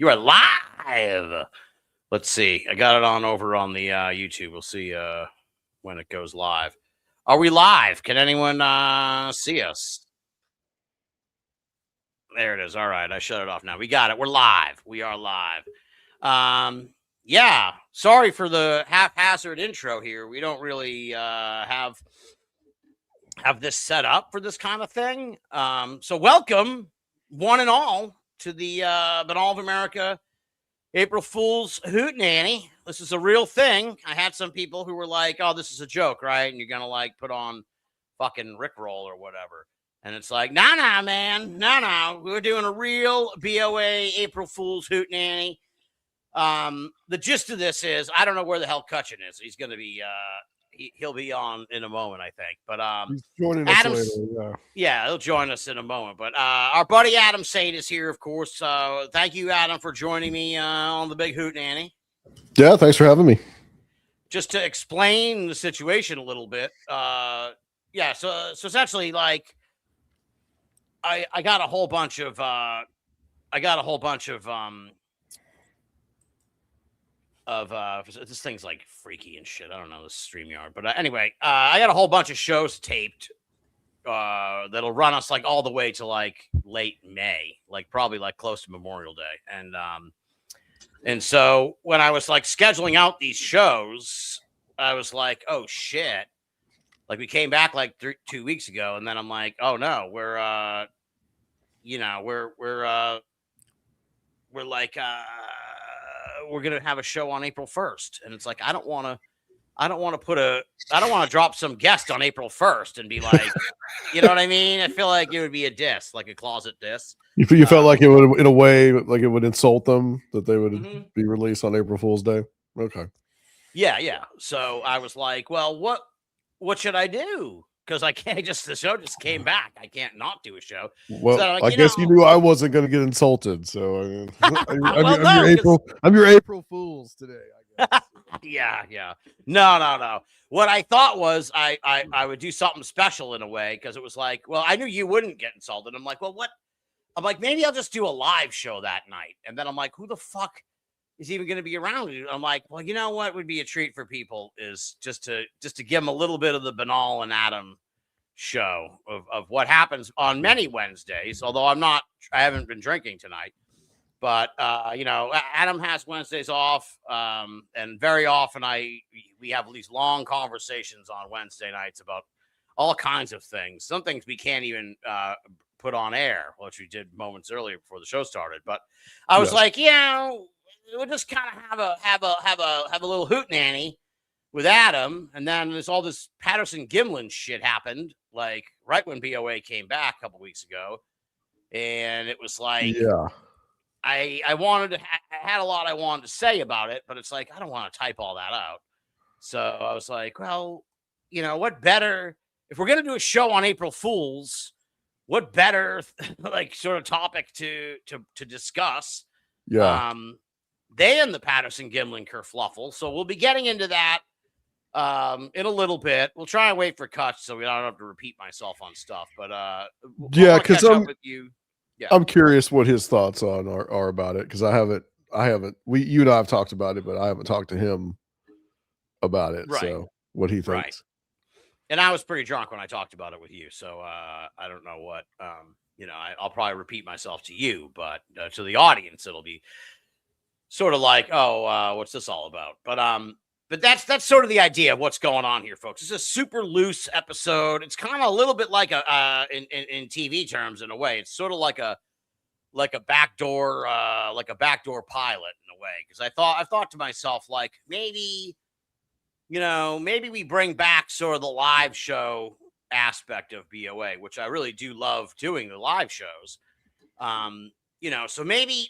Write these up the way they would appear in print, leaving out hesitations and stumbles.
You are live. Let's see. I got it on over on the YouTube. We'll see when it goes live. Are we live? Can anyone see us? There it is. All right. I shut it off now. We got it. We're live. We are live. Yeah. Sorry for the haphazard intro here. We don't really have this set up for this kind of thing. So welcome, one and all, to the Binnall of America April Fool's Hootenanny. This is a real thing. I had some people who were like, "Oh, this is a joke, right?" And you're gonna like put on fucking Rickroll or whatever. And it's like, no, man, no. We're doing a real BoA April Fool's Hootenanny. The gist of this is, I don't know where the hell Cutchin is. He's gonna be he'll be on in a moment, I think. But he's joining us later. Yeah, he'll join us in a moment. But our buddy Adam Sayne is here, of course. Thank you, Adam, for joining me on the big Hootenanny. Yeah, thanks for having me. Just to explain the situation a little bit. Yeah, so essentially, like, I got a whole bunch of this thing's like freaky and shit. I don't know, this StreamYard. But anyway, I got a whole bunch of shows taped that'll run us like all the way to like late May, like probably like close to Memorial Day. And so when I was like scheduling out these shows, I was like, oh shit. Like we came back like 2 weeks ago, and then I'm like, oh no, we're gonna have a show on April 1st. And it's like, I don't want to drop some guest on April 1st and be like, you know what I mean? I feel like it would be a diss, like a closet diss. You felt like it would, in a way, like it would insult them that they would be released on April Fool's Day. Okay. Yeah. So I was like, well, what should I do? Because I can't the show just came back. I can't not do a show. Well, so like, I guess you knew I wasn't going to get insulted. So I mean, I'm your April Fools today, I guess. Yeah. No. What I thought was I would do something special in a way, because it was like, well, I knew you wouldn't get insulted. I'm like, well, what? I'm like, maybe I'll just do a live show that night. And then I'm like, who the fuck is even going to be around? I'm like, well, you know what would be a treat for people is just to give them a little bit of the Binnall and Adam show of what happens on many Wednesdays. Although I haven't been drinking tonight, but Adam has Wednesdays off, and very often we have these long conversations on Wednesday nights about all kinds of things. Some things we can't even put on air, which we did moments earlier before the show started. But I was like, we'll just kind of have a little hootenanny with Adam. And then there's all this Patterson Gimlin shit happened, like right when BoA came back a couple weeks ago. And it was like, I had a lot I wanted to say about it, but it's like, I don't want to type all that out. So I was like, well, what better, if we're going to do a show on April Fools, what better like sort of topic to discuss? Yeah. They and the Patterson Gimlin kerfluffle. So we'll be getting into that in a little bit. We'll try and wait for cuts so we don't have to repeat myself on stuff. But because Yeah. I'm curious what his thoughts are about it, because I haven't. You and I have talked about it, but I haven't talked to him about it. Right. So what he thinks. Right. And I was pretty drunk when I talked about it with you, so I don't know what. I'll probably repeat myself to you, but to the audience, it'll be sort of like, oh, what's this all about? But that's sort of the idea of what's going on here, folks. It's a super loose episode. It's kind of a little bit like in TV terms, in a way. It's sort of like a backdoor pilot in a way. Because I thought to myself, like, maybe we bring back sort of the live show aspect of BoA, which I really do love doing, the live shows. So maybe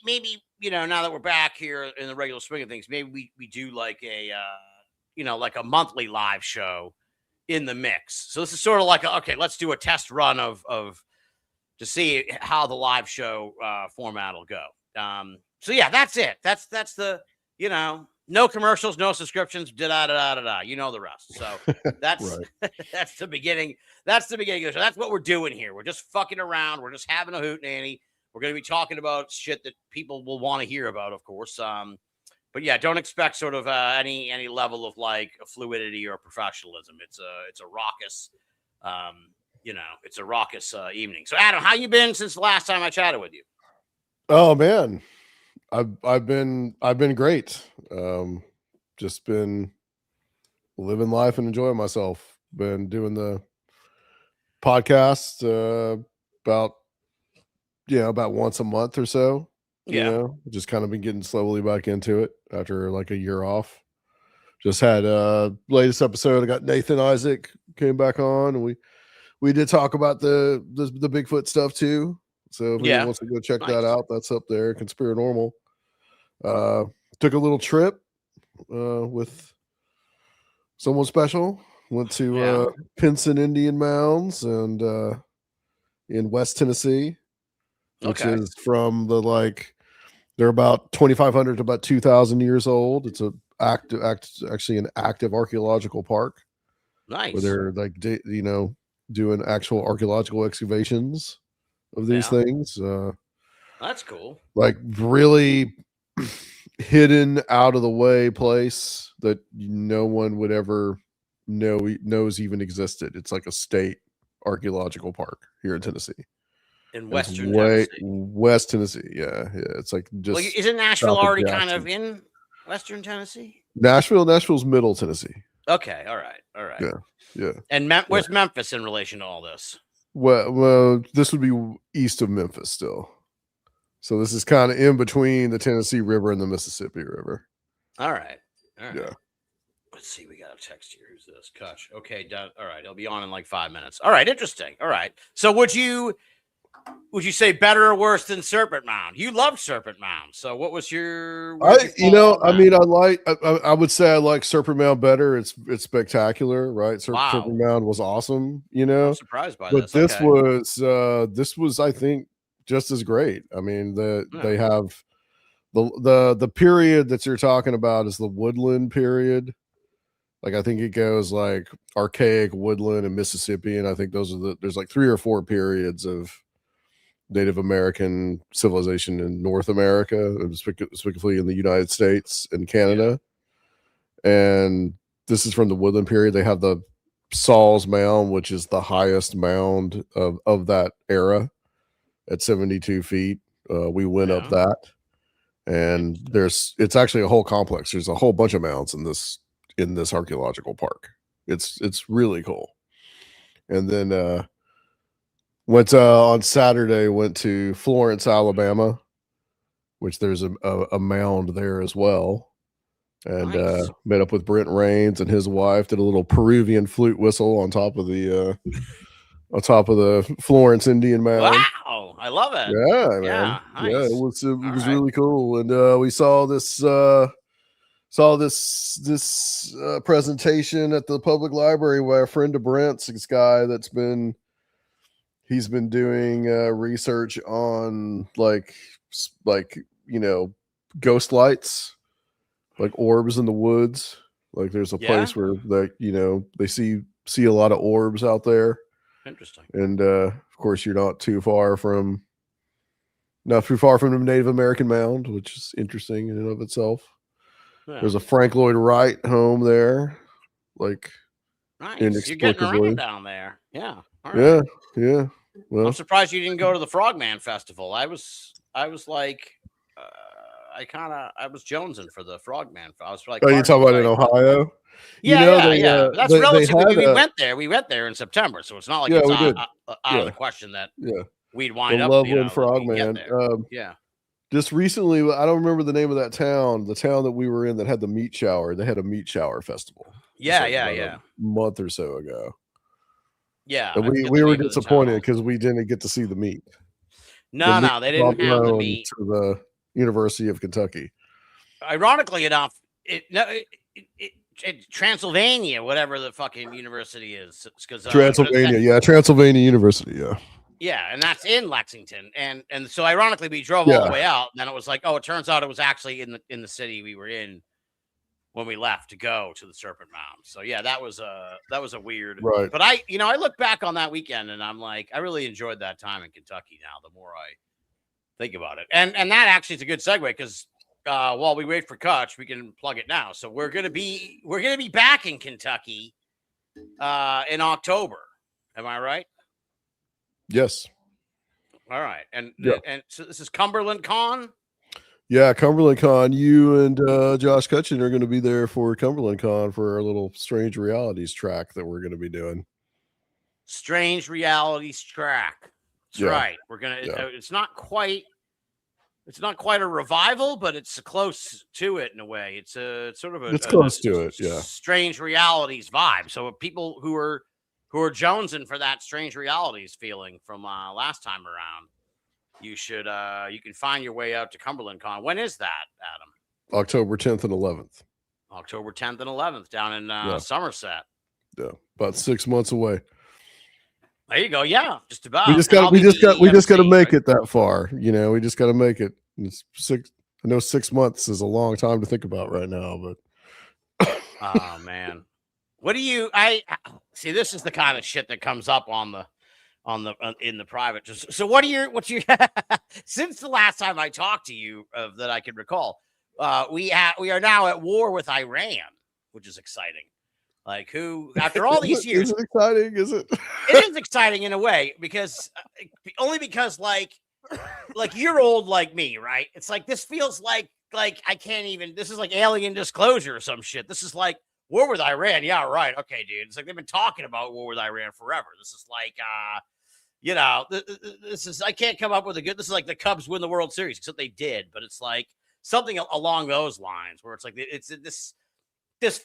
now that we're back here in the regular swing of things, maybe we do like a like a monthly live show in the mix. So this is sort of like okay, let's do a test run of to see how the live show format will go. So yeah, that's it. That's the no commercials, no subscriptions, You know the rest. So that's that's the beginning. That's the beginning. So that's what we're doing here. We're just fucking around. We're just having a hootenanny. We're going to be talking about shit that people will want to hear about, of course. But yeah, don't expect sort of any level of like fluidity or professionalism. It's a raucous, it's a raucous evening. So Adam, how you been since the last time I chatted with you? Oh man, I've been great. Just been living life and enjoying myself. Been doing the podcast about once a month or so. Just kind of been getting slowly back into it after like a year off. Just had latest episode. I got Nathan Isaac came back on, and we did talk about the Bigfoot stuff too. So if anyone wants to go check that out, that's up there. Conspiranormal. Took a little trip with someone special. Went to Pinson Indian Mounds and in West Tennessee, which is from they're about 2,500 to about 2,000 years old. It's actually an active archaeological park. Nice. Where they're like doing actual archaeological excavations of these things. That's cool. Like really hidden, out of the way place that no one would ever knows even existed. It's like a state archaeological park here in Tennessee. In Western Tennessee. West Tennessee, yeah. It's like just. Well, isn't Nashville already kind of in Western Tennessee? Nashville's Middle Tennessee. Okay, all right. Yeah. And where's Memphis in relation to all this? Well, this would be east of Memphis still. So this is kind of in between the Tennessee River and the Mississippi River. All right. Yeah. Let's see. We got a text here. Who's this? Cutch. Okay, done. All right. It'll be on in like 5 minutes. All right. Interesting. All right. So would you say better or worse than Serpent Mound? You loved Serpent Mound. So what was your? I would say I like Serpent Mound better. It's spectacular, right? Serpent Mound was awesome. I'm surprised by this. But this was I think just as great. I mean, they have the period that you're talking about is the woodland period. Like I think it goes like archaic woodland and Mississippi, and I think there's like 3 or 4 periods of Native American civilization in North America, specifically in the United States and Canada. And this is from the woodland period. They have the Saul's Mound, which is the highest mound of that era at 72 feet. We went up that, and it's actually a whole complex. There's a whole bunch of mounds in this archaeological park. It's really cool. And then on Saturday, went to Florence, Alabama, which there's a mound there as well. And met up with Brent Rains and his wife, did a little Peruvian flute whistle on top of the Florence Indian Mound. Wow, I love it. Yeah, man. Yeah, nice. Yeah, it was really cool. And we saw this presentation at the public library by a friend of Brent's, this guy he's been doing research on like ghost lights, like orbs in the woods. Like there's a place where they see a lot of orbs out there. Interesting. And of course you're not too far from the Native American mound, which is interesting in and of itself. Yeah. There's a Frank Lloyd Wright home there, like nice. You're getting around down there. Yeah. Right. Yeah. Well, I'm surprised you didn't go to the Frogman Festival. I was like, I was jonesing for the Frogman. I was like, oh, you talking about in Ohio? Yeah. That's relatively. We went there in September, so it's not like it's out of the question that we'd wind up. Loveland Frogman. Just recently, I don't remember the name of that town. The town that we were in that had the meat shower. They had a meat shower festival. A month or so ago. Yeah, and we were disappointed because we didn't get to see the meat. No, they didn't have the meat. To the University of Kentucky. Ironically enough, Transylvania, whatever the fucking university is, because Transylvania University, yeah, and that's in Lexington, and so ironically we drove all the way out, and then it was like, oh, it turns out it was actually in the city we were in when we left to go to the Serpent Mound. So yeah, that was a weird, right? But I look back on that weekend and I'm like, I really enjoyed that time in Kentucky. Now, the more Think about it. And that actually is a good segue because while we wait for Cutch, we can plug it now. So we're gonna be back in Kentucky in October. Am I right? Yes. All right. And Yeah. and so this is Cumberland Con. Yeah, Cumberland Con. You and Josh Cutchin are going to be there for Cumberland Con for our little Strange Realities track that we're going to be doing. Strange Realities track. That's right. We're gonna. Yeah. It's not quite a revival, but it's close to it in a way. It's sort of It's close to it. Yeah. Strange Realities vibe. So people who are jonesing for that Strange Realities feeling from last time around, you can find your way out to Cumberland Con. When is that, Adam? October 10th and 11th. October 10th and 11th down in Somerset. Yeah, about 6 months away. There you go. Yeah, just about. We just got to make it that far. You know, we just got to make it. It's 6. I know 6 months is a long time to think about right now, but oh man, what do you? I see. This is the kind of shit that comes up in the private. So what's your since the last time I talked to you that I can recall, we are now at war with Iran, which is exciting. Like who, after all these years, is it exciting? Is it? It is exciting in a way because like you're old like me, right? It's like this feels like I can't even. This is like alien disclosure or some shit. This is like war with Iran. Yeah, right. Okay, dude. It's like they've been talking about war with Iran forever. This is like this is I can't come up with a good. This is like the Cubs win the World Series, except they did, but it's like something along those lines where it's like it's this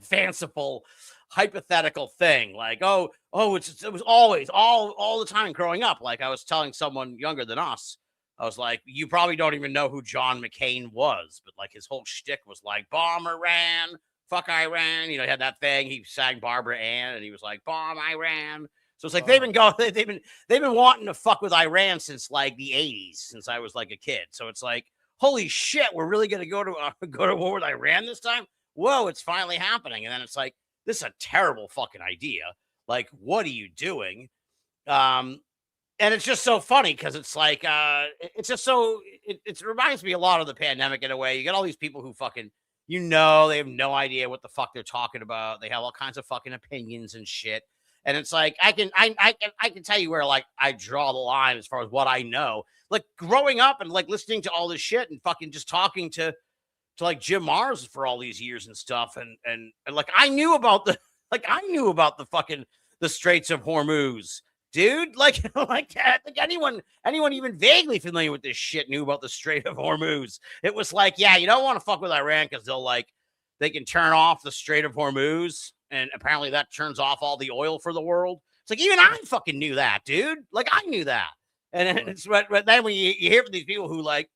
fanciful hypothetical thing like it was always all the time growing up. Like I was telling someone younger than us, I was like, you probably don't even know who John McCain was, but like his whole shtick was like bomb Iran, fuck Iran. You know, he had that thing, he sang Barbara Ann and he was like bomb Iran. So it's like they've been wanting to fuck with Iran since like the 80s, since I was like a kid. So it's like, holy shit, we're really gonna go to war with Iran this time. Whoa, it's finally happening. And then it's like, this is a terrible fucking idea. Like, what are you doing? And it's just so funny because it's like, it's just so, it reminds me a lot of the pandemic in a way. You got all these people who fucking, they have no idea what the fuck they're talking about. They have all kinds of fucking opinions and shit. And it's like, I can tell you where like I draw the line as far as what I know. Like growing up and like listening to all this shit and fucking just talking to like Jim Mars for all these years and stuff. And like, I knew about the fucking, the Straits of Hormuz, dude. Like I think anyone even vaguely familiar with this shit knew about the Strait of Hormuz. It was like, yeah, you don't want to fuck with Iran because they can turn off the Strait of Hormuz. And apparently that turns off all the oil for the world. It's like, even I fucking knew that, dude. Like I knew that. And it's but then when you hear from these people who like,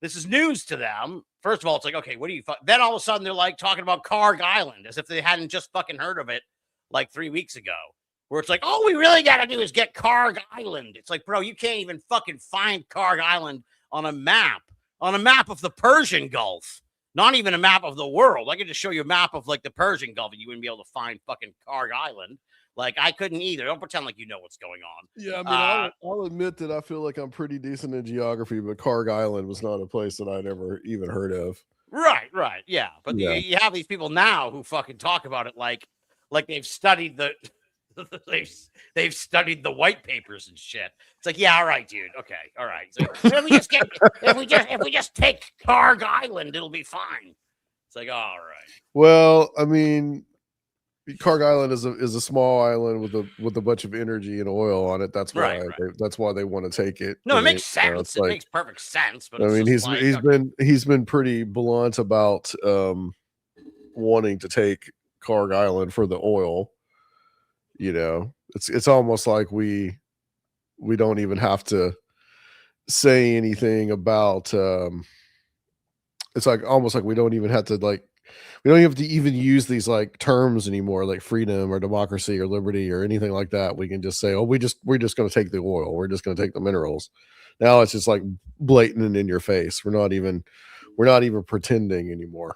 this is news to them. First of all, it's like, okay, what do you then all of a sudden they're like talking about Karg Island as if they hadn't just fucking heard of it like 3 weeks ago, where it's like, all we really got to do is get Karg Island. It's like, bro, you can't even fucking find Karg Island on a map of the Persian Gulf, not even a map of the world. I could just show you a map of like the Persian Gulf and you wouldn't be able to find fucking Karg Island. Like I couldn't either. Don't pretend like you know what's going on. Yeah, I mean, I'll admit that I feel like I'm pretty decent in geography, but Karg Island was not a place that I'd ever even heard of. Right, yeah. But you have these people now who fucking talk about it like they've studied they've studied the white papers and shit. It's like, yeah, all right, dude. Okay, all right. So if we just take Karg Island, it'll be fine. It's like, all right. Well, I mean, Karg Island is a small island with a bunch of energy and oil on it. That's why that's why they want to take it. No, it makes sense. It makes perfect sense. But I mean, he's been pretty blunt about wanting to take Karg Island for the oil. You know, it's almost like we don't even have to say anything about. It's like almost like we don't even have to we don't have to even use these like terms anymore, like freedom or democracy or liberty or anything like that. We can just say, oh, we're just going to take the oil. We're just going to take the minerals. Now it's just like blatant and in your face. We're not even pretending anymore.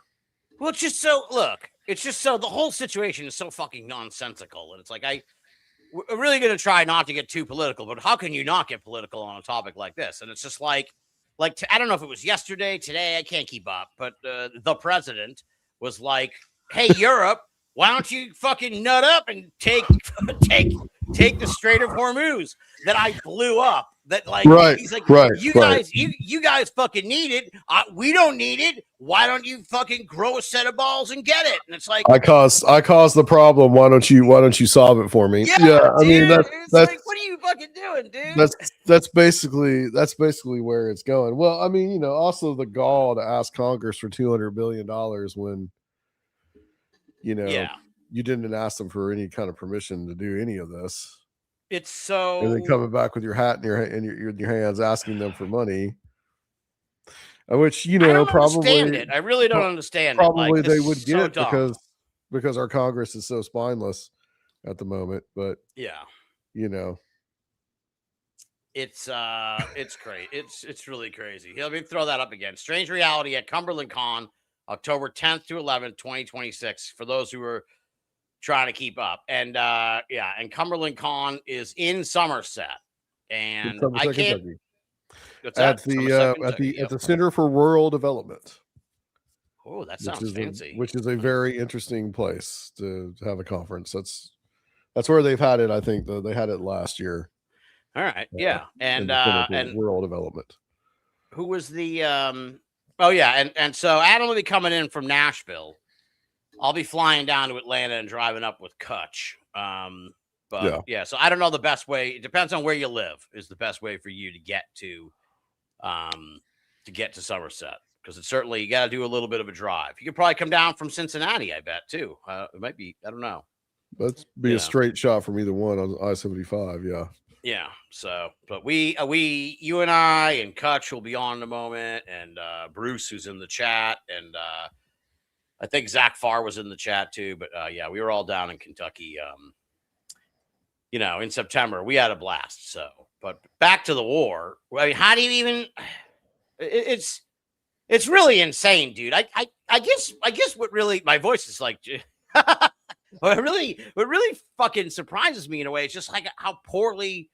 Well, it's just so the whole situation is so fucking nonsensical. And it's like, we're really going to try not to get too political, but how can you not get political on a topic like this? And it's just like I don't know if it was yesterday, today, I can't keep up, but the president was like, "Hey, Europe, why don't you fucking nut up and take the Strait of Hormuz that I blew up?" That like he's like, you guys fucking need it. We don't need it. Why don't you fucking grow a set of balls and get it? And it's like, I caused the problem. Why don't you solve it for me? Yeah, dude, I mean that's like, what are you fucking doing, dude? That's basically where it's going. Well, I mean, also the gall to ask Congress for $200 billion when you didn't ask them for any kind of permission to do any of this. It's so, and then coming back with your hat in your hands, asking them for money, which I don't probably understand it. I really don't understand. Probably it. They would get because our Congress is so spineless at the moment. But it's great. It's really crazy. Let me throw that up again. Strange Reality at Cumberland Con, October 10th to 11th, 2026. For those who are trying to keep up. And and Cumberland Con is in Somerset. And I can't at the Center for Rural Development. Oh, that sounds fancy. Which is a very interesting place to have a conference. That's where they've had it. I think they had it last year. All right. Yeah. And rural development. Who was the and so Adam will be coming in from Nashville. I'll be flying down to Atlanta and driving up with Cutch. So I don't know the best way. It depends on where you live is the best way for you to get to Somerset. Because it's certainly, you got to do a little bit of a drive. You could probably come down from Cincinnati, I bet, too. It might be, I don't know. That'd be a straight shot from either one on I-75, yeah. Yeah, so, but you and I and Cutch will be on in a moment, and Bruce, who's in the chat, and I think Zach Farr was in the chat too, but we were all down in Kentucky, in September. We had a blast. So, but back to the war. I mean, how do you even? It's really insane, dude. I guess what really my voice is like. what really fucking surprises me in a way is just like how poorly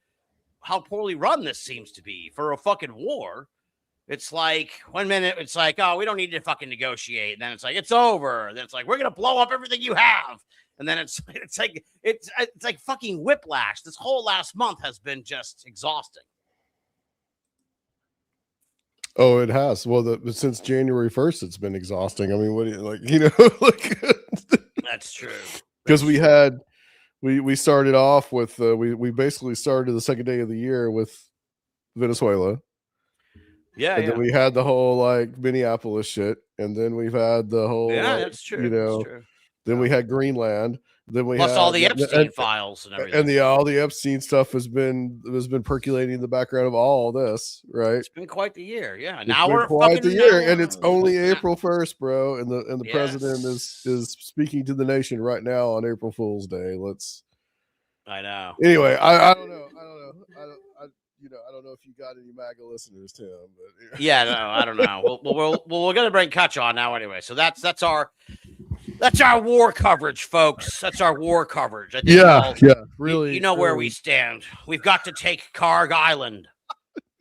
run this seems to be for a fucking war. It's like 1 minute, it's like, oh, we don't need to fucking negotiate. And then it's like, it's over. And then it's like, we're going to blow up everything you have. And then it's like fucking whiplash. This whole last month has been just exhausting. Oh, it has. Well, since January 1st, it's been exhausting. I mean, what do you That's true. Because we started off with, we basically started the second day of the year with Venezuela. Yeah, and then we had the whole like Minneapolis shit, and then we've had the whole that's true. That's true. Then we had Greenland. Then we plus had all the Epstein files and everything. And all the Epstein stuff has been percolating in the background of all this, right? It's been quite the year, yeah. Now we're quite the year, and it's only April 1st, bro. And the president is speaking to the nation right now on April Fool's Day. I know. Anyway, I don't know. I don't know if you got any MAGA listeners, Tim. But no, I don't know. We're gonna bring Cutch on now anyway. So that's our war coverage, folks. That's our war coverage. I think really. You know where we stand. We've got to take Karg Island.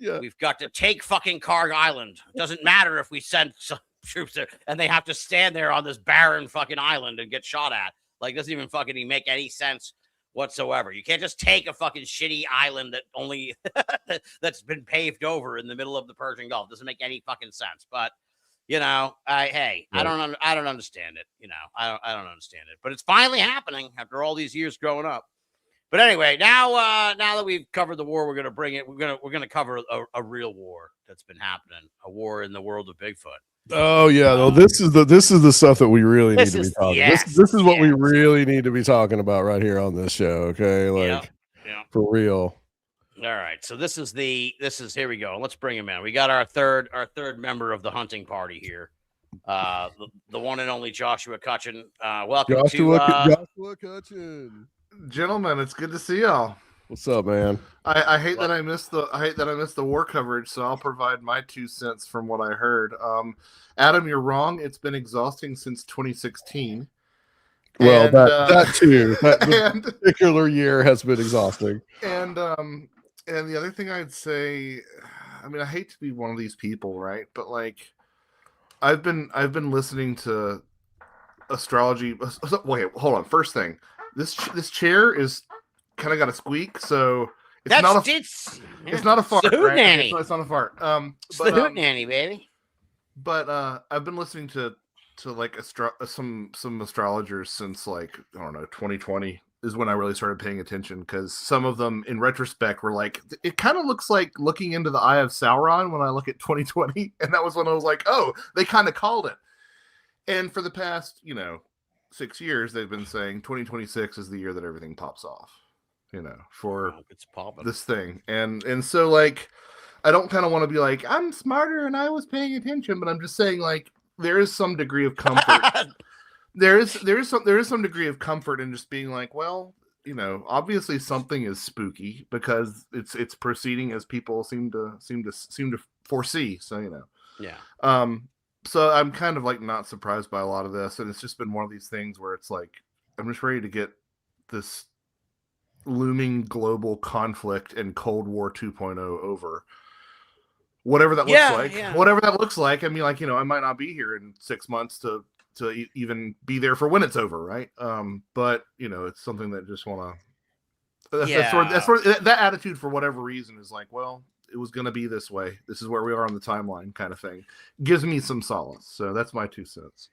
We've got to take fucking Karg Island. Doesn't matter if we send some troops there and they have to stand there on this barren fucking island and get shot at. Like, doesn't even fucking make any sense whatsoever. You can't just take a fucking shitty island that only that's been paved over in the middle of the Persian Gulf. Doesn't make any fucking sense. But I don't understand it. I don't understand it. But it's finally happening after all these years growing up. But anyway, now that we've covered the war, we're gonna bring it. We're gonna cover a real war that's been happening. A war in the world of Bigfoot. Oh yeah, well, this is the stuff that we really need to be talking. This is what we really need to be talking about right here on this show. Okay, for real. All right, so this is here we go. Let's bring him in. We got our third member of the hunting party here. The one and only Joshua Cutchin. Welcome, Joshua Cutchin. Gentlemen, it's good to see y'all. What's up, man? I hate that I missed the war coverage, so I'll provide my 2 cents from what I heard. Adam, you're wrong. It's been exhausting since 2016. Well, And, that too. That and particular year has been exhausting. And the other thing I'd say, I mean, I hate to be one of these people, right? But like, I've been listening to astrology. Wait, hold on. First thing, this chair is kind of got a squeak, so it's That's not a it's not a fart, the right? Okay, Hootenanny. it's not a fart. It's the Hootenanny, baby. But I've been listening to like some astrologers since like, I don't know, 2020 is when I really started paying attention, because some of them in retrospect were like, it kind of looks like looking into the eye of Sauron when I look at 2020, and that was when I was like, oh, they kind of called it. And for the past 6 years they've been saying 2026 is the year that everything pops off, for it's popping. this thing. And so like, I don't kind of want to be like, I'm smarter and I was paying attention, but I'm just saying, like, there is some degree of comfort. there is some degree of comfort in just being like, well, obviously something is spooky because it's proceeding as people seem to foresee. So Yeah. So I'm kind of like not surprised by a lot of this, and it's just been one of these things where it's like, I'm just ready to get this looming global conflict and Cold War 2.0 over. Whatever that looks like. Yeah. Whatever that looks like. I mean, like, I might not be here in 6 months to even be there for when it's over, right? But it's something that just want to. That's sort of that attitude, for whatever reason, is like, well, it was going to be this way. This is where we are on the timeline, kind of thing. Gives me some solace. So that's my 2 cents.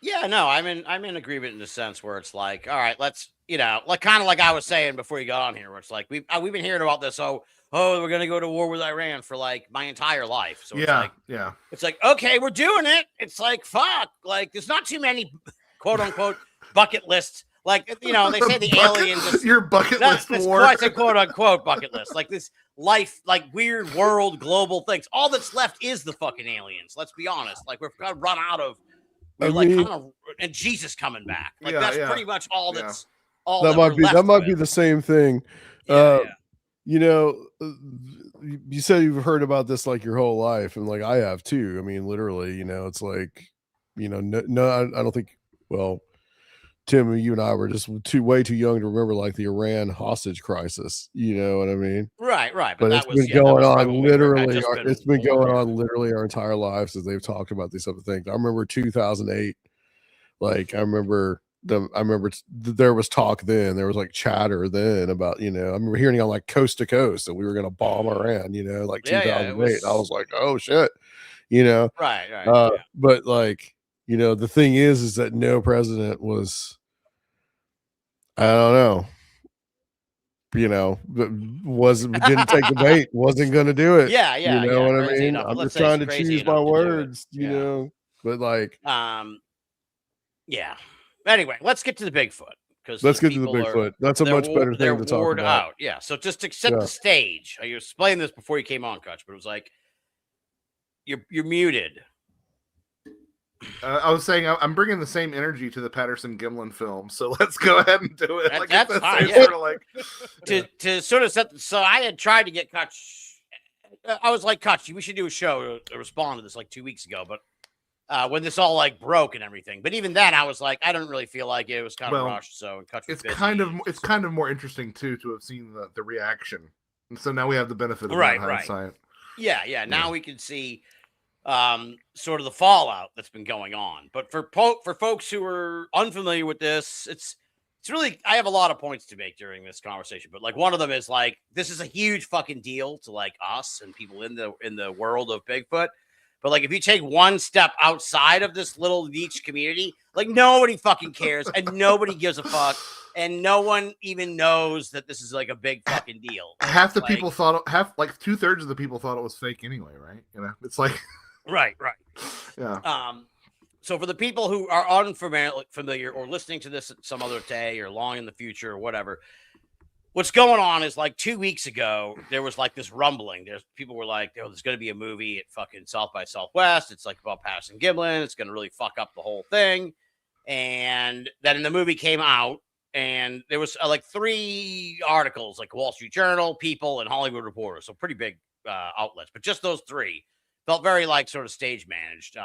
Yeah, no, I'm in agreement in the sense where it's like, all right, let's, like kind of like I was saying before you got on here, where it's like we've been hearing about this. Oh, we're gonna go to war with Iran for like my entire life. So it's like, okay, we're doing it. It's like, fuck, like there's not too many quote unquote bucket lists. Like, they say the aliens. Your bucket list war. I say quote unquote bucket list. Like this life, like weird world, global things. All that's left is the fucking aliens. Let's be honest. Like we've kind of run out of. And Jesus coming back. Like that's pretty much all that's all that might be the same thing. You said you've heard about this like your whole life, and like I have too. I mean, literally, it's like, no, I don't think. Well, Tim, you and I were just way too young to remember like the Iran hostage crisis. You know what I mean? Right. But it's been going on literally. It's been going on literally our entire lives as they've talked about these other things. I remember 2008. Like I remember there was talk then. There was like chatter then about, I remember hearing on like coast to coast that we were going to bomb Iran, like 2008. I was like, oh shit, Right. But like, the thing is that no president was, I don't know, didn't take the bait, wasn't going to do it. Yeah. You know what I mean? Enough. I'm just trying to choose my words, but like, yeah. Anyway, let's get to the Bigfoot. Let's get to the Bigfoot. That's a much better thing to talk about. Out. Yeah. So just to set the stage, you explained this before you came on, Cutch, but it was like, you're muted. I was saying I'm bringing the same energy to the Patterson Gimlin film, so let's go ahead and do it. That's fine. Sort of like to sort of set. So I had tried to get Cutch. I was like, Cutch, we should do a show to respond to this like 2 weeks ago, but when this all like broke and everything. But even then, I was like, I don't really feel like it was kind of rushed. So Cutch was busy. It's kind of more interesting too to have seen the reaction, and so now we have the benefit of hindsight. Yeah. Now we can see sort of the fallout that's been going on. But for folks who are unfamiliar with this, it's really, I have a lot of points to make during this conversation, but like one of them is like, this is a huge fucking deal to like us and people in the world of Bigfoot. But like, if you take one step outside of this little niche community, like nobody fucking cares and nobody gives a fuck. And no one even knows that this is like a big fucking deal. Half the people thought, like 2/3 of the people thought it was fake anyway, right? It's like, right. Yeah. So for the people who are unfamiliar or listening to this at some other day or long in the future or whatever, what's going on is like 2 weeks ago, there was like this rumbling. People were like, oh, there's going to be a movie at fucking South by Southwest. It's like about Patterson Gimlin. It's going to really fuck up the whole thing. And then the movie came out and there was like 3 articles, like Wall Street Journal, People, and Hollywood Reporter. So pretty big outlets, but just those 3 felt very like sort of stage managed.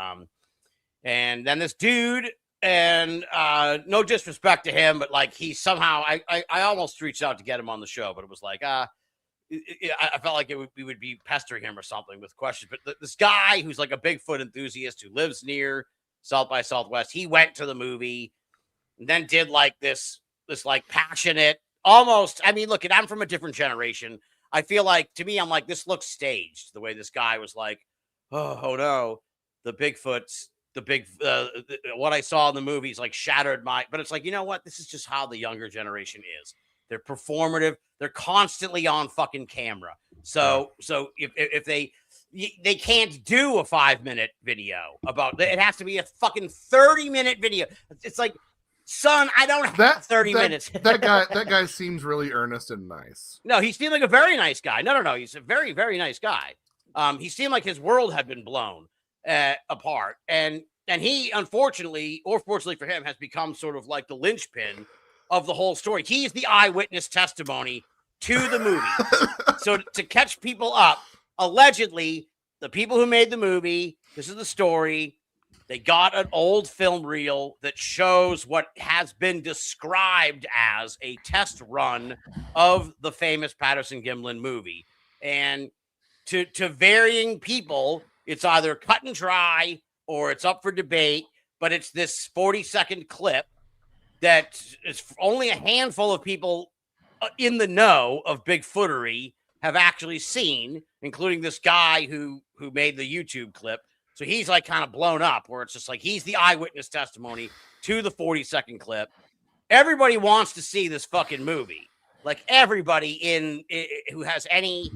And then this dude no disrespect to him, but like he somehow, I almost reached out to get him on the show, but it was like, I felt like we would be pestering him or something with questions. But this guy who's like a Bigfoot enthusiast who lives near South by Southwest, he went to the movie and then did like this like passionate, almost. I mean, look, I'm from a different generation. I feel like, to me, I'm like, this looks staged. The way this guy was like, oh no, the Bigfoot's. What I saw in the movies like shattered but it's like, you know what? This is just how the younger generation is. They're performative. They're constantly on fucking camera. So if they can't do a 5-minute video about it, has to be a fucking 30-minute video. It's like, son, I don't have 30 minutes. that guy seems really earnest and nice. No, he seemed like a very nice guy. No. He's a very, very nice guy. He seemed like his world had been blown apart, and he, unfortunately or fortunately for him, has become sort of like the linchpin of the whole story. He's the eyewitness testimony to the movie. So to catch people up, allegedly the people who made the movie, this is the story, they got an old film reel that shows what has been described as a test run of the famous Patterson-Gimlin movie, and to varying people, it's either cut and dry or it's up for debate, but it's this 40-second clip that is only a handful of people in the know of Bigfootery have actually seen, including this guy who made the YouTube clip. So he's like kind of blown up, where it's just like he's the eyewitness testimony to the 40-second clip. Everybody wants to see this fucking movie. Like everybody who has any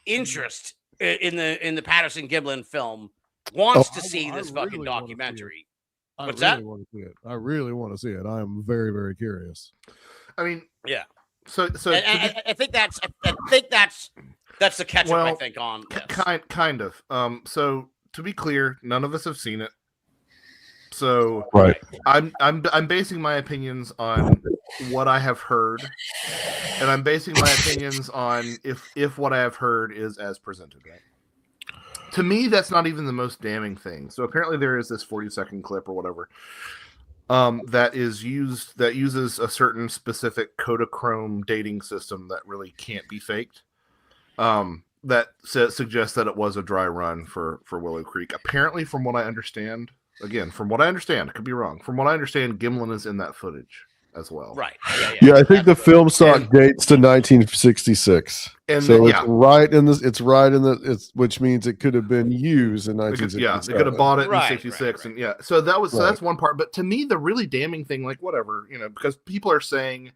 interest in the Patterson-Gimlin film wants to see this fucking documentary. What's that? I really want to see it. I am very, very curious. I mean, yeah. So I think that's the catch up. I think on this. Kind of. So to be clear, none of us have seen it. So right. I'm basing my opinions on what I have heard, and I'm basing my opinions on if what I have heard is as presented. Right. To me, that's not even the most damning thing. So apparently, there is this 40-second clip or whatever that uses a certain specific Kodachrome dating system that really can't be faked. That suggests that it was a dry run for Willow Creek. Apparently, from what I understand. Again, from what I understand, I could be wrong. From what I understand, Gimlin is in that footage as well. Right. Yeah, I think the film stock dates to 1966. And so it's right in this. It's right in the. Which means it could have been used in 1966. Yeah, they could have bought it in '66, and yeah. So that was that's one part. But to me, the really damning thing, like whatever, because people are saying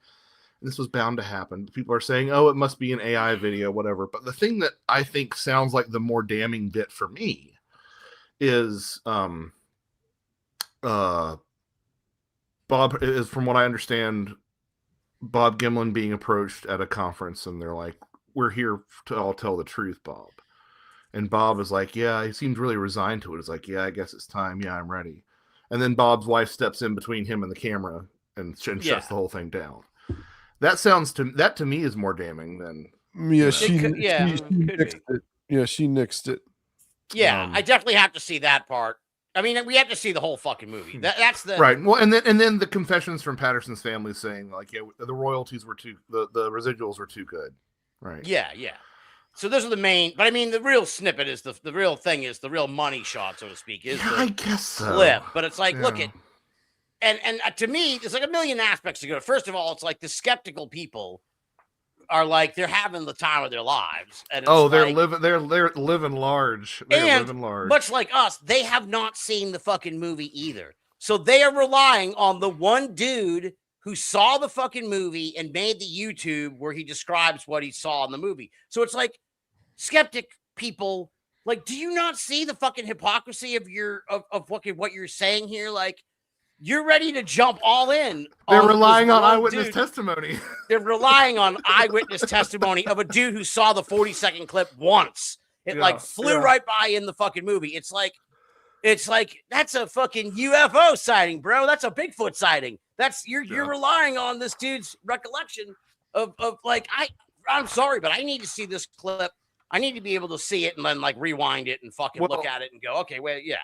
this was bound to happen. People are saying, oh, it must be an AI video, whatever. But the thing that I think sounds like the more damning bit for me is Bob is, from what I understand, Bob Gimlin being approached at a conference, and they're like, "We're here to all tell the truth, Bob." And Bob is like, "Yeah," he seems really resigned to it. It's like, "Yeah, I guess it's time. Yeah, I'm ready." And then Bob's wife steps in between him and the camera and shuts the whole thing down. That to me is more damning than she nixed it. Yeah, she nixed it. Yeah, I definitely have to see that part. I mean, we have to see the whole fucking movie. That's the right. Well, and then the confessions from Patterson's family saying like, yeah, the royalties were the residuals were too good. Right. Yeah. So those are the main. But I mean, the real snippet is the real thing is the real money shot, so to speak. Is I guess clip. So. But it's like, look at, and to me, there's like a million aspects to go. First of all, it's like the skeptical people are like they're having the time of their lives, and they're living large. They're living large. Much like us, they have not seen the fucking movie either, so they are relying on the one dude who saw the fucking movie and made the YouTube where he describes what he saw in the movie. So it's like skeptic people, like, do you not see the fucking hypocrisy of fucking what you're saying here? Like, you're ready to jump all in. They're relying on eyewitness testimony. They're relying on eyewitness testimony of a dude who saw the 40-second clip once. It flew right by in the fucking movie. It's like that's a fucking UFO sighting, bro. That's a Bigfoot sighting. That's you're relying on this dude's recollection of like I'm sorry, but I need to see this clip. I need to be able to see it and then like rewind it and fucking look at it and go, okay, well, yeah.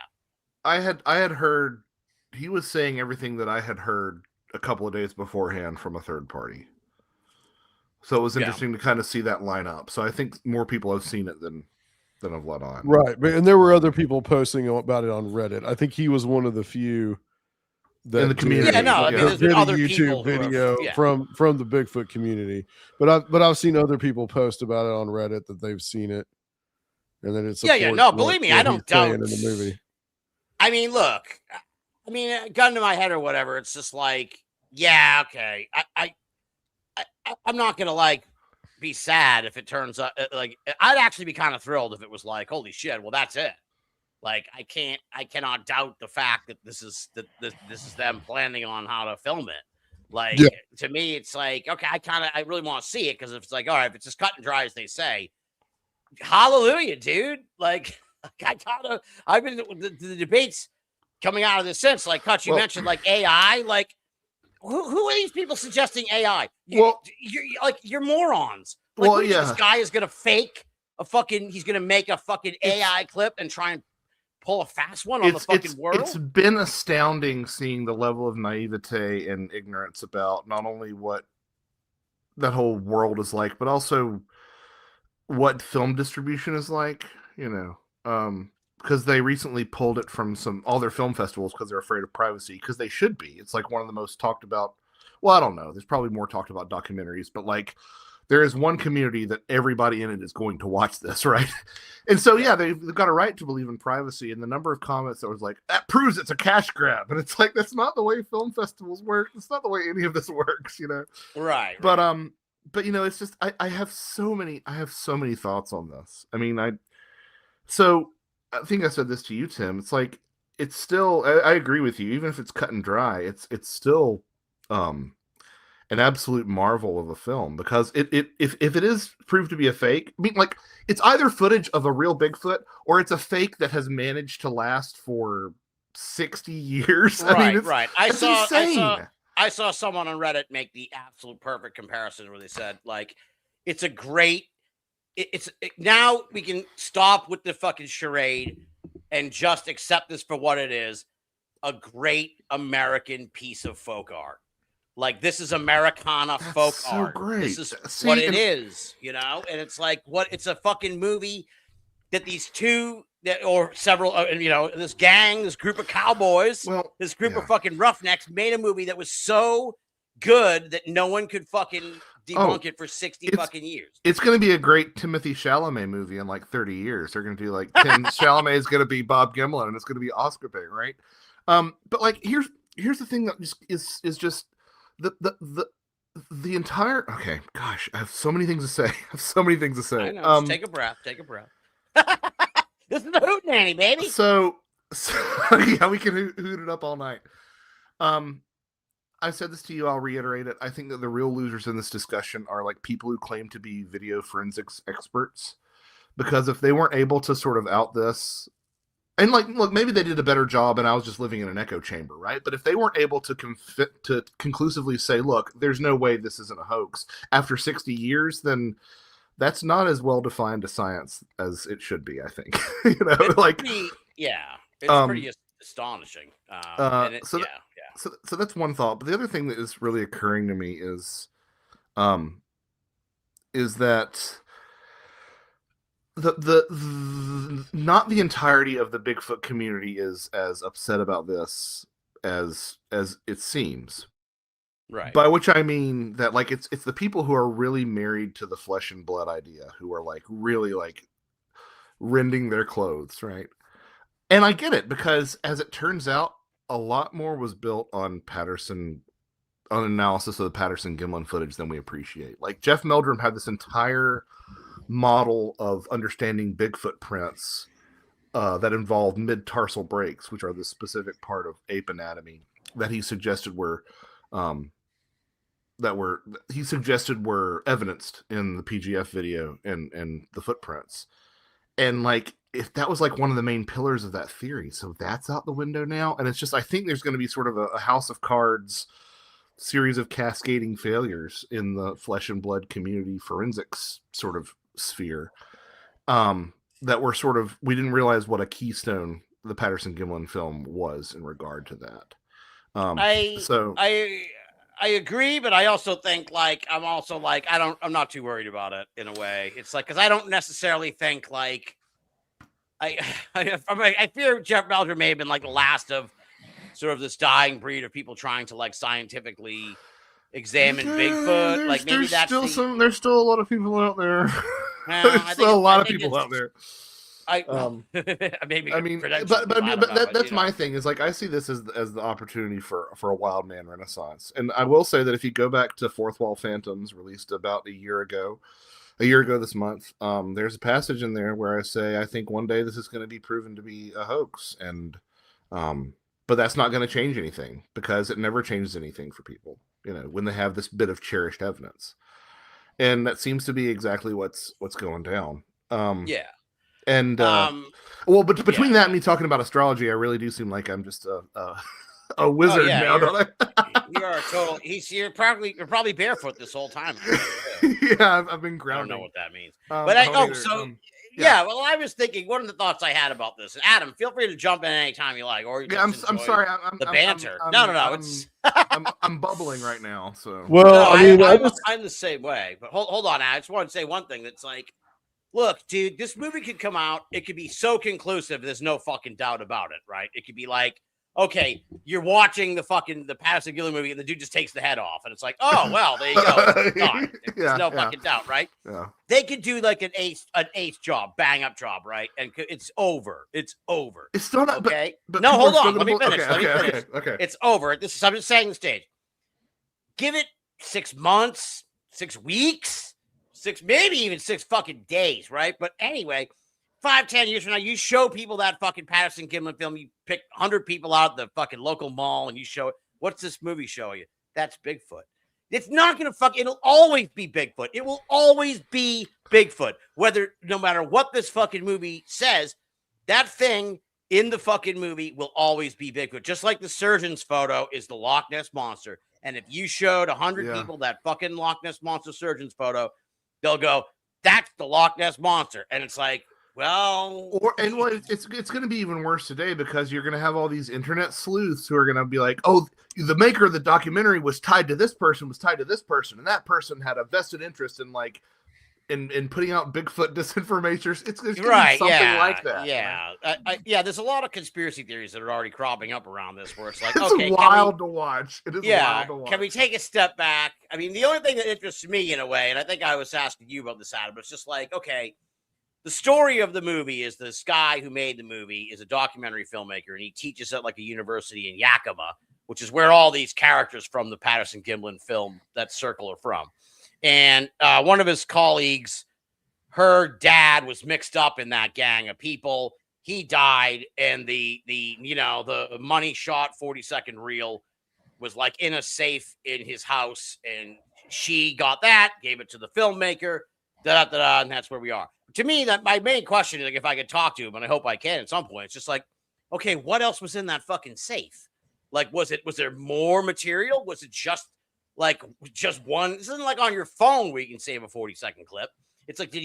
I had heard he was saying everything that I had heard a couple of days beforehand from a third party. So it was interesting to kind of see that line up. So I think more people have seen it than have let on. Right. And there were other people posting about it on Reddit. I think he was one of the few that in the community. Yeah, no, I mean, there's been other YouTube people video from the Bigfoot community. But I've seen other people post about it on Reddit that they've seen it. And then it's no, believe me, I don't doubt in the movie. I mean, look, I mean, gun to my head or whatever. It's just like, yeah, okay. I'm not gonna like be sad if it turns out like I'd actually be kind of thrilled if it was like, holy shit, well, that's it. Like I cannot doubt the fact that this is them planning on how to film it. Like to me, it's like, okay, I really want to see it because if it's like, all right, if it's as cut and dry as they say, hallelujah, dude. Like I've been the debates coming out of this since, like Cutch, you mentioned like AI, like who are these people suggesting AI? You're morons. Like, this guy is gonna fake he's gonna make a fucking AI clip and try and pull a fast one on the fucking world. It's been astounding seeing the level of naivete and ignorance about not only what that whole world is like, but also what film distribution is like, because they recently pulled it from all their film festivals because they're afraid of privacy, because they should be. It's like one of the most talked about. Well, I don't know. There's probably more talked about documentaries, but like there is one community that everybody in it is going to watch this, right? And so, they've got a right to believe in privacy. And the number of comments that was like, that proves it's a cash grab. And it's like, that's not the way film festivals work. It's not the way any of this works, Right. But it's just, I have so many thoughts on this. I mean, I think I said this to you, Tim. It's like, it's still, I agree with you. Even if it's cut and dry, it's still, an absolute marvel of a film, because if it is proved to be a fake, I mean, like, it's either footage of a real Bigfoot or it's a fake that has managed to last for 60 years. Right, I mean, right. I saw someone on Reddit make the absolute perfect comparison where they said, like, it's a great, now we can stop with the fucking charade and just accept this for what it is, a great American piece of folk art. Like, this is Americana folk art. Great. This is what it is, and it's like, it's a fucking movie that these two or several, this gang, this group of cowboys, this group of fucking roughnecks made a movie that was so good that no one could fucking debunk it for 60 fucking years. It's going to be a great Timothy Chalamet movie in like 30 years. They're going to do like Tim Chalamet is going to be Bob Gimlin, and it's going to be Oscar bait, right? But like, here's the thing that is just the entire, okay, gosh, I have so many things to say. I know, just take a breath. This is the Hootenanny, baby. So yeah, we can hoot it up all night. I said this to you, I'll reiterate it. I think that the real losers in this discussion are like people who claim to be video forensics experts, because if they weren't able to sort of out this, and like, look, maybe they did a better job and I was just living in an echo chamber, right? But if they weren't able to conclusively say, look, there's no way this isn't a hoax after 60 years, then that's not as well defined a science as it should be, I think. It's pretty astonishing. So that's one thought. But the other thing that is really occurring to me is that the not the entirety of the Bigfoot community is as upset about this as it seems. Right. By which I mean that, like, it's the people who are really married to the flesh and blood idea, who are like really like rending their clothes, right? And I get it, because as it turns out, a lot more was built on analysis of the Patterson Gimlin footage than we appreciate. Like, Jeff Meldrum had this entire model of understanding Bigfoot prints that involved mid-tarsal breaks, which are the specific part of ape anatomy that he suggested were evidenced in the PGF video and the footprints. And like, if that was like one of the main pillars of that theory, so that's out the window now. And it's just, I think there's going to be sort of a house of cards series of cascading failures in the flesh and blood community forensics sort of sphere, that we didn't realize what a keystone the Patterson Gimlin film was in regard to that. So I agree, but I also think like I'm not too worried about it in a way. It's like because I don't necessarily think like I fear Jeff Melcher may have been like the last of sort of this dying breed of people trying to like scientifically examine Bigfoot. Like maybe that's there's still a lot of people out there. Well, There's still a lot of people out there. Maybe I mean, that's my thing. Is like I see this as the opportunity for a wild man renaissance. And I will say that if you go back to Fourth Wall Phantoms, released about a year ago this month, there's a passage in there where I say I think one day this is going to be proven to be a hoax, and but that's not going to change anything because it never changes anything for people, when they have this bit of cherished evidence, and that seems to be exactly what's going down. Yeah. And but between that and me talking about astrology, I really do seem like I'm just a wizard now, don't I? You are a total. You're probably barefoot this whole time. Yeah, I've been grounding. I don't know what that means, but yeah. Well, I was thinking one of the thoughts I had about this. Adam, feel free to jump in anytime you like, or I'm sorry, the banter. No. I'm bubbling right now. So I'm the same way. But hold on, I just want to say one thing. That's like, look, dude, this movie could come out. It could be so conclusive. There's no fucking doubt about it, right? It could be like, okay, you're watching the Patterson Gimlin movie, and the dude just takes the head off, and it's like, oh well, there you go. It's done. There's no fucking doubt, right? Yeah. They could do like an ace job, bang up job, right? And it's over. It's over. It's still not okay. But no, hold on. Let me finish. Okay. It's over. I'm just saying the stage. Give it 6 months, 6 weeks, maybe even 6 fucking days, right? But anyway, 5-10 years from now, you show people that fucking Patterson Gimlin film. You pick 100 people out at the fucking local mall, and you show it. What's this movie showing you? That's Bigfoot. It's not gonna it'll always be Bigfoot. It will always be Bigfoot. No matter what this fucking movie says, that thing in the fucking movie will always be Bigfoot. Just like the surgeon's photo is the Loch Ness Monster. And if you showed 100 people that fucking Loch Ness Monster surgeon's photo, they'll go, that's the Loch Ness Monster. And it's like, well, it's going to be even worse today because you're going to have all these internet sleuths who are going to be like, oh, the maker of the documentary was tied to this person, and that person had a vested interest in in putting out Bigfoot disinformation. It's going to be something like that. Yeah, right? There's a lot of conspiracy theories that are already cropping up around this, where it's like, it's okay, wild to watch. It is wild to watch. Can we take a step back? I mean, the only thing that interests me in a way, and I think I was asking you about this, Adam, but it's just like, okay. The story of the movie is this guy who made the movie is a documentary filmmaker, and he teaches at like a university in Yakima, which is where all these characters from the Patterson Gimlin film, that circle, are from. And one of his colleagues, her dad was mixed up in that gang of people. He died, and the money shot 40-second reel was like in a safe in his house, and she got that, gave it to the filmmaker, and that's where we are. To me, that my main question is like, if I could talk to him, and I hope I can at some point, it's just like, okay, what else was in that fucking safe? Like, was there more material? Was it just one? This isn't like on your phone where you can save a 40-second clip. It's like, did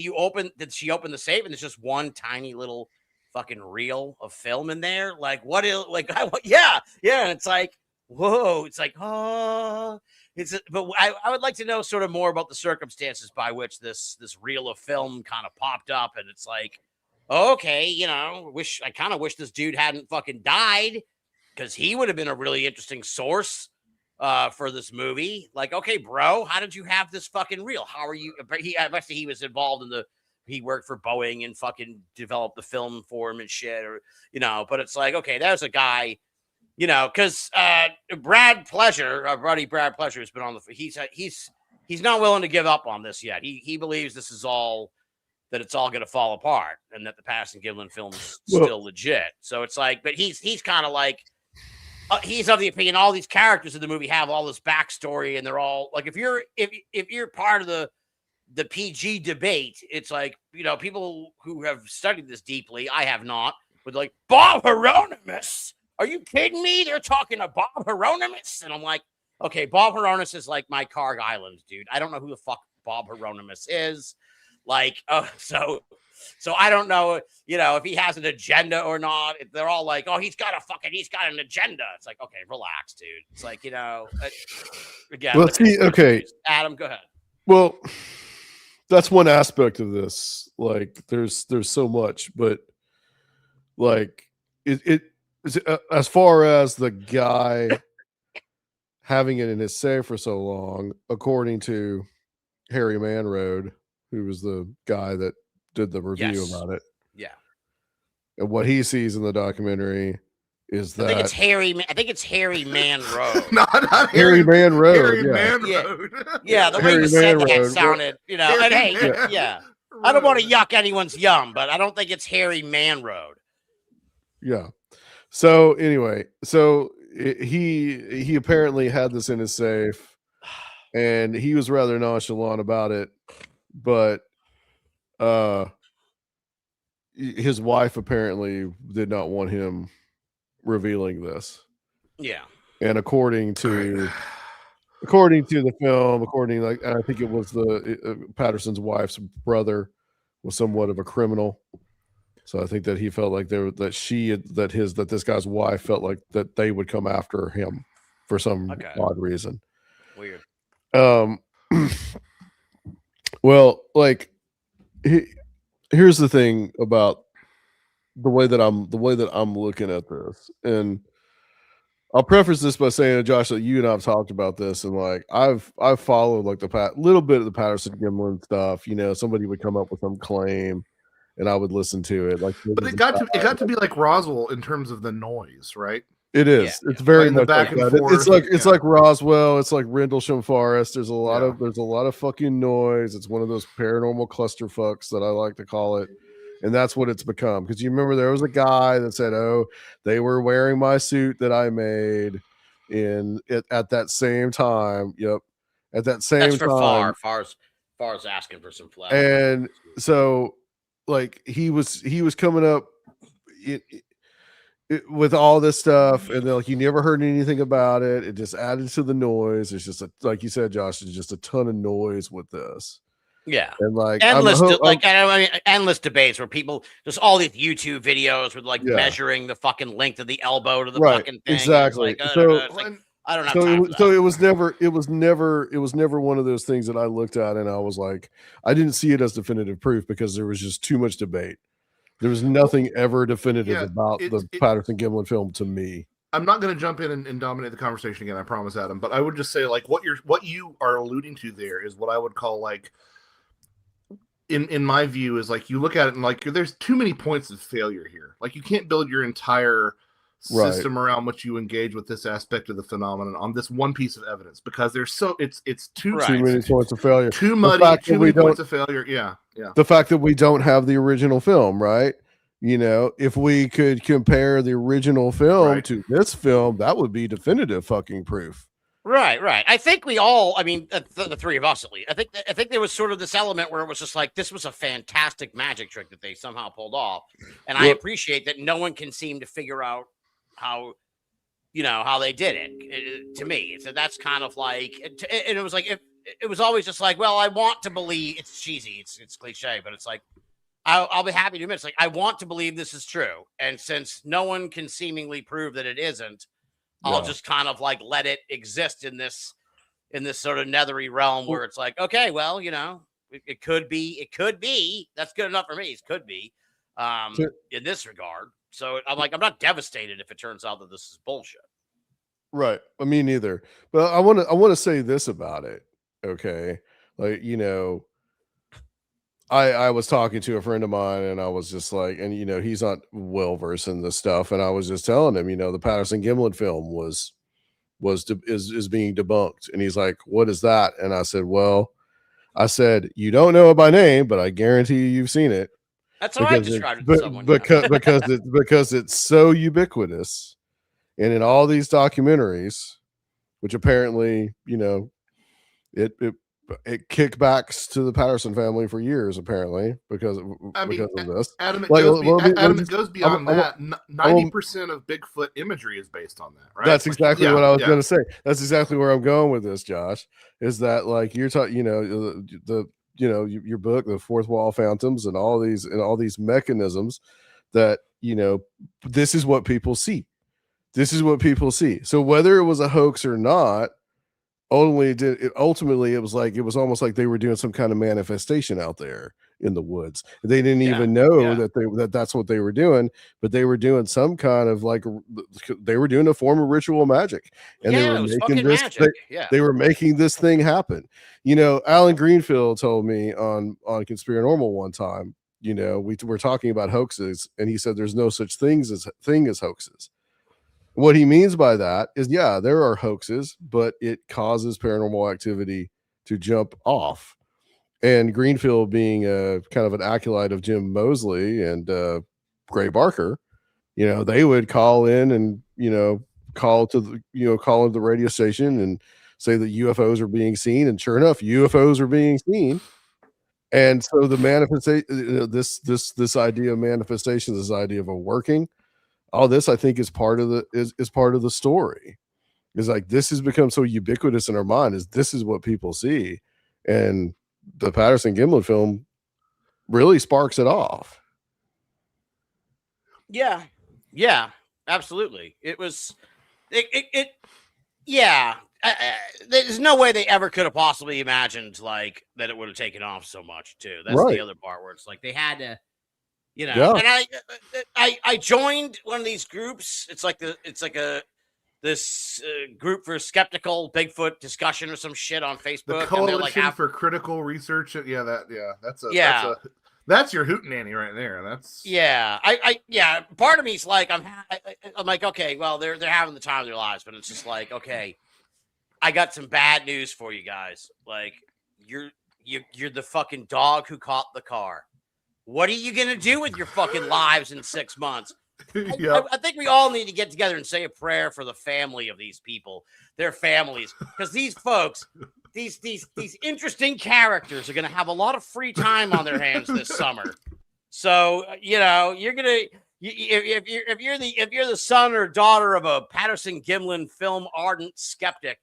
she open the safe and there's just one tiny little fucking reel of film in there? Like, what is, like, yeah. And it's like, whoa, it's like, oh. But I would like to know sort of more about the circumstances by which this reel of film kind of popped up, and it's like, okay, I kind of wish this dude hadn't fucking died, because he would have been a really interesting source for this movie. Like, okay, bro, how did you have this fucking reel? How are you? He was involved in he worked for Boeing and fucking developed the film for him and shit, or But it's like, okay, there's a guy. Because Brad Pleasure, our buddy Brad Pleasure, has been on he's not willing to give up on this yet. He believes this is all that it's all going to fall apart, and that the Patterson Gimlin film is still legit. So it's like, but he's kind of like, he's of the opinion all these characters in the movie have all this backstory, and they're all like, if you're part of the PG debate, it's like, people who have studied this deeply, I have not, but like Bob Hieronymus. Are you kidding me? They're talking to Bob Hieronymus. And I'm like, okay, Bob Hieronymus is like my Carg Island, dude. I don't know who the fuck Bob Hieronymus is. Like, so So I don't know, if he has an agenda or not. They're all like, oh, he's got an agenda. It's like, okay, relax, dude. It's like, again. Well, see, okay. Adam, go ahead. Well, that's one aspect of this. Like, there's so much, but like as far as the guy having it in his safe for so long, according to Harry Manroad, who was the guy that did the review about it. Yeah. And what he sees in the documentary is that I think it's Harry Manroad. not Harry Manroad. Harry yeah. Manroad. Yeah, the way Harry you said that Manroad. sounded, and hey, yeah. I don't want to yuck anyone's yum, but I don't think it's Harry Manroad. Yeah. So anyway, he apparently had this in his safe, and he was rather nonchalant about it, but his wife apparently did not want him revealing this. Yeah. And according to the film, I think it was Patterson's wife's brother was somewhat of a criminal. So I think that he felt like this guy's wife felt like that they would come after him for some odd reason. Weird. Well, like here's the thing about the way that I'm looking at this, and I'll preface this by saying, Josh, that you and I've talked about this, and like I've followed like little bit of the Patterson Gimlin stuff. Somebody would come up with some claim, and I would listen to it. Like, but it got to be like Roswell in terms of the noise, right? It is. It's very much back like and that. forth. It's like Roswell. It's like Rendlesham Forest. There's a lot of fucking noise. It's one of those paranormal clusterfucks that I like to call it. And that's what it's become. Because you remember there was a guy that said, "Oh, they were wearing my suit that I made at that same time." Yep, at that same That's for time. Far's asking for some flash. And so, like he was coming up with all this stuff, and like you never heard anything about it. It just added to the noise. It's just like you said, Josh. There's just a ton of noise with this. Yeah, and like endless debates where people just all these YouTube videos with like measuring the fucking length of the elbow to the fucking thing. Exactly. I don't have time for that. So it was never one of those things that I looked at and I was like, I didn't see it as definitive proof because there was just too much debate. There was nothing ever definitive about the Patterson Gimlin film to me. I'm not going to jump in and dominate the conversation again, I promise, Adam. But I would just say, like, what you are alluding to there is what I would call like. In my view, is like you look at it and like there's too many points of failure here. Like you can't build your entire system around which you engage with this aspect of the phenomenon on this one piece of evidence because there's it's too many points of failure. Too muddy, too many points of failure. Yeah. The fact that we don't have the original film, right? If we could compare the original film to this film, that would be definitive fucking proof. Right. I think we all, the three of us at least, I think there was sort of this element where it was just like, this was a fantastic magic trick that they somehow pulled off. And I appreciate that no one can seem to figure out how they did it to me. So that's kind of like, and it was like, it was always just like, well, I want to believe it's cheesy. It's cliche, but it's like, I'll be happy to admit, it's like, I want to believe this is true. And since no one can seemingly prove that it isn't, I'll just kind of like let it exist in this sort of nethery realm where it's like, okay, well, it could be. That's good enough for me. It could be in this regard. So I'm like, I'm not devastated if it turns out that this is bullshit. Right. Me neither. But I want to say this about it. Okay. Like, I was talking to a friend of mine and I was just like, and he's not well versed in this stuff. And I was just telling him, the Patterson Gimlin film is being debunked. And he's like, what is that? And I said, you don't know it by name, but I guarantee you've seen it. That's how I described it to someone. Because it's so ubiquitous. And in all these documentaries, which apparently, it kickbacks to the Patterson family for years, apparently, because of this. Adam, it goes beyond that. 90% of Bigfoot imagery is based on that, right? That's exactly what I was going to say. That's exactly where I'm going with this, Josh. Is that like you're talking? your book, the fourth wall phantoms, and all these mechanisms that, this is what people see. This is what people see. So whether it was a hoax or not, ultimately it was almost like they were doing some kind of manifestation out there in the woods. They didn't even know that that's what they were doing, but they were doing some kind of they were doing a form of ritual magic, and they were making this magic. they were making this thing happen. Alan Greenfield told me on Conspiranormal one time, we were talking about hoaxes, and he said there's no such thing as hoaxes. What he means by that is, there are hoaxes, but it causes paranormal activity to jump off. And Greenfield, being a kind of an acolyte of Jim Moseley and Gray Barker, they would call in and call into the radio station and say that UFOs are being seen, and sure enough, UFOs are being seen. And so the manifestation, this idea of manifestation, this idea of a working. All this, I think, is part of the story. Is like, this has become so ubiquitous in our mind. This is what people see, and the Patterson-Gimlin film really sparks it off. Yeah, absolutely. It was, there's no way they ever could have possibly imagined that it would have taken off so much too. That's right. The other part where it's like they had to. And I joined one of these groups. It's like this group for skeptical Bigfoot discussion or some shit on Facebook. The Coalition for Critical Research. That's your Hootenanny right there. Part of me is like, I'm like, okay, well, they're having the time of their lives, but it's just like, okay, I got some bad news for you guys. Like, you're the fucking dog who caught the car. What are you going to do with your fucking lives in 6 months? Yep. I think we all need to get together and say a prayer for the family of these people, their families, because these folks, these interesting characters are going to have a lot of free time on their hands this summer. So, you're going to, if you're the son or daughter of a Patterson-Gimlin film ardent skeptic,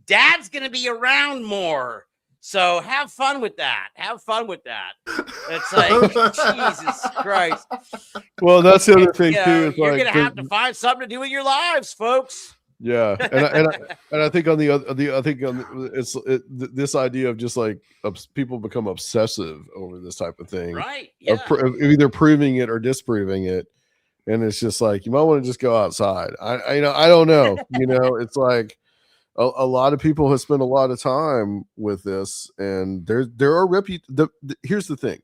Dad's going to be around more. So have fun with that. It's like, Jesus Christ. Well, that's the other thing too. You're going to have to find something to do with your lives, folks. Yeah, and I think this idea of just like people become obsessive over this type of thing, right? Yeah, of either proving it or disproving it, and it's just like, you might want to just go outside. I don't know. It's like. A lot of people have spent a lot of time with this, and there are here's the thing,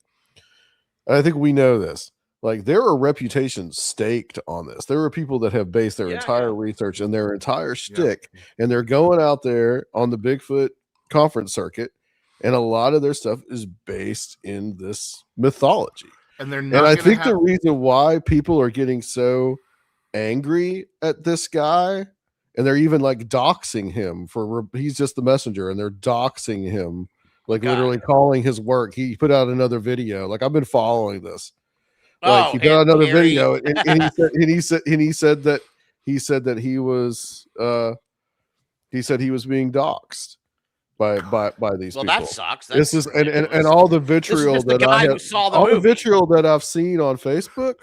and I think we know this. Like, there are reputations staked on this. There are people that have based their entire research and their entire shtick, and they're going out there on the Bigfoot conference circuit, and a lot of their stuff is based in this mythology. And I think the reason why people are getting so angry at this guy. And they're even like doxing him he's just the messenger, and they're doxing him, literally calling his work. He put out another video. Like, I've been following this. Like, he put out another video, and he said that he was being doxed by these people. Well, that sucks. This is and all the vitriol that the vitriol that I've seen on Facebook.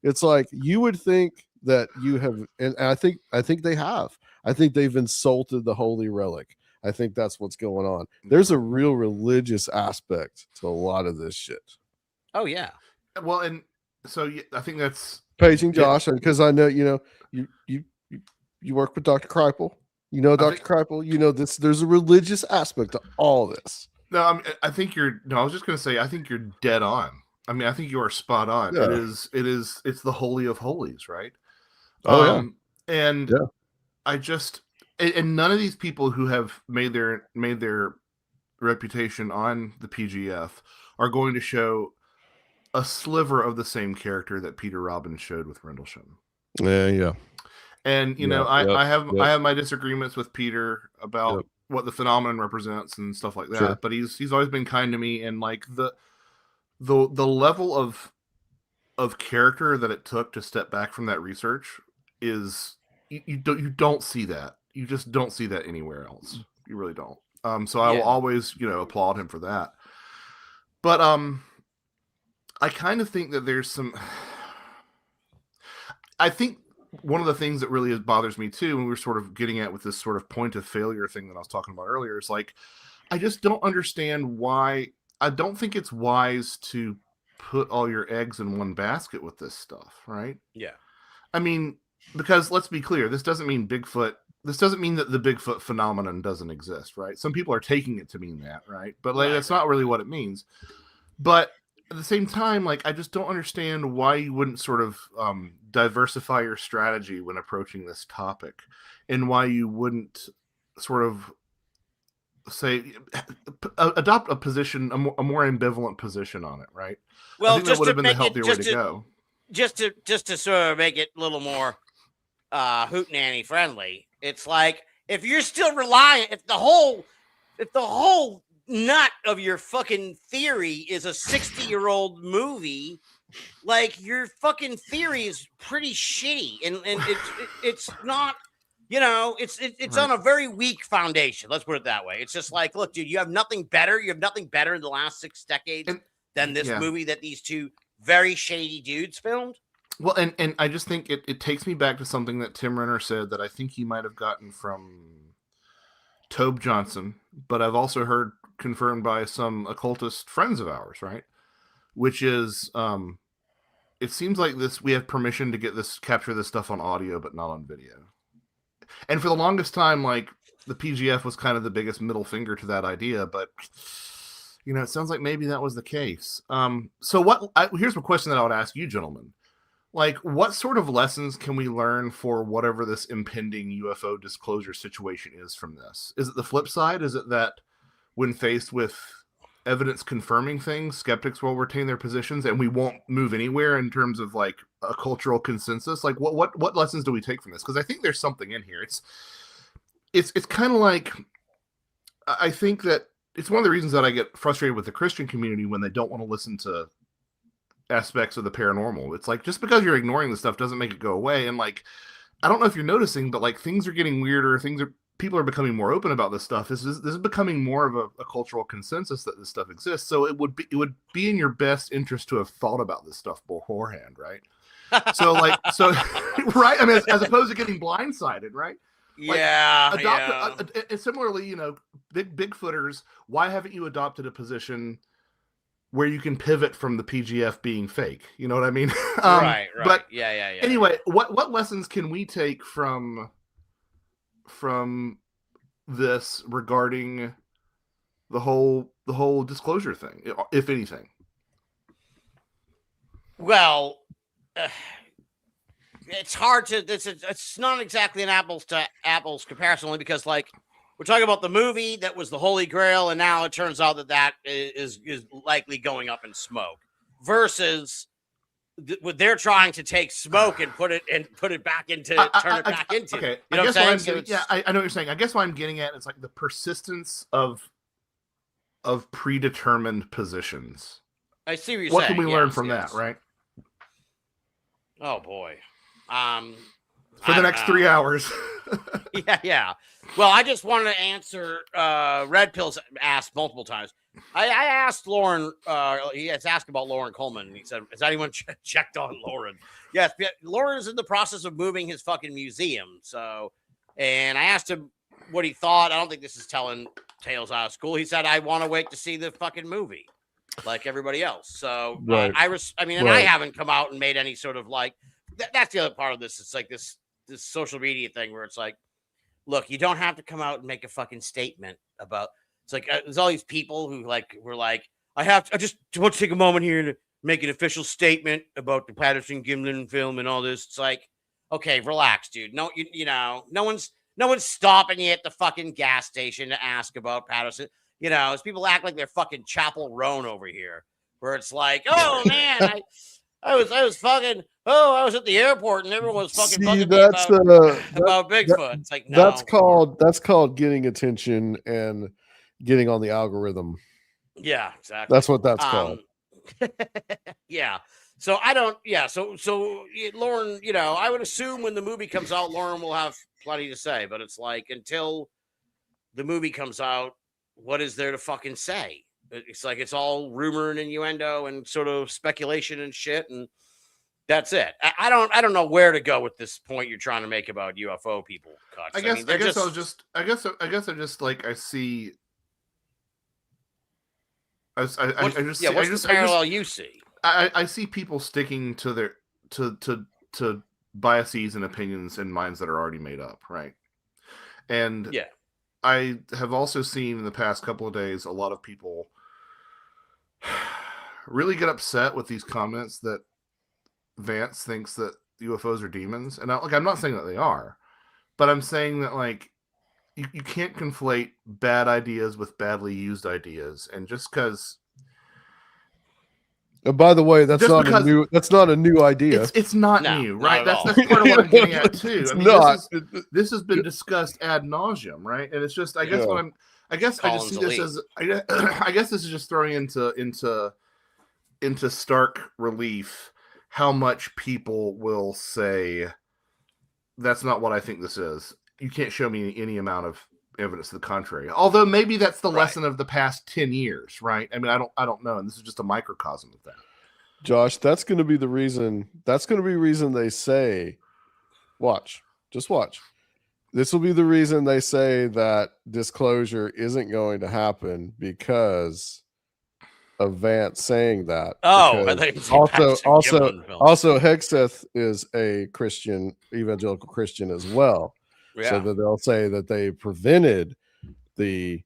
It's like, you would think that you have, and I think they have. I think they've insulted the holy relic. I think that's what's going on. There's a real religious aspect to a lot of this shit. Oh yeah. Well, and so I think that's paging Josh, because I know you work with Dr. Kreipel. Dr. Kreipel. There's a religious aspect to all this. No, I was just going to say, I think you're dead on. I mean, I think you are spot on. Yeah. It's the holy of holies, right? Oh, and I just, and none of these people who have made their reputation on the PGF are going to show a sliver of the same character that Peter Robbins showed with Rendlesham. Yeah. And I have my disagreements with Peter about what the phenomenon represents and stuff like that. Sure. But he's always been kind to me, and like the level of character that it took to step back from that research is you don't see that. You just don't see that anywhere else. You really don't. So I will always applaud him for that. But I kind of think that there's some. I think one of the things that really bothers me too, when we were sort of getting at with this sort of point of failure thing that I was talking about earlier, is like, I just don't understand why. I don't think it's wise to put all your eggs in one basket with this stuff, right? Yeah. I mean, because let's be clear, this doesn't mean Bigfoot. This doesn't mean that the Bigfoot phenomenon doesn't exist, right? Some people are taking it to mean that, right? But like, that's not really what it means. But at the same time, like, I just don't understand why you wouldn't sort of diversify your strategy when approaching this topic, and why you wouldn't sort of say adopt a position, a more ambivalent position on it, right? Well, I think that would have been the healthier way to go. Just to sort of make it a little more Hootenanny friendly, it's like, if you're still relying, if the whole nut of your fucking theory is a 60-year-old movie, like, your fucking theory is pretty shitty, and it's not, you know, it's right. On a very weak foundation. Let's put it that way. It's just like, look, dude, you have nothing better. You have nothing better in the last 6 decades than this movie that these two very shady dudes filmed. Well, and I just think it takes me back to something that Tim Renner said that I think he might have gotten from Tobe Johnson, but I've also heard confirmed by some occultist friends of ours, right? Which is, it seems like we have permission to capture this stuff on audio, but not on video. And for the longest time, like, the PGF was kind of the biggest middle finger to that idea, but you know, it sounds like maybe that was the case. So here's a question that I would ask you, gentlemen. Like, what sort of lessons can we learn for whatever this impending UFO disclosure situation is from this? Is it the flip side? Is it that when faced with evidence confirming things, skeptics will retain their positions and we won't move anywhere in terms of like a cultural consensus? Like, what lessons do we take from this? Because I think there's something in here. It's kind of like, I think that it's one of the reasons that I get frustrated with the Christian community when they don't want to listen to aspects of the paranormal. It's like, just because you're ignoring this stuff doesn't make it go away. And like, I don't know if you're noticing, but like, things are getting weirder. People are becoming more open about this stuff. This is becoming more of a cultural consensus that this stuff exists. So it would be in your best interest to have thought about this stuff beforehand, right? So right. I mean, as opposed to getting blindsided, right? And similarly, you know, Bigfooters, why haven't you adopted a position where you can pivot from the PGF being fake? You know what I mean? Right. But yeah. Anyway, what lessons can we take from this regarding the whole disclosure thing, if anything? Well, it's hard to. It's not exactly an apples to apples comparison, only because, like, we're talking about the movie that was the Holy Grail, and now it turns out that is likely going up in smoke. Versus, they're trying to take smoke and put it back into, turn it back into. Okay, you know what I'm saying? I know what you're saying. I guess what I'm getting at is like the persistence of predetermined positions. I see what you're saying. What can we learn from that, right? Oh boy. For the next 3 hours. Yeah. Well, I just wanted to answer Red Pill's asked multiple times. I asked Lauren, he has asked about Lauren Coleman, and he said, has anyone checked on Lauren? Yes, Lauren is in the process of moving his fucking museum. So, and I asked him what he thought. I don't think this is telling tales out of school. He said, I want to wait to see the fucking movie like everybody else. So right. I haven't come out and made any sort of like, that's the other part of this. It's like this social media thing where it's like, look, you don't have to come out and make a fucking statement about. It's like there's all these people who were like, I just want to take a moment here to make an official statement about the Patterson Gimlin film and all this. It's like, okay, relax, dude. No, you know, no one's stopping you at the fucking gas station to ask about Patterson. You know, as people act like they're fucking Chapel Roan over here, where it's like, oh man, I was at the airport and everyone was fucking bugging me about Bigfoot. It's like, no. That's called getting attention and getting on the algorithm. Yeah, exactly. That's what that's called. Yeah. So I don't. Yeah. So Lauren, you know, I would assume when the movie comes out, Lauren will have plenty to say. But it's like, until the movie comes out, what is there to fucking say? It's like it's all rumor and innuendo and sort of speculation and shit, and that's it. I don't know where to go with this point you're trying to make about UFO people. Cuts. I guess mean, they're I just like I see. I what's the parallel you see? I see people sticking to their to biases and opinions and minds that are already made up, right? And yeah, I have also seen in the past couple of days a lot of people really get upset with these comments that Vance thinks that UFOs are demons, and I'm not saying that they are, but I'm saying that like you can't conflate bad ideas with badly used ideas, and just because. And by the way, that's not a new idea. It's not new, right? That's part of what I'm getting at too. I mean, this has been discussed ad nauseum, right? And it's just, I guess I just see this as, I guess this is just throwing into stark relief how much people will say that's not what I think this is. You can't show me any amount of evidence to the contrary. Although maybe that's the lesson of the past 10 years, right? I mean, I don't know, and this is just a microcosm of that. Josh, that's going to be the reason. That's going to be the reason they say, just watch. This will be the reason they say that disclosure isn't going to happen because of Vance saying that. Oh, also Hegseth is a Christian, evangelical Christian as well. Yeah. So that they'll say that they prevented the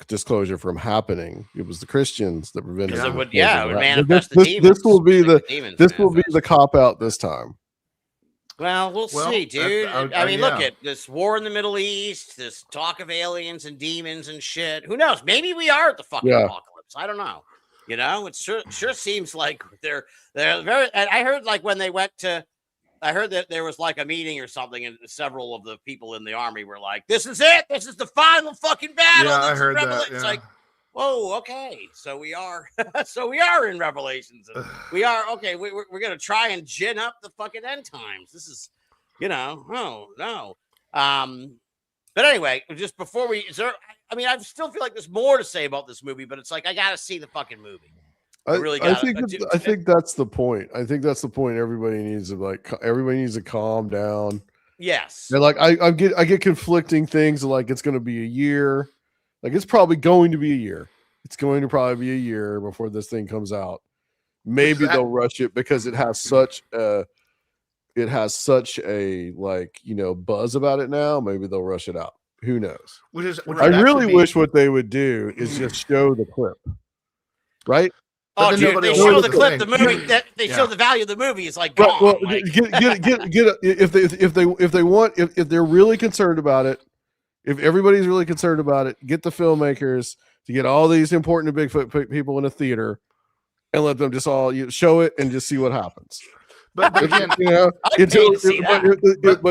disclosure from happening. It was the Christians that prevented it. It would manifest the demons. This will be the cop out this time. Well, we'll see, dude. I mean, look at this war in the Middle East, this talk of aliens and demons and shit. Who knows? Maybe we are at the fucking apocalypse. I don't know. You know, it sure seems like they're very. And I heard like when they went to, I heard that there was like a meeting or something, and several of the people in the army were like, "This is it. This is the final fucking battle." Yeah, I heard that. It's like, whoa, okay, so we are, we are in Revelations. And we are okay. We're gonna try and gin up the fucking end times. This is, oh no. But anyway, just before I still feel like there's more to say about this movie, but it's like I gotta see the fucking movie. I think that's the point. I think that's the point. Everybody needs to calm down. Yes. And like I get conflicting things like it's going to be a year. Like it's probably going to be a year. It's going to probably be a year before this thing comes out. Maybe they'll rush it because it has such a buzz about it now. Maybe they'll rush it out. Who knows? I really wish what they would do is just show the clip. Right? Oh, dude, they show the clip, the movie that they show the value of the movie is like gone. Well, if they're really concerned about it, if everybody's really concerned about it, get the filmmakers to get all these important Bigfoot people in a theater and let them just all show it and just see what happens. But again, but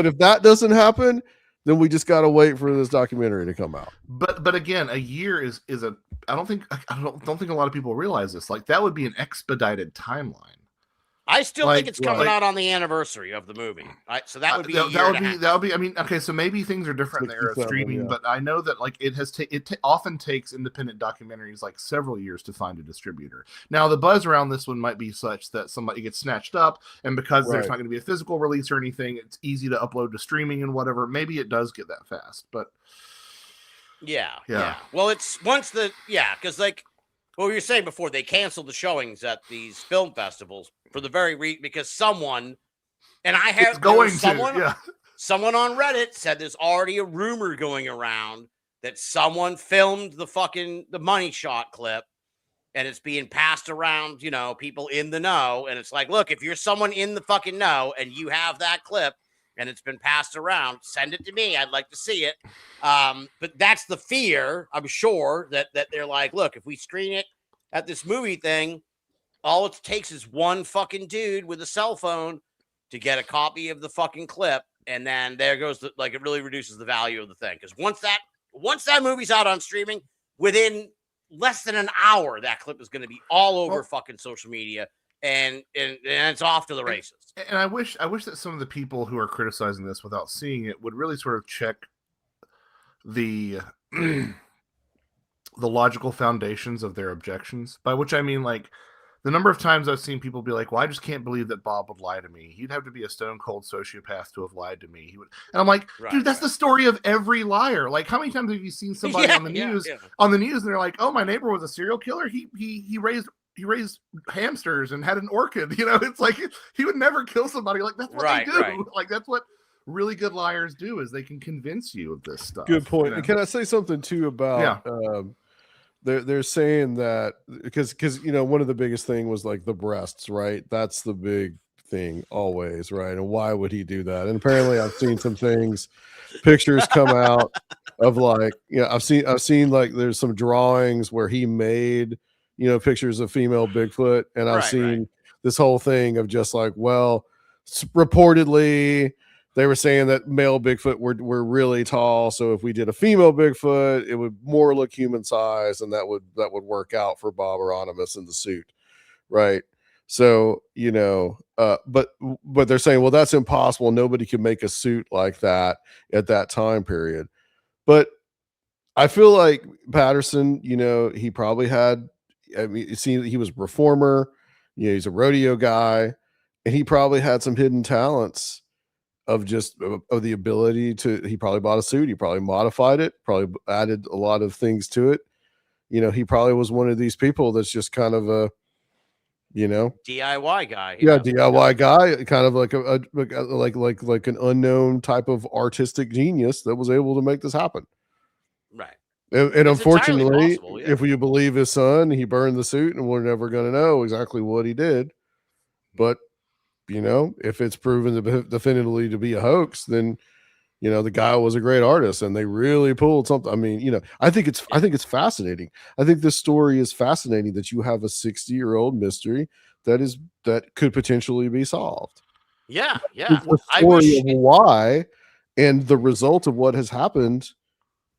if that doesn't happen, then we just got to wait for this documentary to come out. But again, a year is a. I don't think a lot of people realize this. Like that would be an expedited timeline. I still think it's coming out on the anniversary of the movie. So that would be that would be. I mean, okay, so maybe things are different in the era of streaming, but I know that like it often takes independent documentaries like several years to find a distributor. Now the buzz around this one might be such that somebody gets snatched up, and because there's not going to be a physical release or anything, it's easy to upload to streaming and whatever. Maybe it does get that fast, but yeah. Well, it's because like. Well, you were saying before, they canceled the showings at these film festivals for the very because someone, and I have someone on Reddit said there's already a rumor going around that someone filmed the money shot clip, and it's being passed around, people in the know, and it's like, look, if you're someone in the fucking know and you have that clip and it's been passed around, send it to me. I'd like to see it. But that's the fear, I'm sure, that they're like, look, if we screen it at this movie thing, all it takes is one fucking dude with a cell phone to get a copy of the fucking clip. And then there goes it really reduces the value of the thing. Because once that movie's out on streaming, within less than an hour, that clip is going to be all over fucking social media. And it's off to the races. And I wish that some of the people who are criticizing this without seeing it would really sort of check the the logical foundations of their objections, by which I mean like the number of times I've seen people be like, well, I just can't believe that Bob would lie to me. He'd have to be a stone cold sociopath to have lied to me. He would, and I'm like, dude, that's the story of every liar. Like, how many times have you seen somebody on the news and they're like, oh, my neighbor was a serial killer. He raised hamsters and had an orchid. You know, it's like he would never kill somebody. Like, that's what they do. Right. Like, that's what really good liars do, is they can convince you of this stuff. Good point. You know? Can I say something too about they're saying that because you know, one of the biggest thing was like the breasts, right? That's the big thing always, right? And why would he do that? And apparently I've seen some pictures come out of like, you know, I've seen like there's some drawings where he made, you know, pictures of female Bigfoot, and I've seen this whole thing of just like, well, reportedly they were saying that male Bigfoot were really tall, so if we did a female Bigfoot, it would more look human size, and that would work out for Bob Aronimus in the suit, right? So, you know, but they're saying, well, that's impossible. Nobody could make a suit like that at that time period. But I feel like Patterson, you know, he probably had. I mean, it seemed he was a performer. You know, he's a rodeo guy, and he probably had some hidden talents of the ability to. He probably bought a suit. He probably modified it. Probably added a lot of things to it. You know, he probably was one of these people that's just kind of a, you know, DIY guy. DIY guy, kind of like like an unknown type of artistic genius that was able to make this happen. Right. And unfortunately, if you believe his son, he burned the suit, and we're never going to know exactly what he did. But, you know, if it's proven definitively to be a hoax, then, you know, the guy was a great artist, and they really pulled something. I mean, you know, I think it's fascinating. I think this story is fascinating that you have a 60-year-old mystery that could potentially be solved. Yeah. The story of why and the result of what has happened,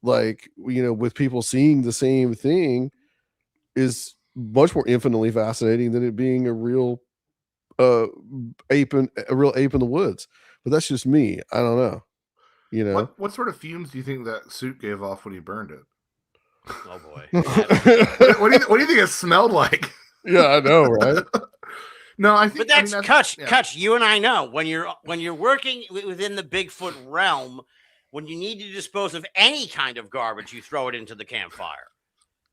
like, you know, with people seeing the same thing, is much more infinitely fascinating than it being a real ape in the woods. But that's just me. I don't know. You know, what sort of fumes do you think that suit gave off when he burned it? Oh boy. What do you think it smelled like? Yeah, I know, right? No, I think. But that's Cutch. You and I know when you're working within the Bigfoot realm. When you need to dispose of any kind of garbage, you throw it into the campfire.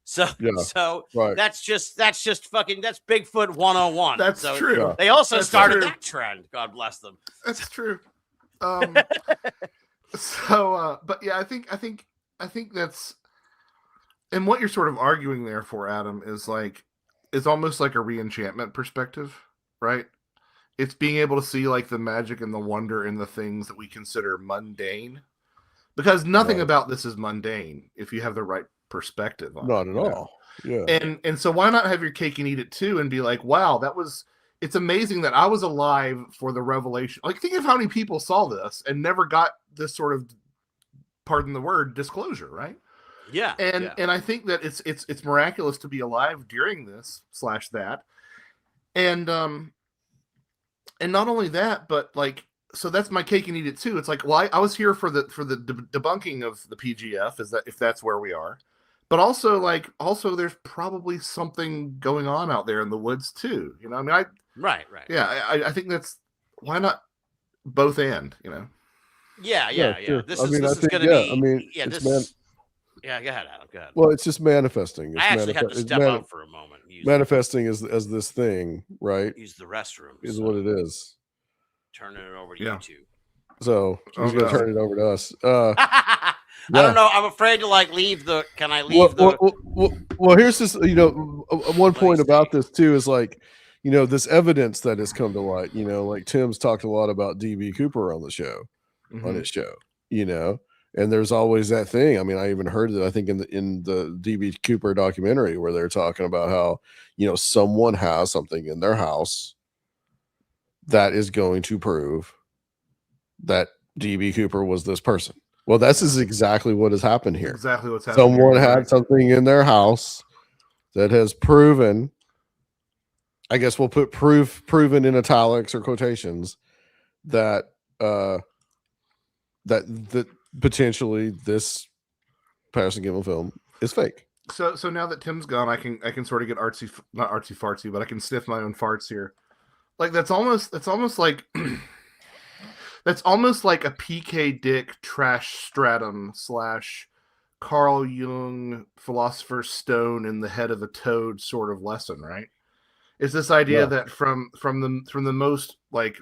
So that's Bigfoot 101. That's true. They also started that trend. God bless them. That's true. But yeah, I think that's, and what you're sort of arguing there for, Adam, is like, it's almost like a re-enchantment perspective, right? It's being able to see like the magic and the wonder in the things that we consider mundane. Because nothing about this is mundane if you have the right perspective on it. Not at all. Yeah. And so why not have your cake and eat it too, and be like, wow, it's amazing that I was alive for the revelation. Like, think of how many people saw this and never got this sort of, pardon the word, disclosure, right? Yeah. And I think that it's miraculous to be alive during this / that. And not only that, but like, so that's my cake and eat it too. It's like, well, I was here for the debunking of the PGF, if that's where we are, but also there's probably something going on out there in the woods too. You know, I mean, right. Yeah, I think that's, why not both and, you know? Yeah. Sure. This is going to be. I mean, yeah. Go ahead, Adam. Go ahead. Well, it's just manifesting. I actually had to step out for a moment. Manifesting as this thing, right? Use the restroom. Is what it is. Turning it over to you two. So he's going to turn it over to us. I don't know. I'm afraid to leave the. Can I leave Well, here's this. You know, one point about this too is like, you know, this evidence that has come to light. You know, like Tim's talked a lot about DB Cooper on the show, on his show. You know, and there's always that thing. I mean, I even heard that, I think in the DB Cooper documentary, where they're talking about how, you know, someone has something in their house that is going to prove that DB Cooper was this person. Well, this is exactly what has happened here. Exactly what's happened. Someone had something in their house that has proven, I guess we'll put proven in italics or quotations, that that potentially this Patterson Gimel film is fake. So now that Tim's gone, I can sort of get artsy, not artsy fartsy, but I can sniff my own farts here. Like that's almost like that's almost like a PK Dick trash stratum / Carl Jung Philosopher's Stone in the head of a toad sort of lesson, right? It's this idea that from the most like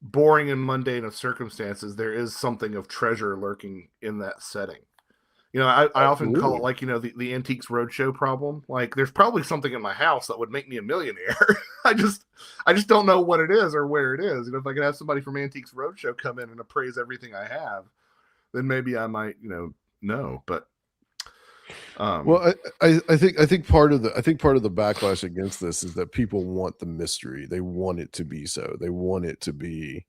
boring and mundane of circumstances, there is something of treasure lurking in that setting. You know, I often call it like, you know, the Antiques Roadshow problem. Like, there's probably something in my house that would make me a millionaire. I just don't know what it is or where it is. You know, if I could have somebody from Antiques Roadshow come in and appraise everything I have, then maybe I might, you know. But well, I think part of the backlash against this is that people want the mystery. They want it to be so. They want it to be,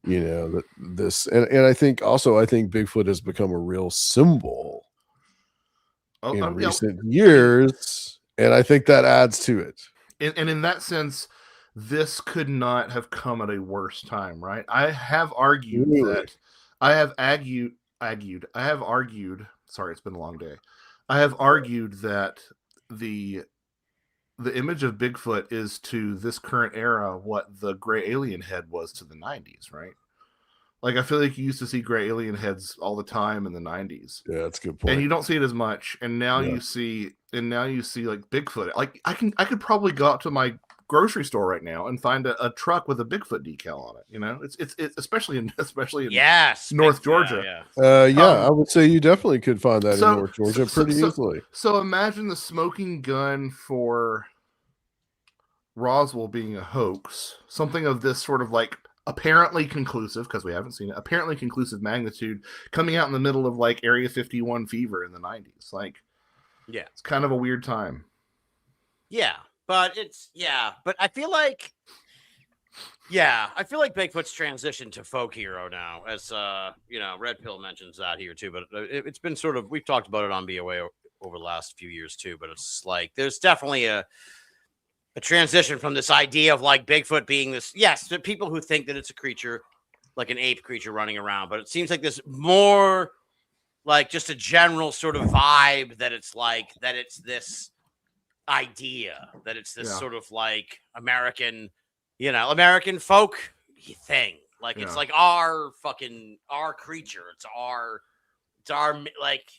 you know, that this, and I think Bigfoot has become a real symbol in recent years, and I think that adds to it. And in that sense, this could not have come at a worse time, right? I have argued that I have argued. Sorry, it's been a long day. I have argued that the image of Bigfoot is to this current era what the gray alien head was to the 90s, right? Like, I feel like you used to see gray alien heads all the time in the 90s. Yeah, that's a good point. And you don't see it as much. And now you see like Bigfoot. Like, I could probably go out to my grocery store right now and find a truck with a Bigfoot decal on it. You know, it's especially in North Georgia. I would say you definitely could find that in North Georgia pretty easily. So imagine the smoking gun for Roswell being a hoax, something of this sort of like apparently conclusive, because we haven't seen it, apparently conclusive magnitude coming out in the middle of like Area 51 fever in the 90s. Like, yeah, it's kind of a weird time. Yeah, but I feel like Bigfoot's transitioned to folk hero now, as Red Pill mentions that here too, but it's been sort of, we've talked about it on BoA over the last few years too, but it's like there's definitely a transition from this idea of like Bigfoot being this, yes, the people who think that it's a creature, like an ape creature running around, but it seems like this more like just a general sort of vibe that it's like, that it's this idea, that it's this sort of like American folk thing. Like, it's like our creature. It's our like,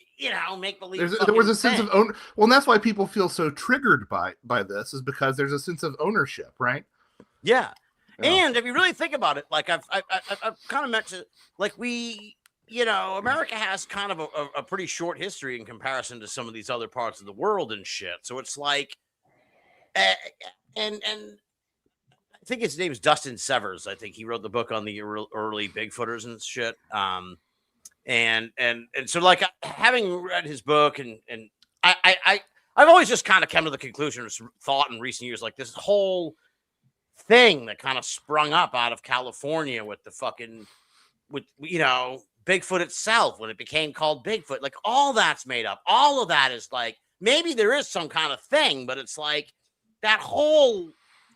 make believe. There was a sense of own. Well, and that's why people feel so triggered by this, is because there's a sense of ownership, right? Yeah. And if you really think about it, like I've kind of mentioned, like America has kind of a pretty short history in comparison to some of these other parts of the world and shit. So it's like, and I think his name is Dustin Severs. I think he wrote the book on the early Bigfooters and shit. And so like having read his book and I've always just kind of come to the conclusion of thought in recent years, like this whole thing that kind of sprung up out of California with Bigfoot itself, when it became called Bigfoot, like all that's made up. All of that is like, maybe there is some kind of thing, but it's like that whole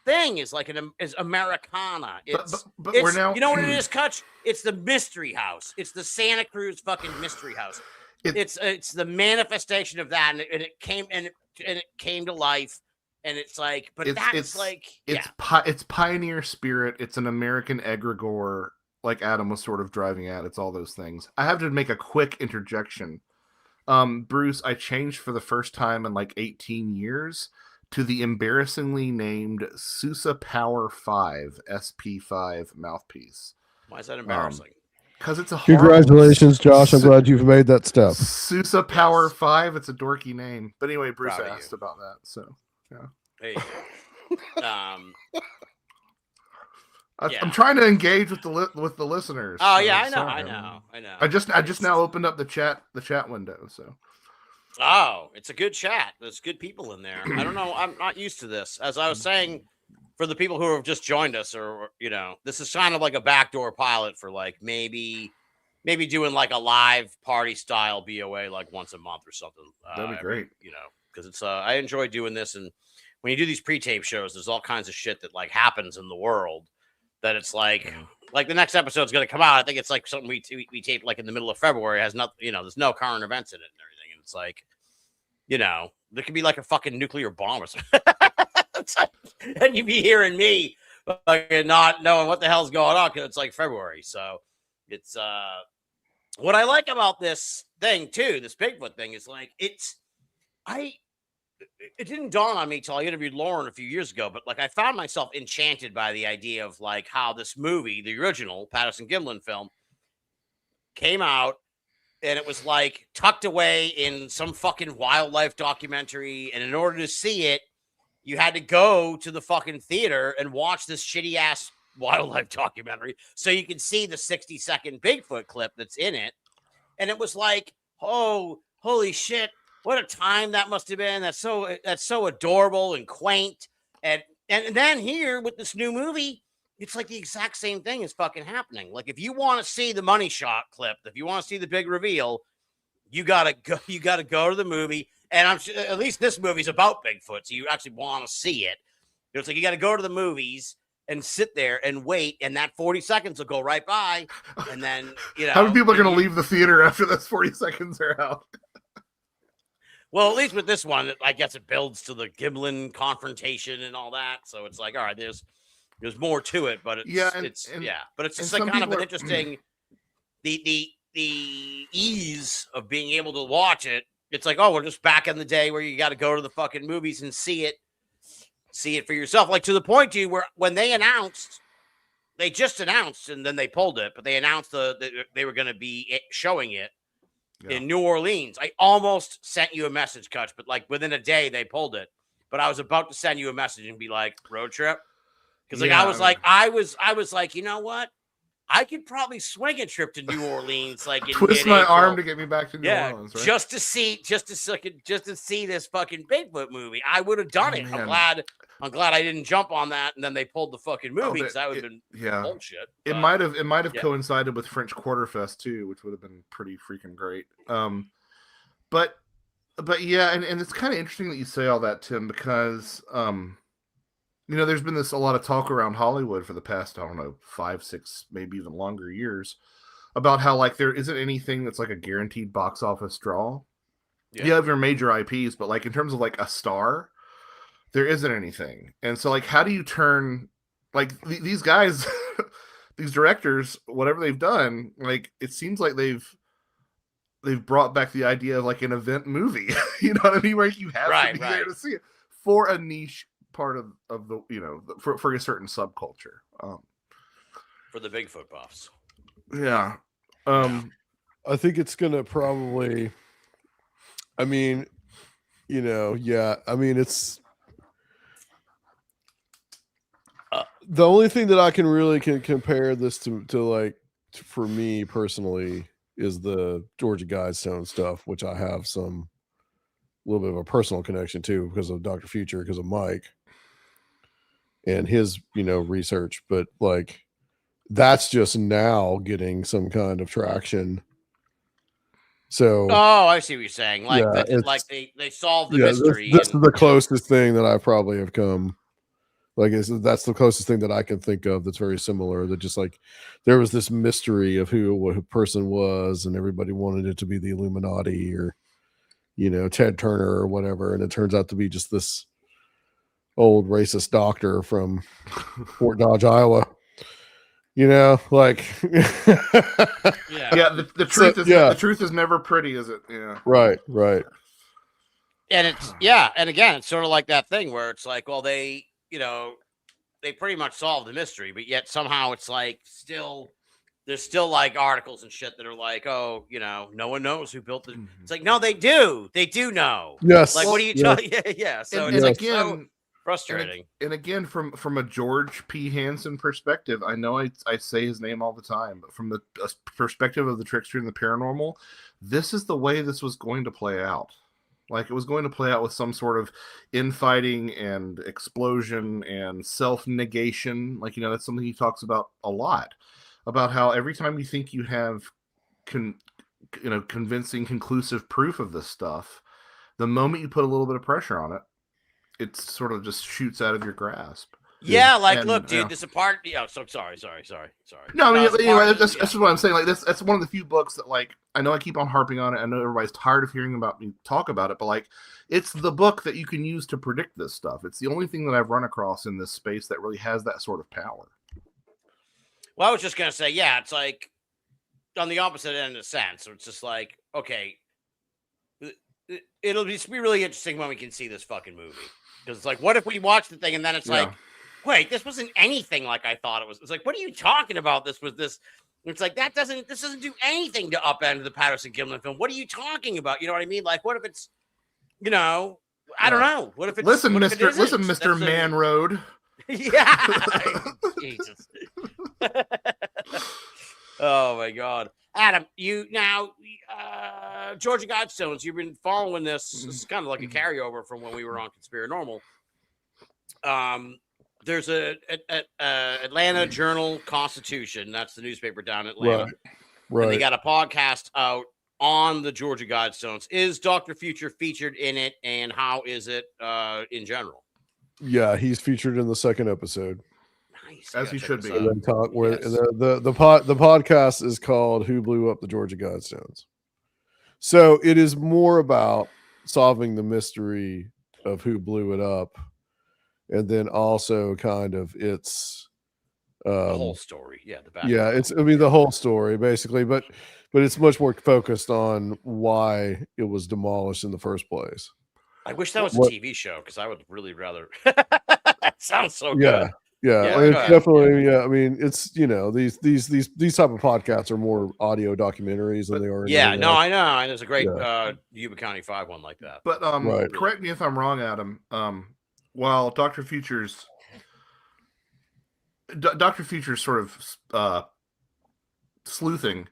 thing is like is Americana. But we're now, you know what it is, Cutch? It's the mystery house. It's the Santa Cruz fucking mystery house. It's the manifestation of that, and it came to life. And it's like, but it's pioneer spirit. It's an American egregore, like Adam was sort of driving at. It's all those things. I have to make a quick interjection. Bruce, I changed for the first time in like 18 years to the embarrassingly named Sousa Power 5 SP5 mouthpiece. Why is that embarrassing? Because it's a congratulations, Josh. I'm glad you've made that step. Sousa Power 5. It's a dorky name, but anyway, Bruce asked about that, so yeah. There you go. I'm trying to engage with the listeners. Oh yeah, I know. I just now opened up the chat window, so. Oh, it's a good chat. There's good people in there. I don't know. I'm not used to this. As I was saying, for the people who have just joined us, or this is kind of like a backdoor pilot for like maybe doing like a live party style BoA like once a month or something. That'd be great. Because it's I enjoy doing this, and when you do these pre-tape shows, there's all kinds of shit that like happens in the world that it's like the next episode's going to come out. I think it's like something we taped like in the middle of February. It has nothing, there's no current events in it and everything. And it's like, you know, there could be like a fucking nuclear bomb or something. And you'd be hearing me fucking not knowing what the hell's going on because it's like February. So it's what I like about this thing too, this Bigfoot thing, is like it didn't dawn on me till I interviewed Lauren a few years ago, but like I found myself enchanted by the idea of like how this movie, the original Patterson Gimlin film, came out. And it was like tucked away in some fucking wildlife documentary. And in order to see it, you had to go to the fucking theater and watch this shitty ass wildlife documentary so you can see the 60-second Bigfoot clip that's in it. And it was like, oh, holy shit, what a time that must have been. That's so adorable and quaint. And then here with this new movie, it's like the exact same thing is fucking happening. Like if you want to see the money shot clip, if you want to see the big reveal, you gotta go to the movie. And I'm sure at least this movie's about Bigfoot, so you actually want to see it. It's like you got to go to the movies and sit there and wait, and that 40 seconds will go right by, and then you know. How many people are going to leave the theater after those 40 seconds are out? Well, at least with this one, I guess it builds to the Gimlin confrontation and all that. So it's like, all right, there's more to it, but it's but it's just like kind of an interesting the ease of being able to watch it. It's like, oh, we're just back in the day where you got to go to the fucking movies and see it for yourself. Like to the point, dude, where when they just announced and then they pulled it, but they announced that they were going to be showing it in New Orleans. I almost sent you a message, Cutch, but like within a day they pulled it. But I was about to send you a message and be like, road trip. Because like I was like, you know what? I could probably swing a trip to New Orleans, like in twist my arm to get me back to New Orleans, right? just to see this fucking Bigfoot movie. I would have done it. Man. I'm glad I didn't jump on that, and then they pulled the fucking movie because that would have been bullshit. It might have coincided with French Quarterfest too, which would have been pretty freaking great. But yeah, and it's kind of interesting that you say all that, Tim, because you know, there's been a lot of talk around Hollywood for the past, I don't know, 5, 6, maybe even longer years about how like there isn't anything that's like a guaranteed box office draw. Yeah. You have your major IPs, but like in terms of like a star, there isn't anything. And so like, how do you turn like these guys, these directors, whatever they've done, like it seems like they've brought back the idea of like an event movie. You know what I mean? Where you have to be there to see it for a niche part of the, you know, for a certain subculture, for the Bigfoot buffs. Yeah. I think it's gonna probably, I mean, you know, I mean, it's the only thing that I can really compare this to like for me personally is the Georgia Guidestone stuff, which I have a little bit of a personal connection to because of Dr. Future, because of Mike and his, you know, research. But like that's just now getting some kind of traction. So I see what you're saying. Like like they solved the mystery. This is the closest thing that I probably have come. Like that's the closest thing that I can think of that's very similar. That just like there was this mystery of who a person was, and everybody wanted it to be the Illuminati or, you know, Ted Turner or whatever, and it turns out to be just this old racist doctor from Fort Dodge, Iowa. You know, like the truth is never pretty, is it? Yeah. Right. And it's and again, it's sort of like that thing where it's like, well, they, you know, they pretty much solved the mystery, but yet somehow it's like there's still like articles and shit that are like, oh, you know, no one knows who built it. It's like, no, they do know. Yes. Like, what are you talking? Yeah. So it's like again, frustrating. And again, from a George P. Hansen perspective, I know I say his name all the time, but from the perspective of the trickster and the paranormal, this is the way this was going to play out. Like, it was going to play out with some sort of infighting and explosion and self-negation. Like, you know, that's something he talks about a lot, about how every time you think you have convincing, conclusive proof of this stuff, the moment you put a little bit of pressure on it, it sort of just shoots out of your grasp. Yeah, like, and, look, dude, this is a part. Yeah, so sorry. No, I mean, anyway, that's what I'm saying. Like, that's one of the few books that, like, I know I keep on harping on it. I know everybody's tired of hearing about me talk about it, but like, it's the book that you can use to predict this stuff. It's the only thing that I've run across in this space that really has that sort of power. Well, I was just gonna say, yeah, it's like on the opposite end of the sense. So it's just like, okay, it'll just be really interesting when we can see this fucking movie. Because it's like, what if we watch the thing and then it's like, wait, this wasn't anything like I thought it was. It's like, what are you talking about? This was this. It's like this doesn't do anything to upend the Patterson Gimlin film. What are you talking about? You know what I mean? Like, what if it's, I don't know. What if it's Mr. Man Road? Yeah. Jesus. Oh my God. Adam, Georgia Guidestones, you've been following this. This is kind of like a carryover from when we were on Conspiranormal. There's a Atlanta Journal-Constitution. That's the newspaper down in Atlanta. Right. And they got a podcast out on the Georgia Guidestones. Is Dr. Future featured in it, and how is it in general? Yeah, he's featured in the second episode. Nice. As he should be. The podcast is called "Who Blew Up the Georgia Guidestones." So it is more about solving the mystery of who blew it up, and then also kind of it's the whole story. Yeah, it's the whole story basically, but it's much more focused on why it was demolished in the first place. I wish that was a TV show, because I would really rather. That sounds so good. Yeah, it's definitely. Yeah, I mean, it's these type of podcasts are more audio documentaries than they are. Yeah, no, I know. And there's a great Yuba County 5 one like that. But correct me if I'm wrong, Adam. While Dr. Future's sort of sleuthing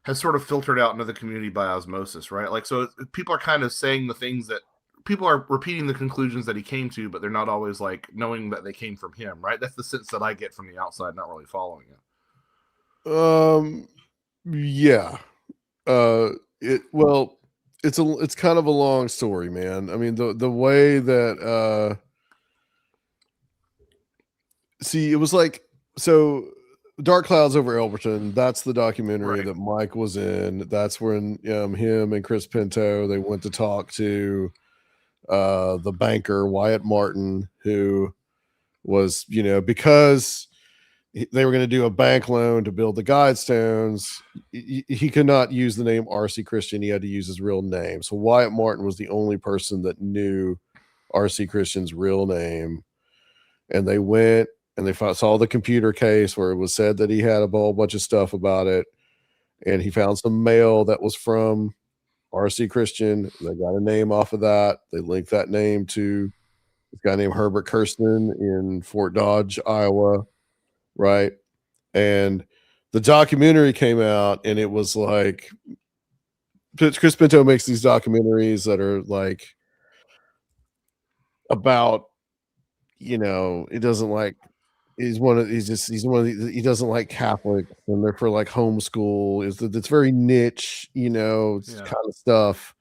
has sort of filtered out into the community by osmosis, right? Like, so people are kind of saying the things that people are repeating the conclusions that he came to, but they're not always like knowing that they came from him, right? That's the sense that I get from the outside, not really following it. Yeah. It's kind of a long story, man. I mean, the way that it was like, so Dark Clouds Over Elberton, that's the documentary that Mike was in. That's when him and Chris Pinto, they went to talk to the banker Wyatt Martin, who was, because they were going to do a bank loan to build the Guidestones. He could not use the name R.C. Christian. He had to use his real name. So Wyatt Martin was the only person that knew R.C. Christian's real name. And they went and they saw the computer case where it was said that he had a whole bunch of stuff about it. And he found some mail that was from R.C. Christian. They got a name off of that. They linked that name to this guy named Herbert Kirsten in Fort Dodge, Iowa. Right. And the documentary came out, and it was like, Chris Pinto makes these documentaries that are like about, he doesn't like, he doesn't like Catholics, and they're for like homeschool. It's very niche, kind of stuff.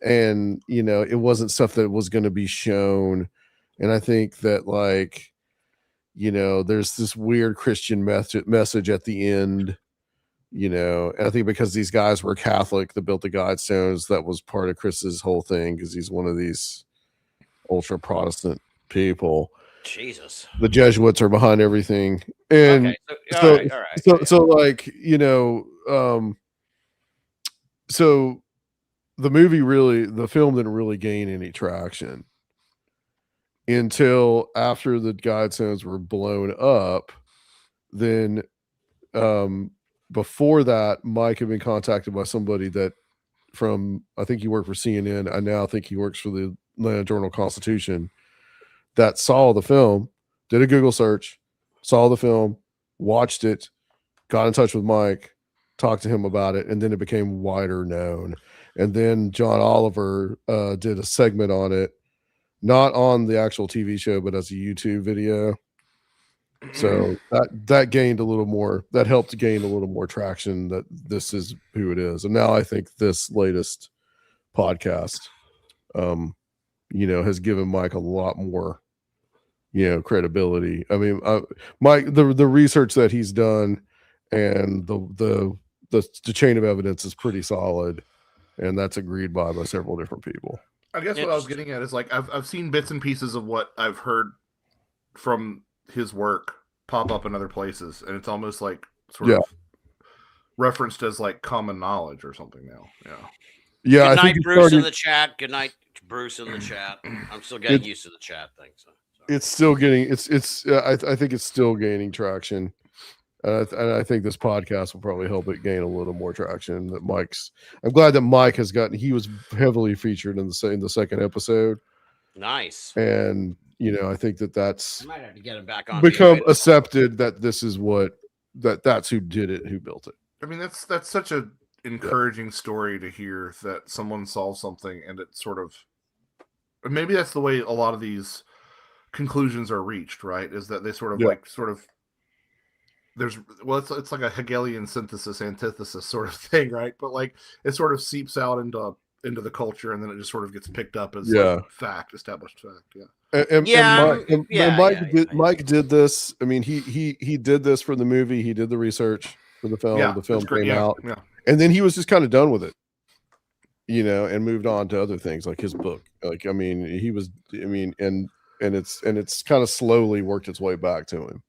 And, it wasn't stuff that was going to be shown. And I think that like, there's this weird Christian message at the end, and I think because these guys were Catholic that built the Guidestones, that was part of Chris's whole thing, because he's one of these ultra Protestant people. Jesus. The Jesuits are behind everything. And so the film didn't really gain any traction until after the Guidestones were blown up. Then before that, Mike had been contacted by somebody that I think he worked for CNN. I now think he works for the Atlanta Journal-Constitution, that saw the film, did a Google search, saw the film, watched it, got in touch with Mike, talked to him about it, and then it became wider known. And then John Oliver did a segment on it, not on the actual TV show, but as a YouTube video. So that gained a little more, that helped gain a little more traction, that this is who it is. And now I think this latest podcast, has given Mike a lot more, credibility. I mean, Mike, the research that he's done and the the chain of evidence is pretty solid, and that's agreed by several different people. I guess what I was getting at is like I've seen bits and pieces of what I've heard from his work pop up in other places, and it's almost like sort of referenced as like common knowledge or something now. Yeah. Good night, Bruce in the chat. Good night, Bruce in the chat. I'm still getting used to the chat thing. So. It's still getting I think it's still gaining traction. And I think this podcast will probably help it gain a little more traction. I'm glad that Mike has gotten. He was heavily featured in the second episode. Nice. And I think that's I might have to get him back on. Become accepted that this is that's who did it, who built it. I mean, that's such a encouraging story to hear, that someone solved something and it sort of, maybe that's the way a lot of these conclusions are reached, right? Is that they sort of there's it's like a Hegelian synthesis antithesis sort of thing, right? But like it sort of seeps out into the culture, and then it just sort of gets picked up as established fact. Mike did this. I mean, he did this for the movie. He did the research for the film. The film came out, and then he was just kind of done with it, and moved on to other things like his book. Like, I mean, and it's kind of slowly worked its way back to him.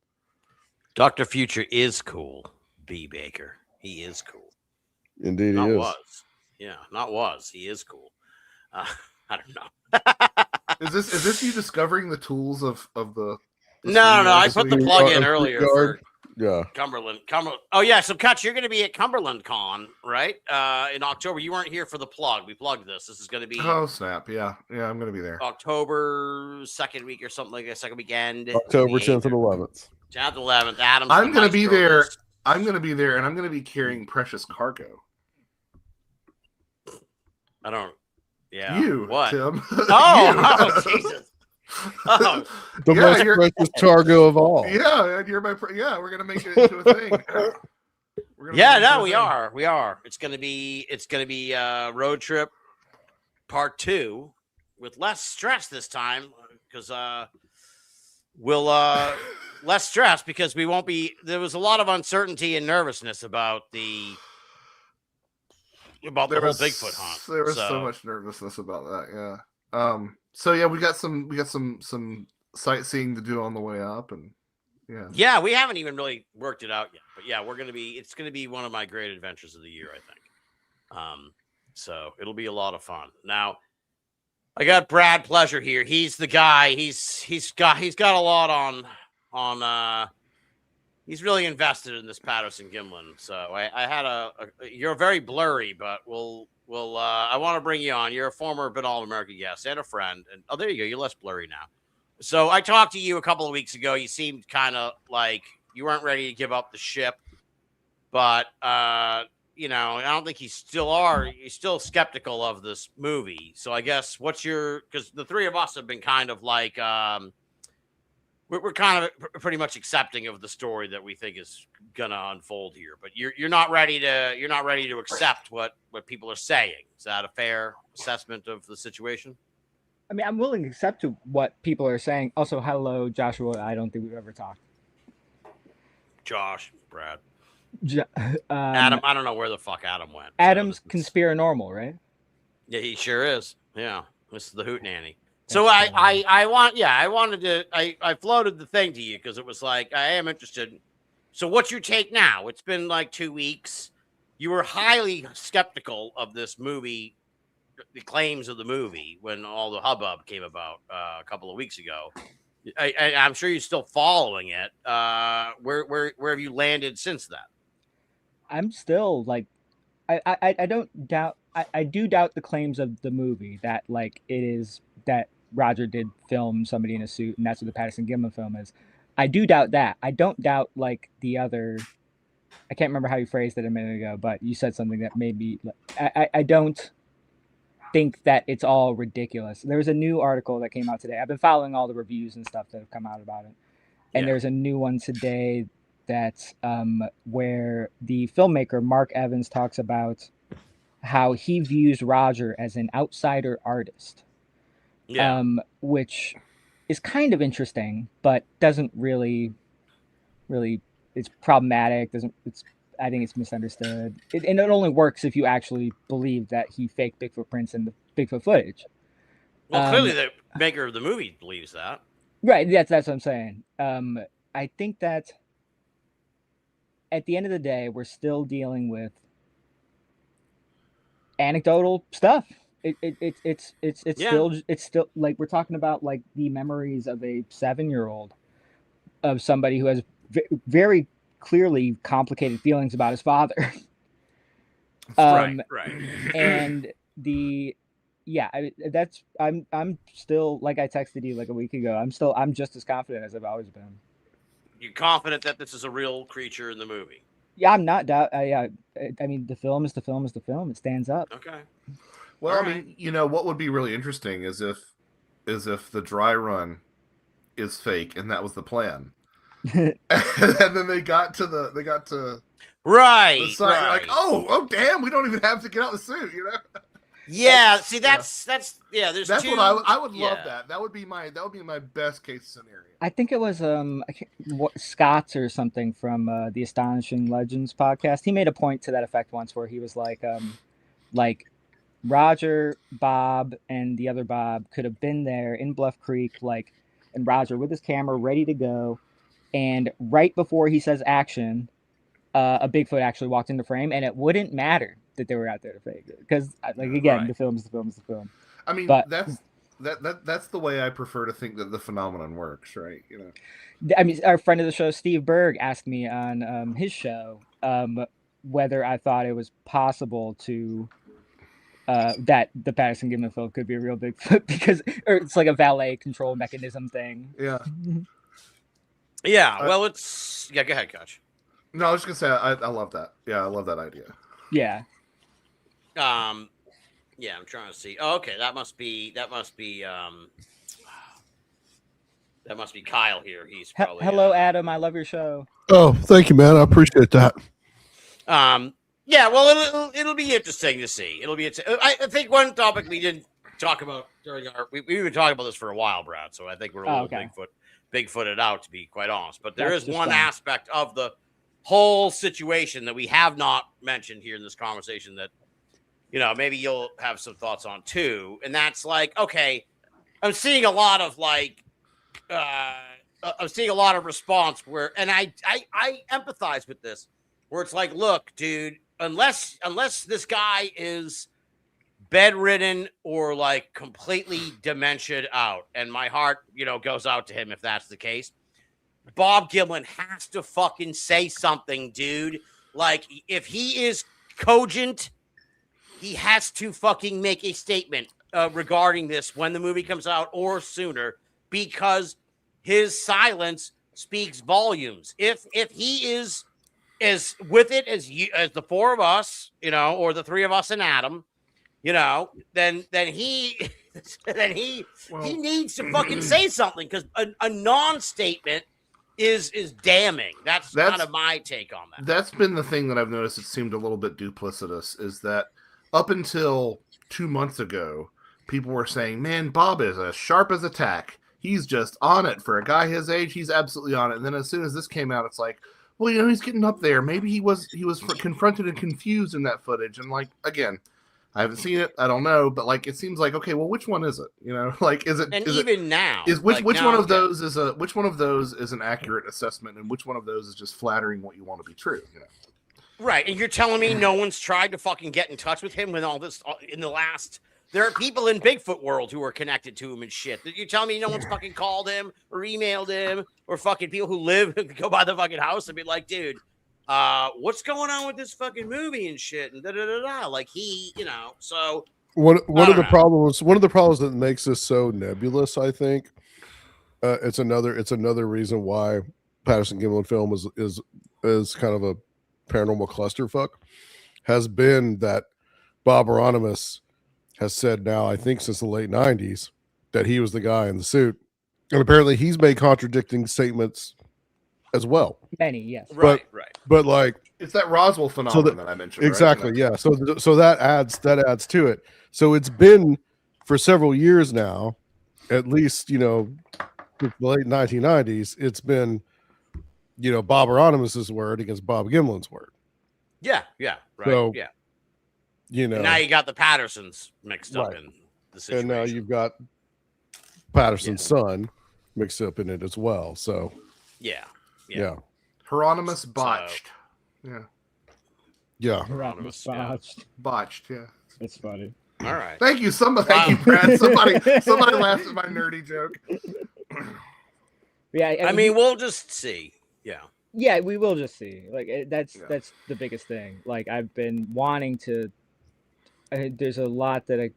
Dr. Future is cool, B. Baker. He is cool. Indeed, not he is. Was. Yeah, not was. He is cool. I don't know. Is this you discovering the tools of the No. I put the plug in earlier. For Cumberland. Oh yeah. So Cutch, you're going to be at Cumberland Con, right? In October. You weren't here for the plug. We plugged this. This is going to be. Oh snap! Yeah. I'm going to be there. October 2nd week or something like that. Second weekend. October 10th and 11th. 10th, 11th. Adams. I'm going to be there. I'm going to be there, and I'm going to be carrying precious cargo. I don't. Yeah. You, what? Tim? Oh, Jesus. Oh. The most precious cargo of all. Yeah, and you're my. We're gonna make it into a thing. We are. It's gonna be road trip part 2 with less stress this time, because we'll less stress because we won't be. There was a lot of uncertainty and nervousness about the whole Bigfoot hunt. There was so much nervousness about that. Yeah. So yeah, we got some sightseeing to do on the way up, and yeah, we haven't even really worked it out yet. But yeah, it's gonna be one of my great adventures of the year, I think. So it'll be a lot of fun. Now, I got Brad Pleasure here. He's the guy. He's got a lot on. He's really invested in this Patterson Gimlin. So I had you're very blurry, but we'll I want to bring you on. You're a former Binnall America guest and a friend. And there you go. You're less blurry now. So I talked to you a couple of weeks ago. You seemed kind of like you weren't ready to give up the ship, but I don't think you still are. You're still skeptical of this movie. So I guess because the three of us have been kind of like, we're kind of pretty much accepting of the story that we think is gonna unfold here, but you're not ready to accept what people are saying. Is that a fair assessment of the situation? I mean, I'm willing to accept what people are saying. Also, hello, Joshua. I don't think we've ever talked. Josh, Brad, Adam. I don't know where the fuck Adam went. Adam's conspiranormal, right? Yeah, he sure is. Yeah, this is the Hootenanny. So I floated the thing to you because it was like, I am interested. So what's your take now? It's been like 2 weeks. You were highly skeptical of this movie, the claims of the movie, when all the hubbub came about a couple of weeks ago. I'm sure you're still following it. Where have you landed since that? I'm still like, I don't doubt. I do doubt the claims of the movie that like it is that Roger did film somebody in a suit, and that's what the Patterson Gimlin film is. I do doubt that. I don't doubt like the other. I can't remember how you phrased it a minute ago, but you said something that made me. I don't think that it's all ridiculous. There was a new article that came out today. I've been following all the reviews and stuff that have come out about it, and there's a new one today that's where the filmmaker Mark Evans talks about how he views Roger as an outsider artist. Yeah. Which is kind of interesting, but doesn't really it's problematic. I think it's misunderstood. And it only works if you actually believe that he faked Bigfoot prints and the Bigfoot footage. Well, clearly the maker of the movie believes that. Right. That's what I'm saying. I think that at the end of the day, we're still dealing with anecdotal stuff. It's still like we're talking about like the memories of a 7-year-old of somebody who has very clearly complicated feelings about his father. Right. And I'm still, like I texted you like a week ago, I'm just as confident as I've always been. You're confident that this is a real creature in the movie? Yeah, I'm not doubt. I mean, the film is the film is the film. It stands up. Okay. Well, All I mean, what would be really interesting is if the dry run is fake and that was the plan. And then they got to right the side, right. like, oh damn, we don't even have to get out the suit, Yeah, see, that's there's that's two. what I would love. That would be my best case scenario. I think it was Scott's or something from the Astonishing Legends podcast. He made a point to that effect once, where he was like Roger, Bob, and the other Bob could have been there in Bluff Creek, and Roger with his camera ready to go, and right before he says action, a Bigfoot actually walked into frame, and it wouldn't matter that they were out there to fake it, because again, the film is the film is the film. I mean, but that's the way I prefer to think that the phenomenon works, right? I mean, our friend of the show, Steve Berg, asked me on his show whether I thought it was possible to that the Patterson Gimlin film could be a real Bigfoot, or it's like a valet control mechanism thing. Yeah. Yeah. Well, it's Go ahead, Coach. No, I was just gonna say I love that. Yeah, I love that idea. Yeah. Yeah, I'm trying to see. Oh, okay, that must be Kyle here. He's probably hello, Adam. I love your show. Oh, thank you, man. I appreciate that. Yeah, well, it'll be interesting to see. I think one topic we didn't talk about during we've been talking about this for a while, Brad. So I think we're a little Bigfooted out, to be quite honest. But there is one aspect of the whole situation that we have not mentioned here in this conversation that, maybe you'll have some thoughts on too. And that's okay, I'm seeing a lot of response where, and I empathize with this, where it's look, dude, unless this guy is bedridden or completely dementiaed out, and my heart, goes out to him if that's the case, Bob Gimlin has to fucking say something, dude. If he is cogent, he has to fucking make a statement regarding this when the movie comes out or sooner, because his silence speaks volumes. If he is as with it as the four of us, or the three of us and Adam, then he he needs to fucking say something, because a non-statement is damning. That's kind of my take on that. That's been the thing that I've noticed. It seemed a little bit duplicitous, is that up until 2 months ago, people were saying, man, Bob is as sharp as a tack. He's just on it. For a guy his age, he's absolutely on it. And then as soon as this came out, it's like, well, he's getting up there. Maybe he was confronted and confused in that footage. And again, I haven't seen it. I don't know, but it seems okay. Well, which one is it? Is it? And is even it, now, is which one of those is which one of those is an accurate assessment, and which one of those is just flattering what you want to be true? Right, and you're telling me no one's tried to fucking get in touch with him with all this in the last? There are people in Bigfoot world who are connected to him and shit. You're telling me no one's fucking called him or emailed him, or fucking people who go by the fucking house and be like, dude, what's going on with this fucking movie and shit, and he, so one of the problems that makes this so nebulous, I think, it's another reason why Patterson Gimlin film is kind of a paranormal clusterfuck, has been that Bob Euronymous has said now, I think since the late 90s, that he was the guy in the suit, and apparently he's made contradicting statements as well. Many, yes. Right. But it's that Roswell phenomenon that I mentioned. Exactly, right? yeah. So that adds to it. So it's been for several years now, at least, the late 1990s, it's been, Bob Euronymous' word against Bob Gimlin's word. Yeah, right. So, yeah. You know, And now you got the Pattersons mixed up Right. in the situation. and now you've got Patterson's son mixed up in it as well. So yeah. Hieronymus botched. Yeah. Hieronymus botched. Botched. Yeah. That's funny. All right. Thank you. Thank you, Brad. Somebody laughed at my nerdy joke. Yeah. I mean, we'll just see. Yeah. Yeah, we will just see. Like that's the biggest thing. Like I've been wanting to. There's a lot that I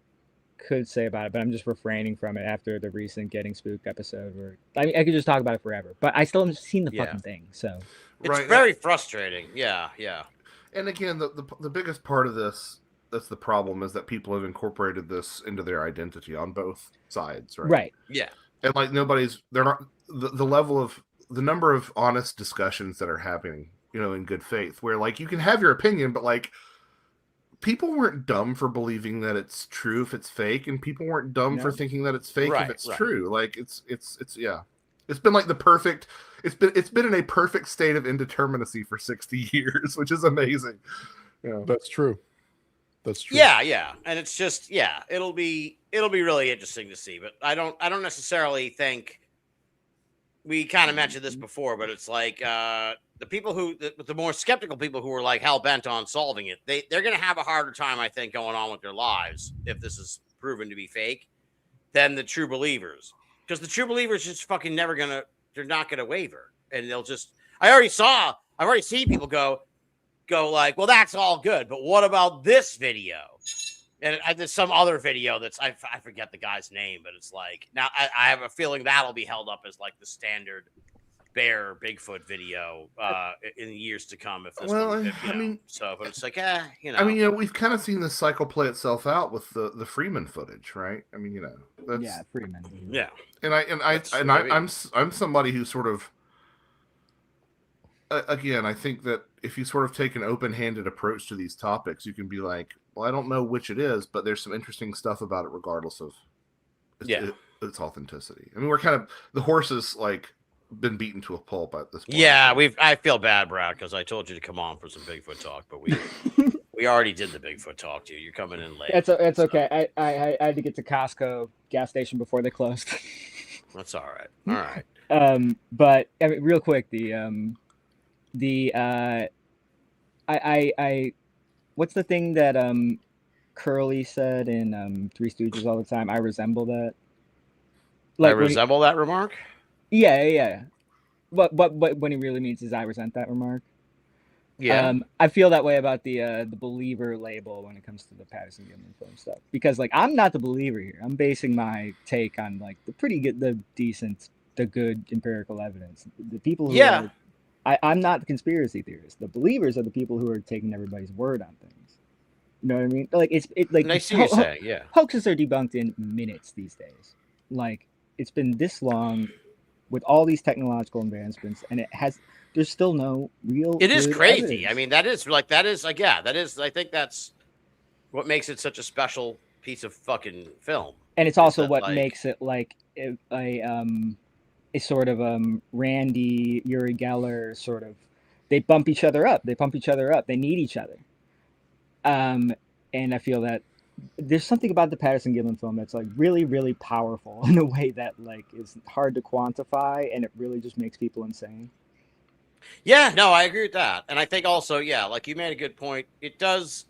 could say about it, but I'm just refraining from it after the recent Getting Spooked episode. Where I mean, I could just talk about it forever, but I still haven't seen the fucking thing. So it's very frustrating. Yeah. And again, the biggest part of this, that's the problem, is that people have incorporated this into their identity on both sides, right? Right. Yeah. And like they're not the level of the number of honest discussions that are happening, in good faith, where like you can have your opinion, but like people weren't dumb for believing that it's true if it's fake, and people weren't dumb for thinking that it's fake if it's true. Like it's been like the perfect. It's been in a perfect state of indeterminacy for 60 years, which is amazing. Yeah, that's true. That's true. Yeah, and it's just it'll be really interesting to see. But I don't necessarily think we kind of mentioned this before, but it's like the people the more skeptical people who are like hell bent on solving it, they're going to have a harder time, I think, going on with their lives if this is proven to be fake than the true believers, because the true believers just fucking they're not gonna waver, and they'll just. I've already seen people go like, well, that's all good, but what about this video? And there's some other video that's I forget the guy's name, but it's like now I have a feeling that'll be held up as like the standard bear Bigfoot video in the years to come. If this but it's like I mean, we've kind of seen this cycle play itself out with the Freeman footage, right? I mean, that's Freeman. Yeah, I'm somebody who sort of again, I think that if you sort of take an open-handed approach to these topics, you can be like, well, I don't know which it is, but there's some interesting stuff about it, regardless of its authenticity. I mean, we're kind of the horse is like been beaten to a pulp at this point. Yeah, I feel bad, Brad, because I told you to come on for some Bigfoot talk, but we already did the Bigfoot talk to you. You're coming in late. It's okay. I had to get to Costco gas station before they closed. That's all right. But I mean, real quick, what's the thing that Curly said in Three Stooges all the time? I resemble that. Like I resemble that remark? Yeah. But when he really means is I resent that remark. Yeah. I feel that way about the believer label when it comes to the Patterson Gimlin film stuff, because like I'm not the believer here. I'm basing my take on like the pretty good, the decent, the good empirical evidence. The people who I'm not the conspiracy theorist. The believers are the people who are taking everybody's word on things. You know what I mean? Like it's like I see what you're saying. Yeah, hoaxes are debunked in minutes these days. Like it's been this long with all these technological advancements, and there's still no real. It is crazy. Evidence. I mean, I think that's what makes it such a special piece of fucking film. And it's also what makes it like a sort of Randy, Uri Geller sort of. They bump each other up. They need each other. And I feel that there's something about the Patterson Gimlin film that's like really, really powerful in a way that like is hard to quantify, and it really just makes people insane. Yeah, no, I agree with that. And I think also, like you made a good point. It does.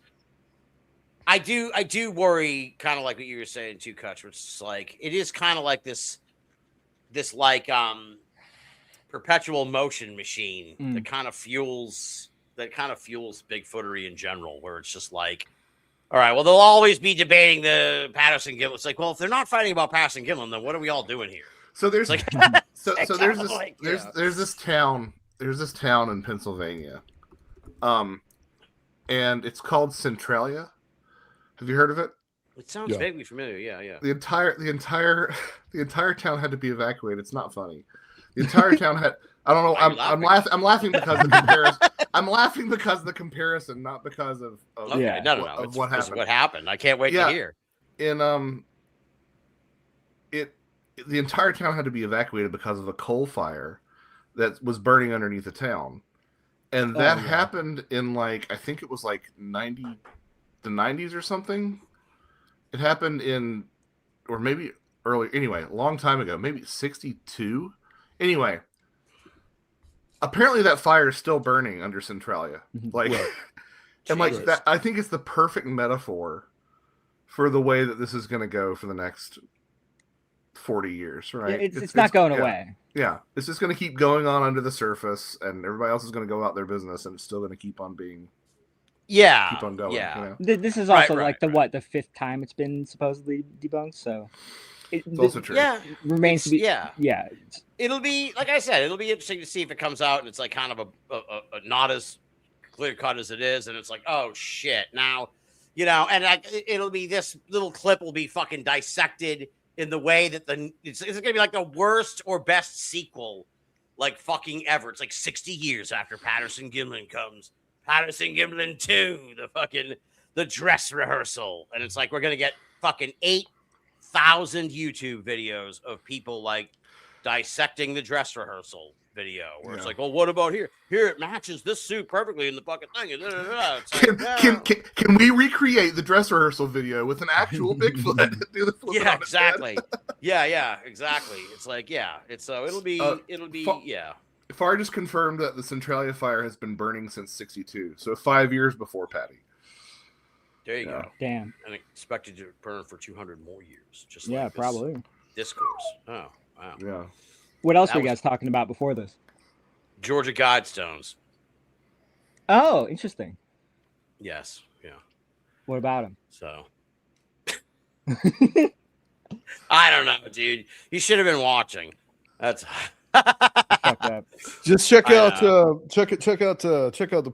I do worry, kind of like what you were saying too, Cutch, which is like, it is kind of like this like, perpetual motion machine that kind of fuels Bigfootery in general, where it's just like, all right, well, they'll always be debating the Patterson Gimlin. It's like, well, if they're not fighting about Patterson Gimlin, then what are we all doing here? So there's like, there's this town in Pennsylvania, and it's called Centralia. Have you heard of it? It sounds vaguely familiar. Yeah. The entire town had to be evacuated. It's not funny. The entire town had. I don't know. I'm laughing because of the comparison. I'm laughing because of the comparison, not because of what happened. What happened? I can't wait to hear. The entire town had to be evacuated because of a coal fire that was burning underneath the town, And that happened in like, I think it was like the 90s or something. It happened in, or maybe early, anyway, a long time ago, maybe 62. Anyway, apparently that fire is still burning under Centralia. Like, and like that, I think it's the perfect metaphor for the way that this is going to go for the next 40 years, right? Yeah, it's not going away. Yeah, it's just going to keep going on under the surface, and everybody else is going to go out their business, and it's still going to keep on being. Keep on going. Yeah. You know? This is also the fifth time it's been supposedly debunked. So it's also true. Yeah, remains to be. Yeah. It'll be, like I said, it'll be interesting to see if it comes out and it's like kind of a not as clear cut as it is, and it's like, oh shit, now, you know, and like it'll be, this little clip will be fucking dissected in the way that it's gonna be like the worst or best sequel, like fucking ever. It's like 60 years after Patterson Gimlin comes. Patterson Gimlin 2, the dress rehearsal. And it's like, we're going to get fucking 8,000 YouTube videos of people like dissecting the dress rehearsal video where it's like, well, what about here? Here it matches this suit perfectly in the fucking thing. Can we recreate the dress rehearsal video with an actual Bigfoot? Yeah, exactly. Yeah, exactly. It's like, it'll be. Far just confirmed that the Centralia fire has been burning since 62, so 5 years before Patty. There you go. Damn. And expected to burn for 200 more years. Just like probably. Discourse. Oh, wow. Yeah. What else were you guys talking about before this? Georgia Guidestones. Oh, interesting. Yes. Yeah. What about him? So. I don't know, dude. You should have been watching. That's. Just check out the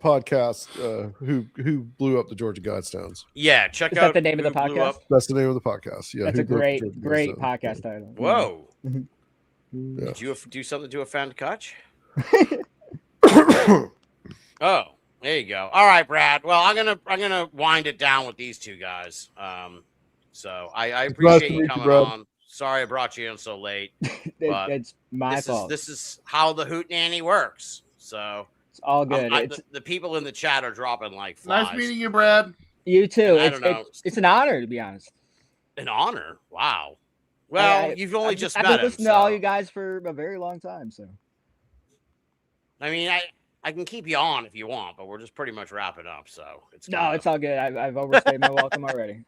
podcast who blew up the Georgia Guidestones. Yeah, check out. Is that the name of the podcast? That's the name of the podcast. Yeah, that's a great podcast title. Whoa. Yeah. Did you do something to offend Cutch? Oh, there you go. All right, Brad. Well, I'm gonna wind it down with these two guys. So I appreciate you coming on. Sorry I brought you in so late. But it's my fault. This is how the Hootenanny works. So it's all good. The people in the chat are dropping like flies. Nice meeting you, Brad. You too. It's an honor, to be honest. An honor? Wow. Well, you've only just met him. I've been listening to all you guys for a very long time. So, I mean, I can keep you on if you want, but we're just pretty much wrapping up. So it's all good. I've overstayed my welcome already.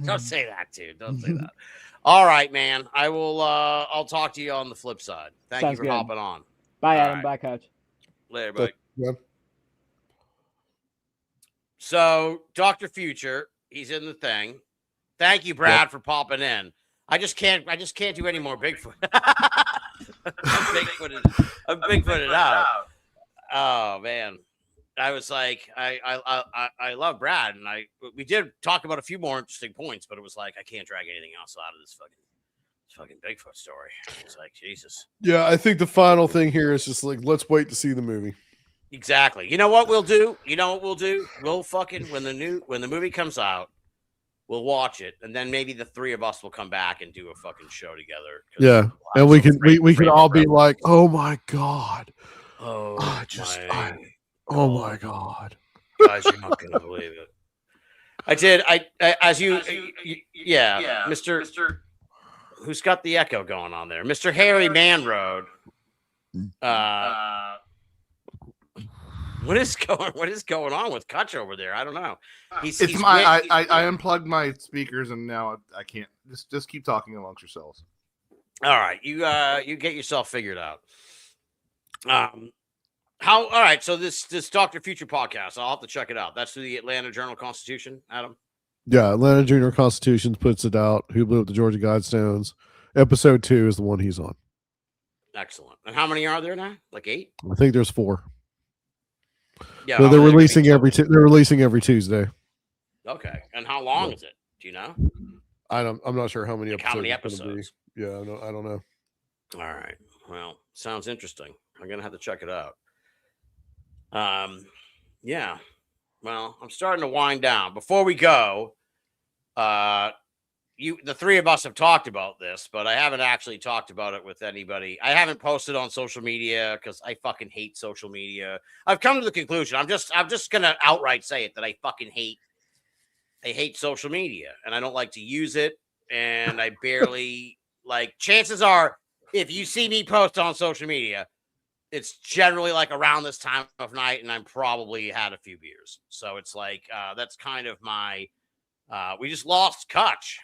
Don't say that, dude. Don't say that. All right, man. I will. I'll talk to you on the flip side. Thank you for hopping on. Bye, Adam. Bye, Coach. Later, buddy. Yeah. So, Dr. Future, he's in the thing. Thank you, Brad, for popping in. I just can't do any more Bigfoot. I'm Bigfooted out. Oh man. I was like, I love Brad, and we did talk about a few more interesting points, but it was like I can't drag anything else out of this fucking Bigfoot story. It's like, Jesus. Yeah, I think the final thing here is just like, let's wait to see the movie. Exactly. You know what we'll do? We'll fucking when the movie comes out, we'll watch it, and then maybe the three of us will come back and do a fucking show together. Yeah, and we can all be like, oh my god. Oh, oh my god, guys, you're not gonna believe it. Yeah, Mr. Who's got the echo going on there? Mr. Harry Manroad. What is going on with Cutch over there? I don't know. I unplugged my speakers and now I can't. Just keep talking amongst yourselves. All right, you get yourself figured out. All right, so this Dr. Future podcast, I'll have to check it out. That's through the Atlanta Journal-Constitution, Adam. Yeah, Atlanta Journal-Constitution puts it out. Who Blew Up the Georgia Guidestones? Episode 2 is the one he's on. Excellent. And how many are there now? Like 8? I think there's 4. Yeah, so they're releasing every Tuesday. Okay, and how long is it? Do you know? I'm not sure how many episodes. How many episodes? Yeah, I don't know. All right. Well, sounds interesting. I'm gonna have to check it out. Yeah. Well, I'm starting to wind down. Before we go, the three of us have talked about this, but I haven't actually talked about it with anybody. I haven't posted on social media because I fucking hate social media. I've come to the conclusion. I'm just gonna outright say it that I fucking hate social media, and I don't like to use it, and I barely like. Chances are, if you see me post on social media, it's generally like around this time of night, and I'm probably had a few beers. So it's like that's kind of my. We just lost Cutch.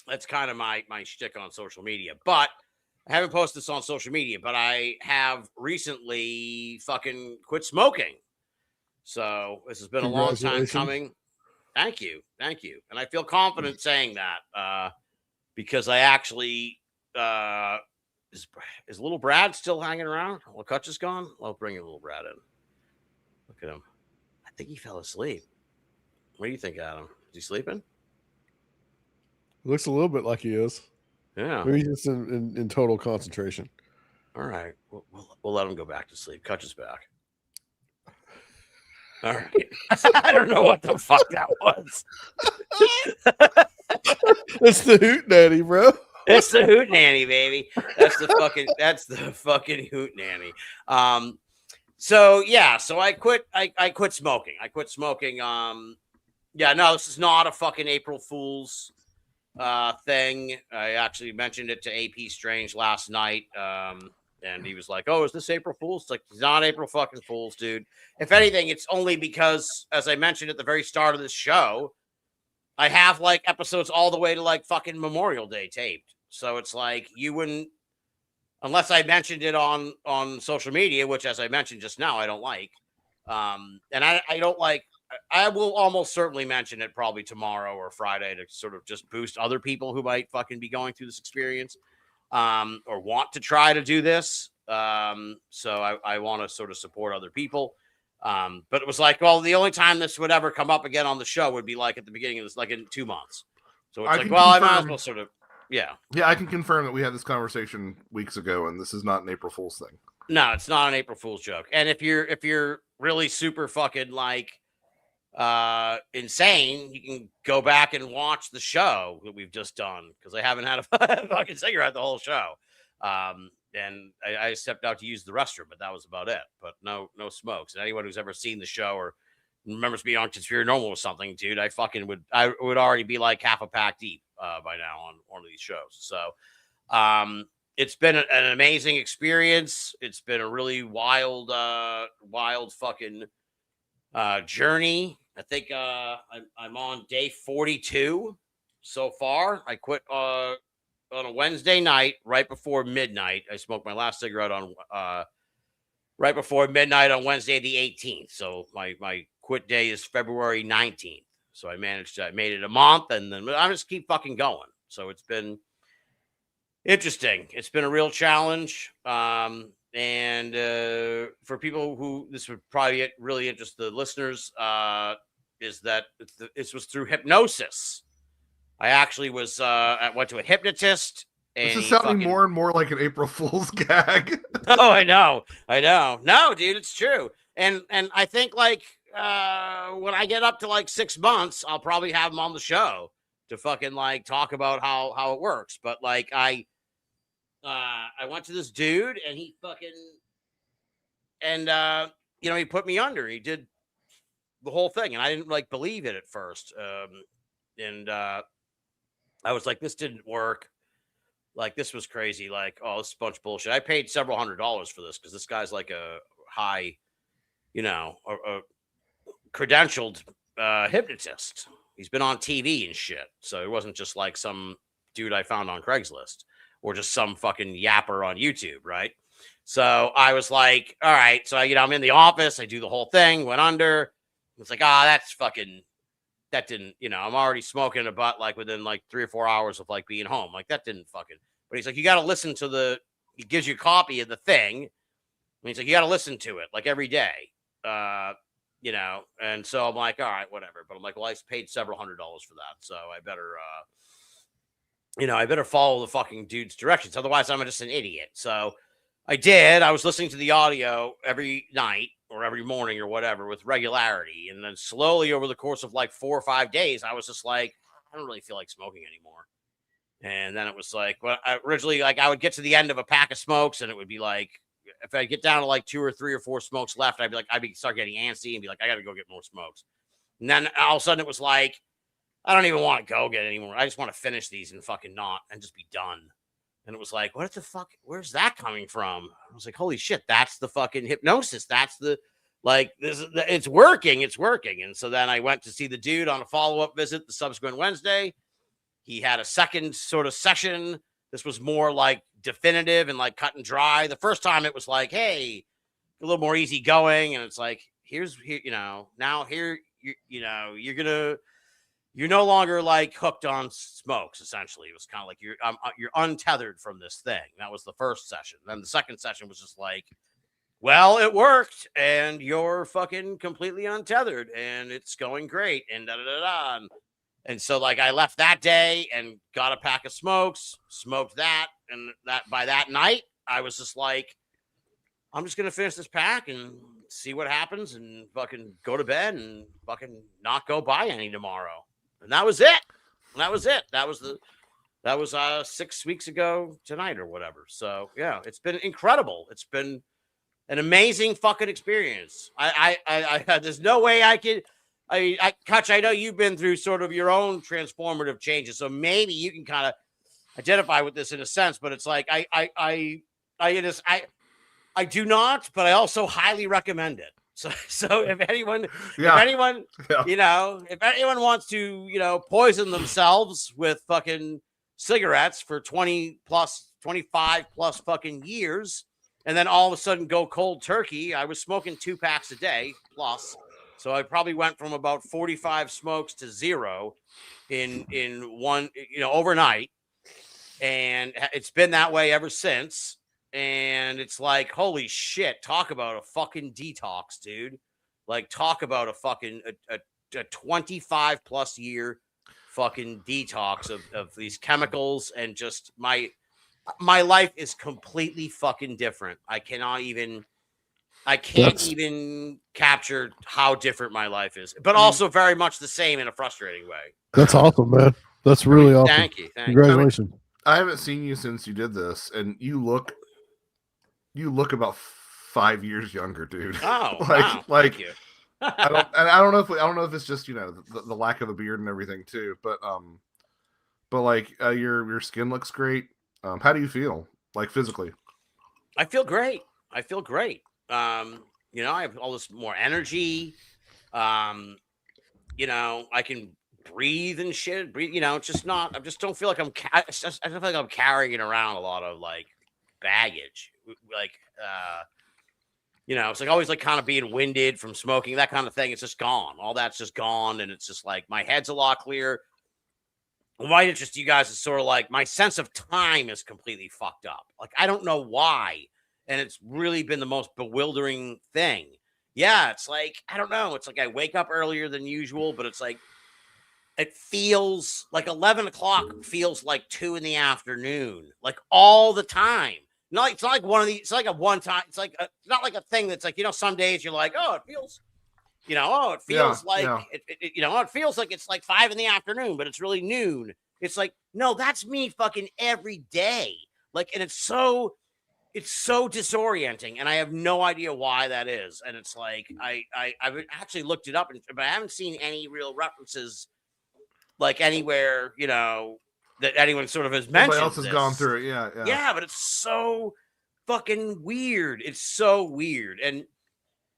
That's kind of my shtick on social media. But I haven't posted this on social media, but I have recently fucking quit smoking. So this has been a long time coming. Thank you. And I feel confident saying that because I actually is little Brad still hanging around? Well, Cutch is gone. I'll bring little Brad in. Look at him. I think he fell asleep. What do you think, Adam? Is he sleeping? Looks a little bit like he is. Yeah. Maybe he's just in total concentration. All right. We'll let him go back to sleep. Cutch is back. All right. I don't know what the fuck that was. It's the Hootenanny, bro. It's the Hootenanny, baby. That's the fucking Hootenanny. So I quit smoking. This is not a fucking April Fool's thing. I actually mentioned it to AP Strange last night. And he was like, "Oh, is this April Fool's?" It's like, it's not April fucking Fool's, dude. If anything, it's only because, as I mentioned at the very start of this show, I have like episodes all the way to like fucking Memorial Day taped. So it's like you wouldn't, unless I mentioned it on social media, which, as I mentioned just now, I don't like. And I don't like. I will almost certainly mention it probably tomorrow or Friday to sort of just boost other people who might fucking be going through this experience. Or want to try to do this. So I want to sort of support other people. But it was like, well, the only time this would ever come up again on the show would be like at the beginning of this, like in 2 months. So it's like, well, I might as well sort of, yeah. Yeah, I can confirm that we had this conversation weeks ago, and this is not an April Fool's thing. No, it's not an April Fool's joke. And if you're really super fucking like insane, you can go back and watch the show that we've just done, because I haven't had a fucking cigarette the whole show. And I stepped out to use the restroom, but that was about it. But no smokes. And anyone who's ever seen the show or remembers me on Conspiracy Normal or something, dude, I would already be like half a pack deep by now on one of these shows. So it's been an amazing experience. It's been a really wild fucking journey. I think I'm on day 42 so far. I quit on a Wednesday night right before midnight. I smoked my last cigarette on right before midnight on Wednesday the 18th. So my quit day is February 19th. So I made it a month, and then I just keep fucking going. So it's been interesting. It's been a real challenge. And for people who this would probably really interest the listeners, is that this was through hypnosis. I actually went to a hypnotist. This is sounding more and more like an April Fool's gag. Oh, I know. No, dude, it's true. And I think like when I get up to like 6 months, I'll probably have him on the show to fucking like talk about how it works. But like I went to this dude, and he he put me under. He did the whole thing, and I didn't like believe it at first. And I was like, this didn't work. Like, this was crazy. Like, oh, this is a bunch of bullshit. I paid several $100s for this because this guy's like a high, a credentialed hypnotist. He's been on TV and shit. So it wasn't just like some dude I found on Craigslist or just some fucking yapper on YouTube, right? So I was like, all right. So, I'm in the office. I do the whole thing, went under. It's like, that didn't, I'm already smoking a butt like within like 3 or 4 hours of like being home. Like that didn't fucking, but he's like, you got to listen to he gives you a copy of the thing. And he's like, you got to listen to it like every day. And so I'm like, all right, whatever. But I'm like, well, I paid several $100s for that. So I better follow the fucking dude's directions. Otherwise I'm just an idiot. So I did. I was listening to the audio every night or every morning or whatever with regularity. And then slowly over the course of like 4 or 5 days, I was just like, I don't really feel like smoking anymore. And then it was like, well, originally, like I would get to the end of a pack of smokes and it would be like, if I get down to like 2 or 3 or 4 smokes left, I'd be like, start getting antsy and be like, I got to go get more smokes. And then all of a sudden it was like, I don't even want to go get anymore. I just want to finish these and fucking not and just be done. And it was like, what the fuck? Where's that coming from? I was like, holy shit, that's the fucking hypnosis. That's the, like, this. It's working. It's working. And so then I went to see the dude on a follow-up visit the subsequent Wednesday. He had a second sort of session. This was more like definitive and like cut and dry. The first time it was like, hey, a little more easy going. And it's like, here, you know, now here, you know, you're no longer like hooked on smokes. Essentially, it was kind of like you're untethered from this thing. That was the first session. Then the second session was just like, well, it worked, and you're fucking completely untethered, and it's going great, and da da da da. And so, like, I left that day and got a pack of smokes, smoked that, and that by that night, I was just like, I'm just gonna finish this pack and see what happens, and fucking go to bed and fucking not go buy any tomorrow. And that was it. That was 6 weeks ago tonight or whatever. So yeah, it's been incredible. It's been an amazing fucking experience. I there's no way I could. Cutch, I know you've been through sort of your own transformative changes, so maybe you can kind of identify with this in a sense. But it's like I do not, but I also highly recommend it. So if anyone, you know, if anyone wants to, you know, poison themselves with fucking cigarettes for 25 plus fucking years, and then all of a sudden go cold turkey, I was smoking 2 packs a day plus. So I probably went from about 45 smokes to 0 in one, you know, overnight. And it's been that way ever since. And it's like, holy shit, talk about a fucking detox, dude. Like, talk about a fucking a 25 plus year fucking detox of these chemicals, and just my life is completely fucking different. I can't even capture how different my life is, but also very much the same in a frustrating way. That's awesome, man. That's really awesome. Thank you. Congratulations. I haven't seen you since you did this, and you look about 5 years younger, dude. Oh, wow. Thank you. I don't know if it's just, you know, the lack of a beard and everything too, but like your skin looks great. How do you feel, like, physically? I feel great. You know, I have all this more energy. You know, I can breathe and shit. You know, it's just not. I just don't feel like I don't feel like I'm carrying around a lot of like baggage. Like, you know, it's like always like kind of being winded from smoking, that kind of thing. It's just gone. All that's just gone, and it's just like my head's a lot clearer. What might interest you guys is sort of like my sense of time is completely fucked up. Like, I don't know why. And it's really been the most bewildering thing. Yeah, it's like, I don't know. It's like I wake up earlier than usual, but it's like, it feels like 11 o'clock feels like 2 in the afternoon, like all the time. It's not like one of these, it's like a one time, it's like, it's not like a thing that's like, you know, some days you're like, oh, it feels, you know, it feels like, you know, it feels like it's like 5 in the afternoon, but it's really noon. It's like, no, that's me fucking every day. Like, and it's so disorienting, and I have no idea why that is. And it's like, I've actually looked it up, but I haven't seen any real references, like anywhere, you know, that anyone sort of has mentioned. Nobody else has gone through it. Yeah. But it's so fucking weird. It's so weird, and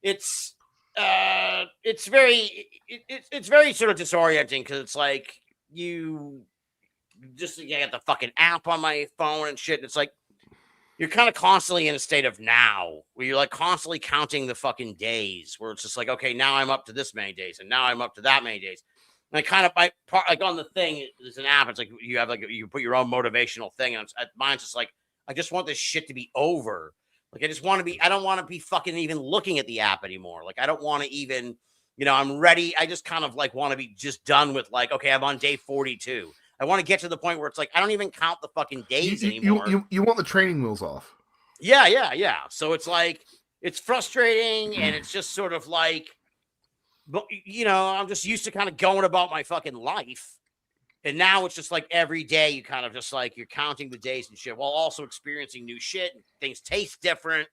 it's very sort of disorienting, because it's like you get the fucking app on my phone and shit. And it's like, you're kind of constantly in a state of now, where you're like constantly counting the fucking days, where it's just like, okay, now I'm up to this many days, and now I'm up to that many days. And I kind of, like on the thing, there's an app. It's like you have like, you put your own motivational thing, and mine's just like, I just want this shit to be over. Like, I don't want to be fucking even looking at the app anymore. Like, I don't want to even, you know, I'm ready. I just kind of like want to be just done with, like, okay, I'm on day 42. I want to get to the point where it's like, I don't even count the fucking days anymore. You want the training wheels off. Yeah. So it's like, it's frustrating, and it's just sort of like, but I'm just used to kind of going about my fucking life. And now it's just like every day you kind of just like, you're counting the days and shit while also experiencing new shit. And things taste different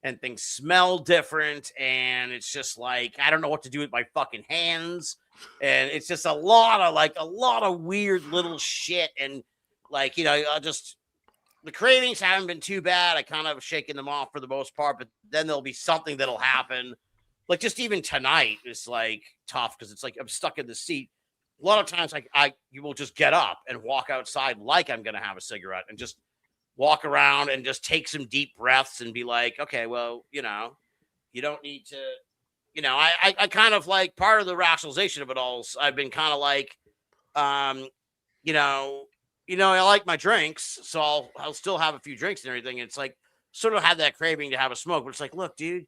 and things smell different. And it's just like, I don't know what to do with my fucking hands. And it's just a lot of weird little shit. And like, the cravings haven't been too bad. I kind of shaken them off for the most part, but then there'll be something that'll happen. Like just even tonight is like tough because it's like I'm stuck in the seat. A lot of times, like you will just get up and walk outside like I'm gonna have a cigarette and just walk around and just take some deep breaths and be like, okay, well, you don't need to, I kind of like part of the rationalization of it all is I've been kind of like, um, I like my drinks, so I'll still have a few drinks and everything. It's like sort of have that craving to have a smoke, but it's like, look, dude,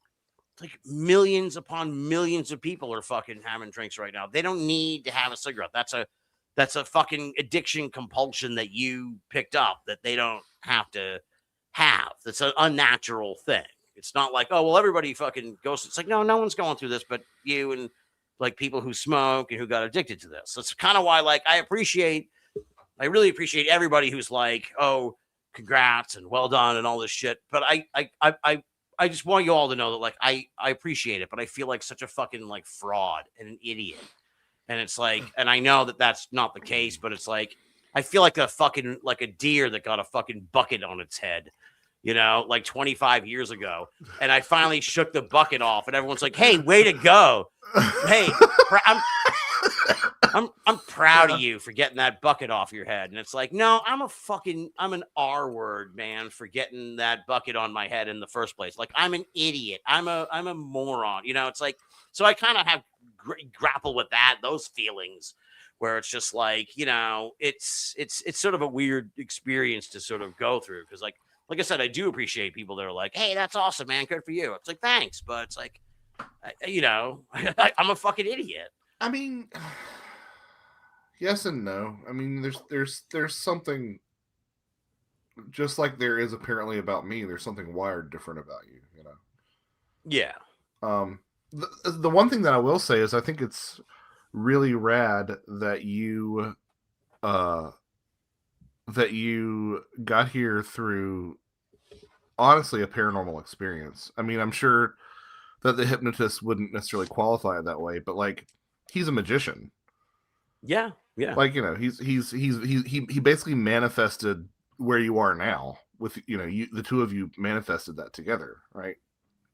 like millions upon millions of people are fucking having drinks right now. They don't need to have a cigarette. That's a fucking addiction compulsion that you picked up that they don't have to have. That's an unnatural thing. It's not like, oh, well, everybody fucking goes. It's like, no one's going through this but you and like people who smoke and who got addicted to this. That's kind of why, like, I really appreciate everybody who's like, oh, congrats and well done and all this shit. But I just want you all to know that, like, I appreciate it, but I feel like such a fucking like fraud and an idiot. And it's like, and I know that that's not the case, but it's like, I feel like a deer that got a fucking bucket on its head, like 25 years ago. And I finally shook the bucket off and everyone's like, hey, way to go. Hey, I'm proud of you for getting that bucket off your head. And it's like, no, I'm an R word, man, for getting that bucket on my head in the first place. Like, I'm an idiot. I'm a moron. It's like, so I kind of have grapple with those feelings where it's just like, it's sort of a weird experience to sort of go through. Cause like I said, I do appreciate people that are like, hey, that's awesome, man. Good for you. It's like, thanks. But it's like, I'm a fucking idiot. I mean, yes and no. I mean, there's something just like there is apparently about me. There's something wired different about you, Yeah. The one thing that I will say is I think it's really rad that you got here through honestly a paranormal experience. I mean, I'm sure that the hypnotist wouldn't necessarily qualify it that way, but like, he's a magician. Yeah. Like, he basically manifested where you are now with, the two of you manifested that together, right?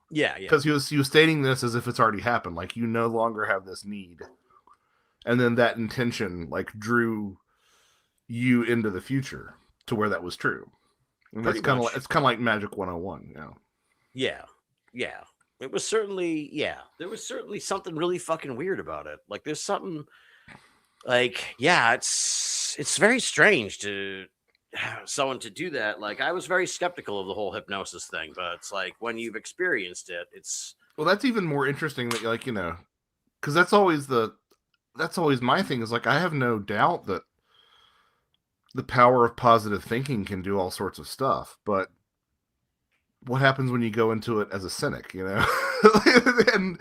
Yeah. Because he was stating this as if it's already happened. Like, you no longer have this need. And then that intention, like, drew you into the future to where that was true. And it's kind of like Magic 101, Yeah. It was certainly, there was certainly something really fucking weird about it. Like, there's something like, it's very strange to have someone to do that. Like, I was very skeptical of the whole hypnosis thing, but it's like, when you've experienced it, it's, well, that's even more interesting that, like, because that's always my thing is like, I have no doubt that the power of positive thinking can do all sorts of stuff, but what happens when you go into it as a cynic, and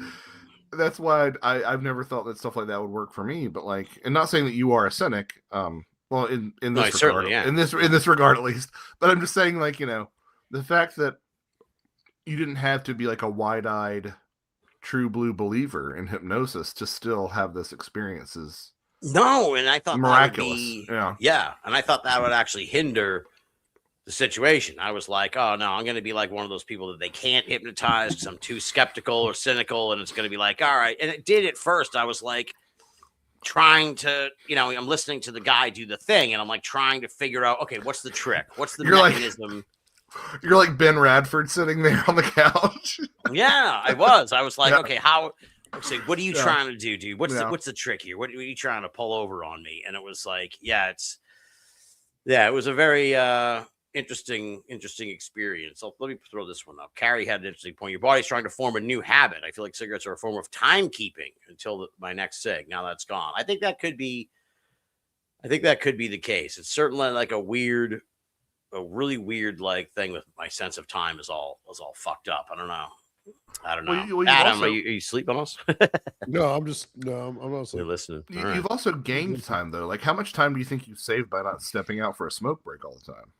that's why I've never thought that stuff like that would work for me. But like, and not saying that you are a cynic, well, in this regard, in this regard at least. But I'm just saying, like, the fact that you didn't have to be like a wide-eyed, true blue believer in hypnosis to still have this experience is and I thought miraculous. And I thought that would actually hinder the situation. I was like, oh no, I'm going to be like one of those people that they can't hypnotize because I'm too skeptical or cynical, and it's going to be like, all right. And it did at first. I was like trying to, I'm listening to the guy do the thing, and I'm like trying to figure out, okay, what's the trick? What's the mechanism? You're like Ben Radford sitting there on the couch. Yeah, I was like, okay, what are you trying to do, dude? What's the trick here? What are you trying to pull over on me? And it was like, it was a very interesting experience. So let me throw this one up. Carrie had an interesting point. Your body's trying to form a new habit. I feel like cigarettes are a form of timekeeping until my next cig. Now that's gone. I think that could be the case. It's certainly like a weird really weird like thing with my sense of time is all fucked up. I don't know. Well, Adam, also, are you sleep on us? No, I'm not You're saying. listening. All you've right. also gained time though. Like, how much time do you think you've saved by not stepping out for a smoke break all the time?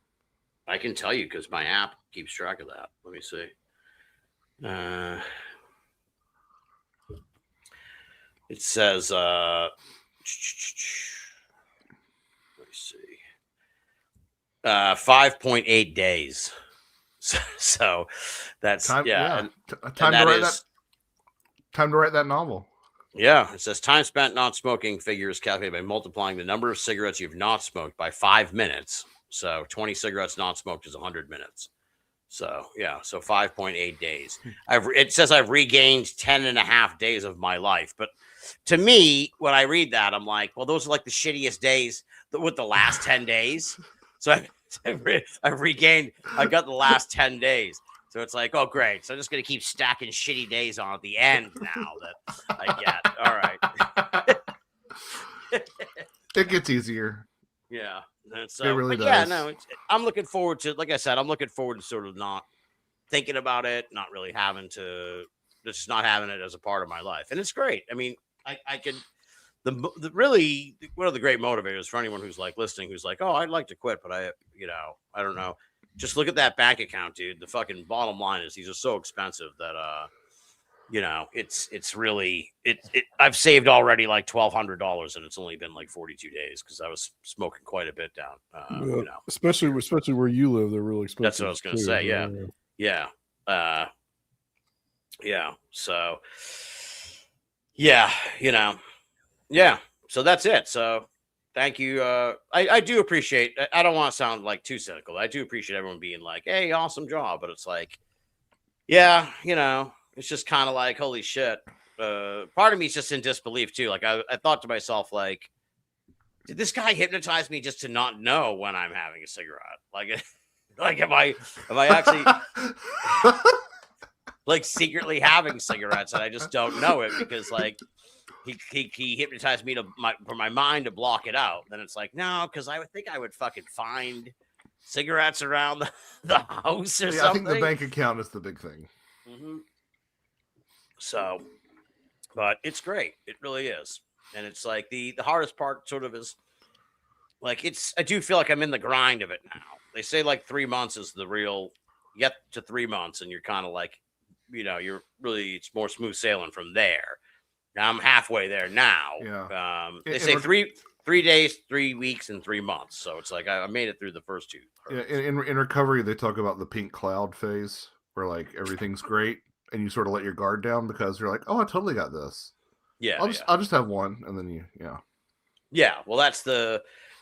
I can tell you because my app keeps track of that. Let me see. It says, let me see, 5.8 days. So that's Time, yeah, and and time to that write is that. Time to write that novel. yeah. It says time spent not smoking figure is calculated by multiplying the number of cigarettes you've not smoked by 5 minutes. So 20 cigarettes not smoked is 100 minutes. So yeah, so 5.8 days. It says I've regained 10 and a half days of my life. But to me, when I read that, I'm like, well, those are like the shittiest days with the last 10 days. So I've regained, I got the last 10 days. So it's like, oh, great. So I'm just going to keep stacking shitty days on at the end now that I get. All right. It gets easier. Yeah. And so, It really but yeah, does. no, I'm looking forward to, like I said, I'm looking forward to sort of not thinking about it, not really having to, just not having it as a part of my life. And it's great. I mean, I can, the really, one of the great motivators for anyone who's like listening, who's like, oh, I'd like to quit, but I don't know. Just look at that bank account, dude. The fucking bottom line is these are so expensive that, it's really I've saved already like $1,200 and it's only been like 42 days because I was smoking quite a bit down. Especially where you live, they're really expensive. That's what I was gonna say. Yeah. So yeah, so that's it. So thank you. I do appreciate, I don't want to sound like too cynical. I do appreciate everyone being like, hey, awesome job. But it's like, yeah, it's just kind of like, holy shit. Part of me is just in disbelief too. Like I thought to myself, like, did this guy hypnotize me just to not know when I'm having a cigarette? Like, am I actually like secretly having cigarettes and I just don't know it because like he hypnotized me for my mind to block it out. Then it's like, no, because I would think I would fucking find cigarettes around the house or something. I think the bank account is the big thing. Mm-hmm. So, but it's great. It really is. And it's like the hardest part sort of is like, I do feel like I'm in the grind of it now. They say like 3 months is the real, you get to 3 months and you're kind of like, you're really, it's more smooth sailing from there. Now I'm halfway there now. Yeah. They say 3 days, 3 weeks, and 3 months. So it's like I made it through the first two. Yeah, in recovery, they talk about the pink cloud phase where like everything's great and you sort of let your guard down because you're like, oh, I totally got this. Yeah. I'll just have one. And then Yeah. Well, that's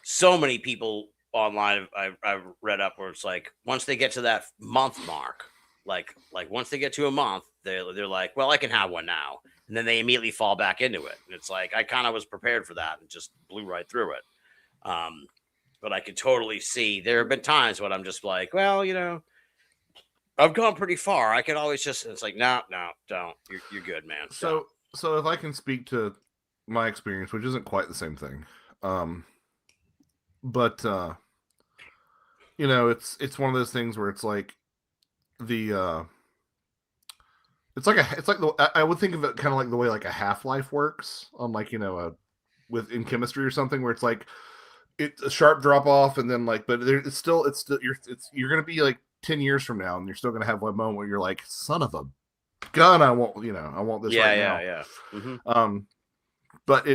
so many people online I've read up where it's like, once they get to that month mark, like once they get to a month, they're like, well, I can have one now. And then they immediately fall back into it. And it's like, I kind of was prepared for that and just blew right through it. But I could totally see there have been times when I'm just like, well, I've gone pretty far. I could always just, it's like, no, don't. You're good, man. So if I can speak to my experience, which isn't quite the same thing. But it's one of those things where it's like I would think of it kind of like the way like a half-life works on like, in chemistry or something where it's like it's a sharp drop off and then like, but it's still you're going to be like 10 years from now and you're still going to have one moment where you're like, son of a gun, I want this right now. Yeah. Mm-hmm. But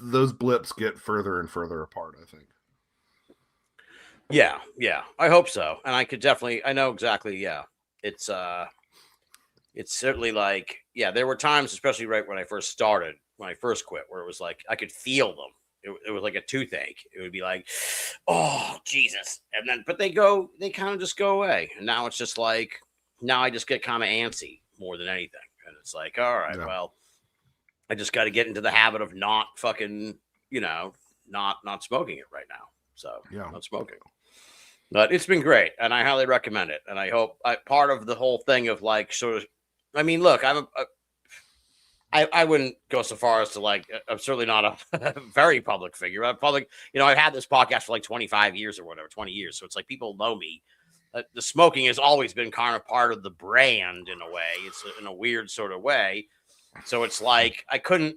those blips get further and further apart, I think. Yeah. I hope so. And I know exactly. Yeah. It's certainly like, yeah, there were times, especially right when I first started, when I first quit, where it was like, I could feel them. It was like a toothache. It would be like, oh, Jesus. And then, but they kind of just go away. And now it's just like, now I just get kind of antsy more than anything. And it's like, all right, well, I just got to get into the habit of not fucking, not smoking it right now. So not smoking. But it's been great. And I highly recommend it. And I hope part of the whole thing of like, sort of, I mean, look, I wouldn't go so far as to like, I'm certainly not a very public figure. I'm public, I've had this podcast for like 25 years or whatever, 20 years. So it's like people know me. The smoking has always been kind of part of the brand in a way. It's in a weird sort of way. So it's like, I feel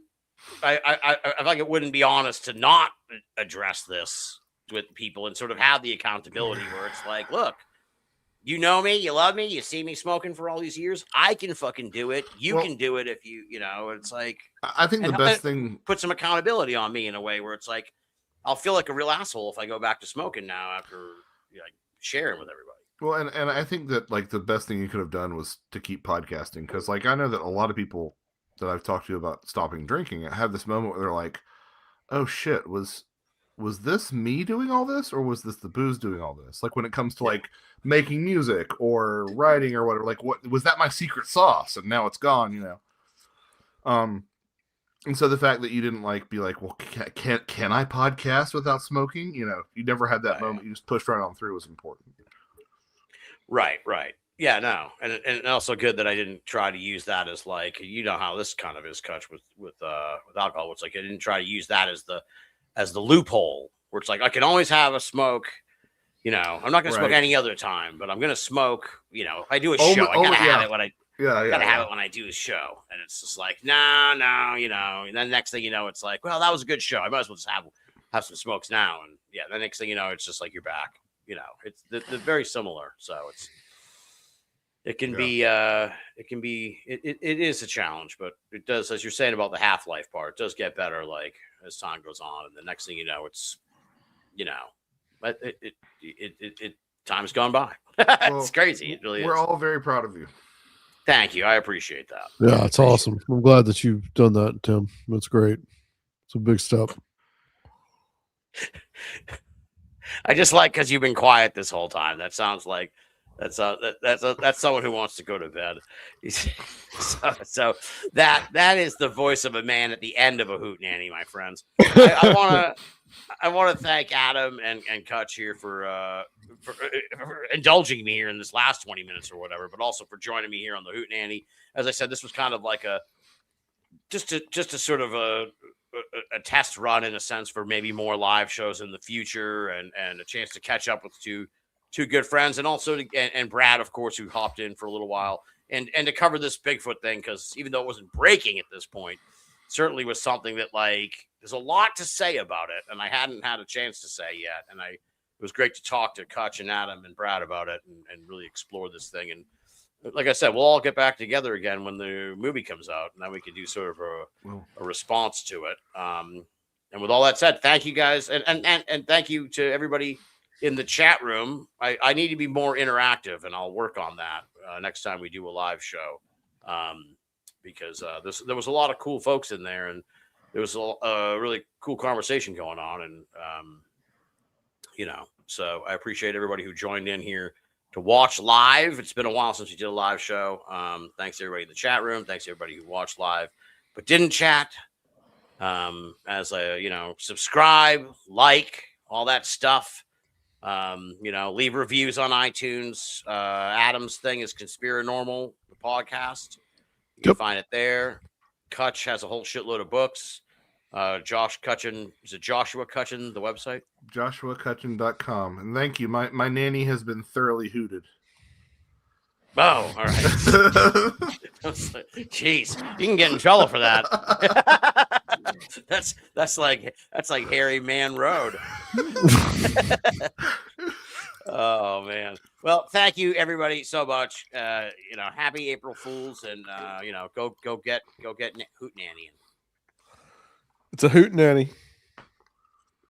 like it wouldn't be honest to not address this with people and sort of have the accountability where it's like, look, you know me, you love me, you see me smoking for all these years. I can fucking do it. You can do it if it's like, I think the best thing, put some accountability on me in a way where it's like, I'll feel like a real asshole if I go back to smoking now after sharing with everybody. Well, and I think that like the best thing you could have done was to keep podcasting, because like I know that a lot of people that I've talked to about stopping drinking have this moment where they're like, oh shit, was this me doing all this, or was this the booze doing all this? Like when it comes to like making music or writing or whatever, like what was that my secret sauce and now it's gone, and so the fact that you didn't like be like, well, can I podcast without smoking? You never had that moment. You just pushed right on through was important. Right. Yeah, no. And also good that I didn't try to use that as like, how this kind of is Cutch with alcohol. It's like I didn't try to use that as the loophole where it's like I can always have a smoke. I'm not going to smoke any other time, but I'm going to smoke. If I do a show, I gotta have it when I gotta have it when I do a show. And it's just like no. And then next thing you know, it's like, well, that was a good show. I might as well just have some smokes now. And yeah, the next thing you know, it's just like you're back. It's they're very similar. So it is a challenge, but it does, as you're saying about the half-life part, it does get better like as time goes on, and the next thing you know, it's but it time's gone by. It's crazy. It really is. We're all very proud of you. Thank you. I appreciate that. Yeah, it's awesome. I'm glad that you've done that, Tim. That's great. It's a big step. I just like because you've been quiet this whole time. That sounds like that's someone who wants to go to bed. So that is the voice of a man at the end of a hootenanny, my friends. I want to thank Adam and Cutch here for indulging me here in this last 20 minutes or whatever, but also for joining me here on the hootenanny. As I said, this was kind of like just a sort of a test run in a sense for maybe more live shows in the future and a chance to catch up with two good friends, and also and Brad, of course, who hopped in for a little while and to cover this Bigfoot thing, because even though it wasn't breaking at this point, certainly was something that like there's a lot to say about it, and I hadn't had a chance to say yet, and it was great to talk to Cutch and Adam and Brad about it and really explore this thing. And like I said, we'll all get back together again when the movie comes out, and then we can do sort of a response to it. And with all that said, thank you guys, and thank you to everybody in the chat room. I need to be more interactive, and I'll work on that next time we do a live show, because there was a lot of cool folks in there, and there was a really cool conversation going on, and so I appreciate everybody who joined in here to watch live. It's been a while since we did a live show. Thanks to everybody in the chat room. Thanks to everybody who watched live but didn't chat. Subscribe, like, all that stuff. Leave reviews on iTunes. Adam's thing is Conspiranormal, the podcast. You can find it there. Cutch has a whole shitload of books. Josh Cutchin, is it Joshua Cutchin, the website? JoshuaCutchin.com. And thank you. My nanny has been thoroughly hooted. Oh, all right. Jeez, you can get in trouble for that. That's like Harry Man Road. Oh man. Well, thank you everybody so much. Happy April Fools, and go get Hootenanny. It's a hootenanny.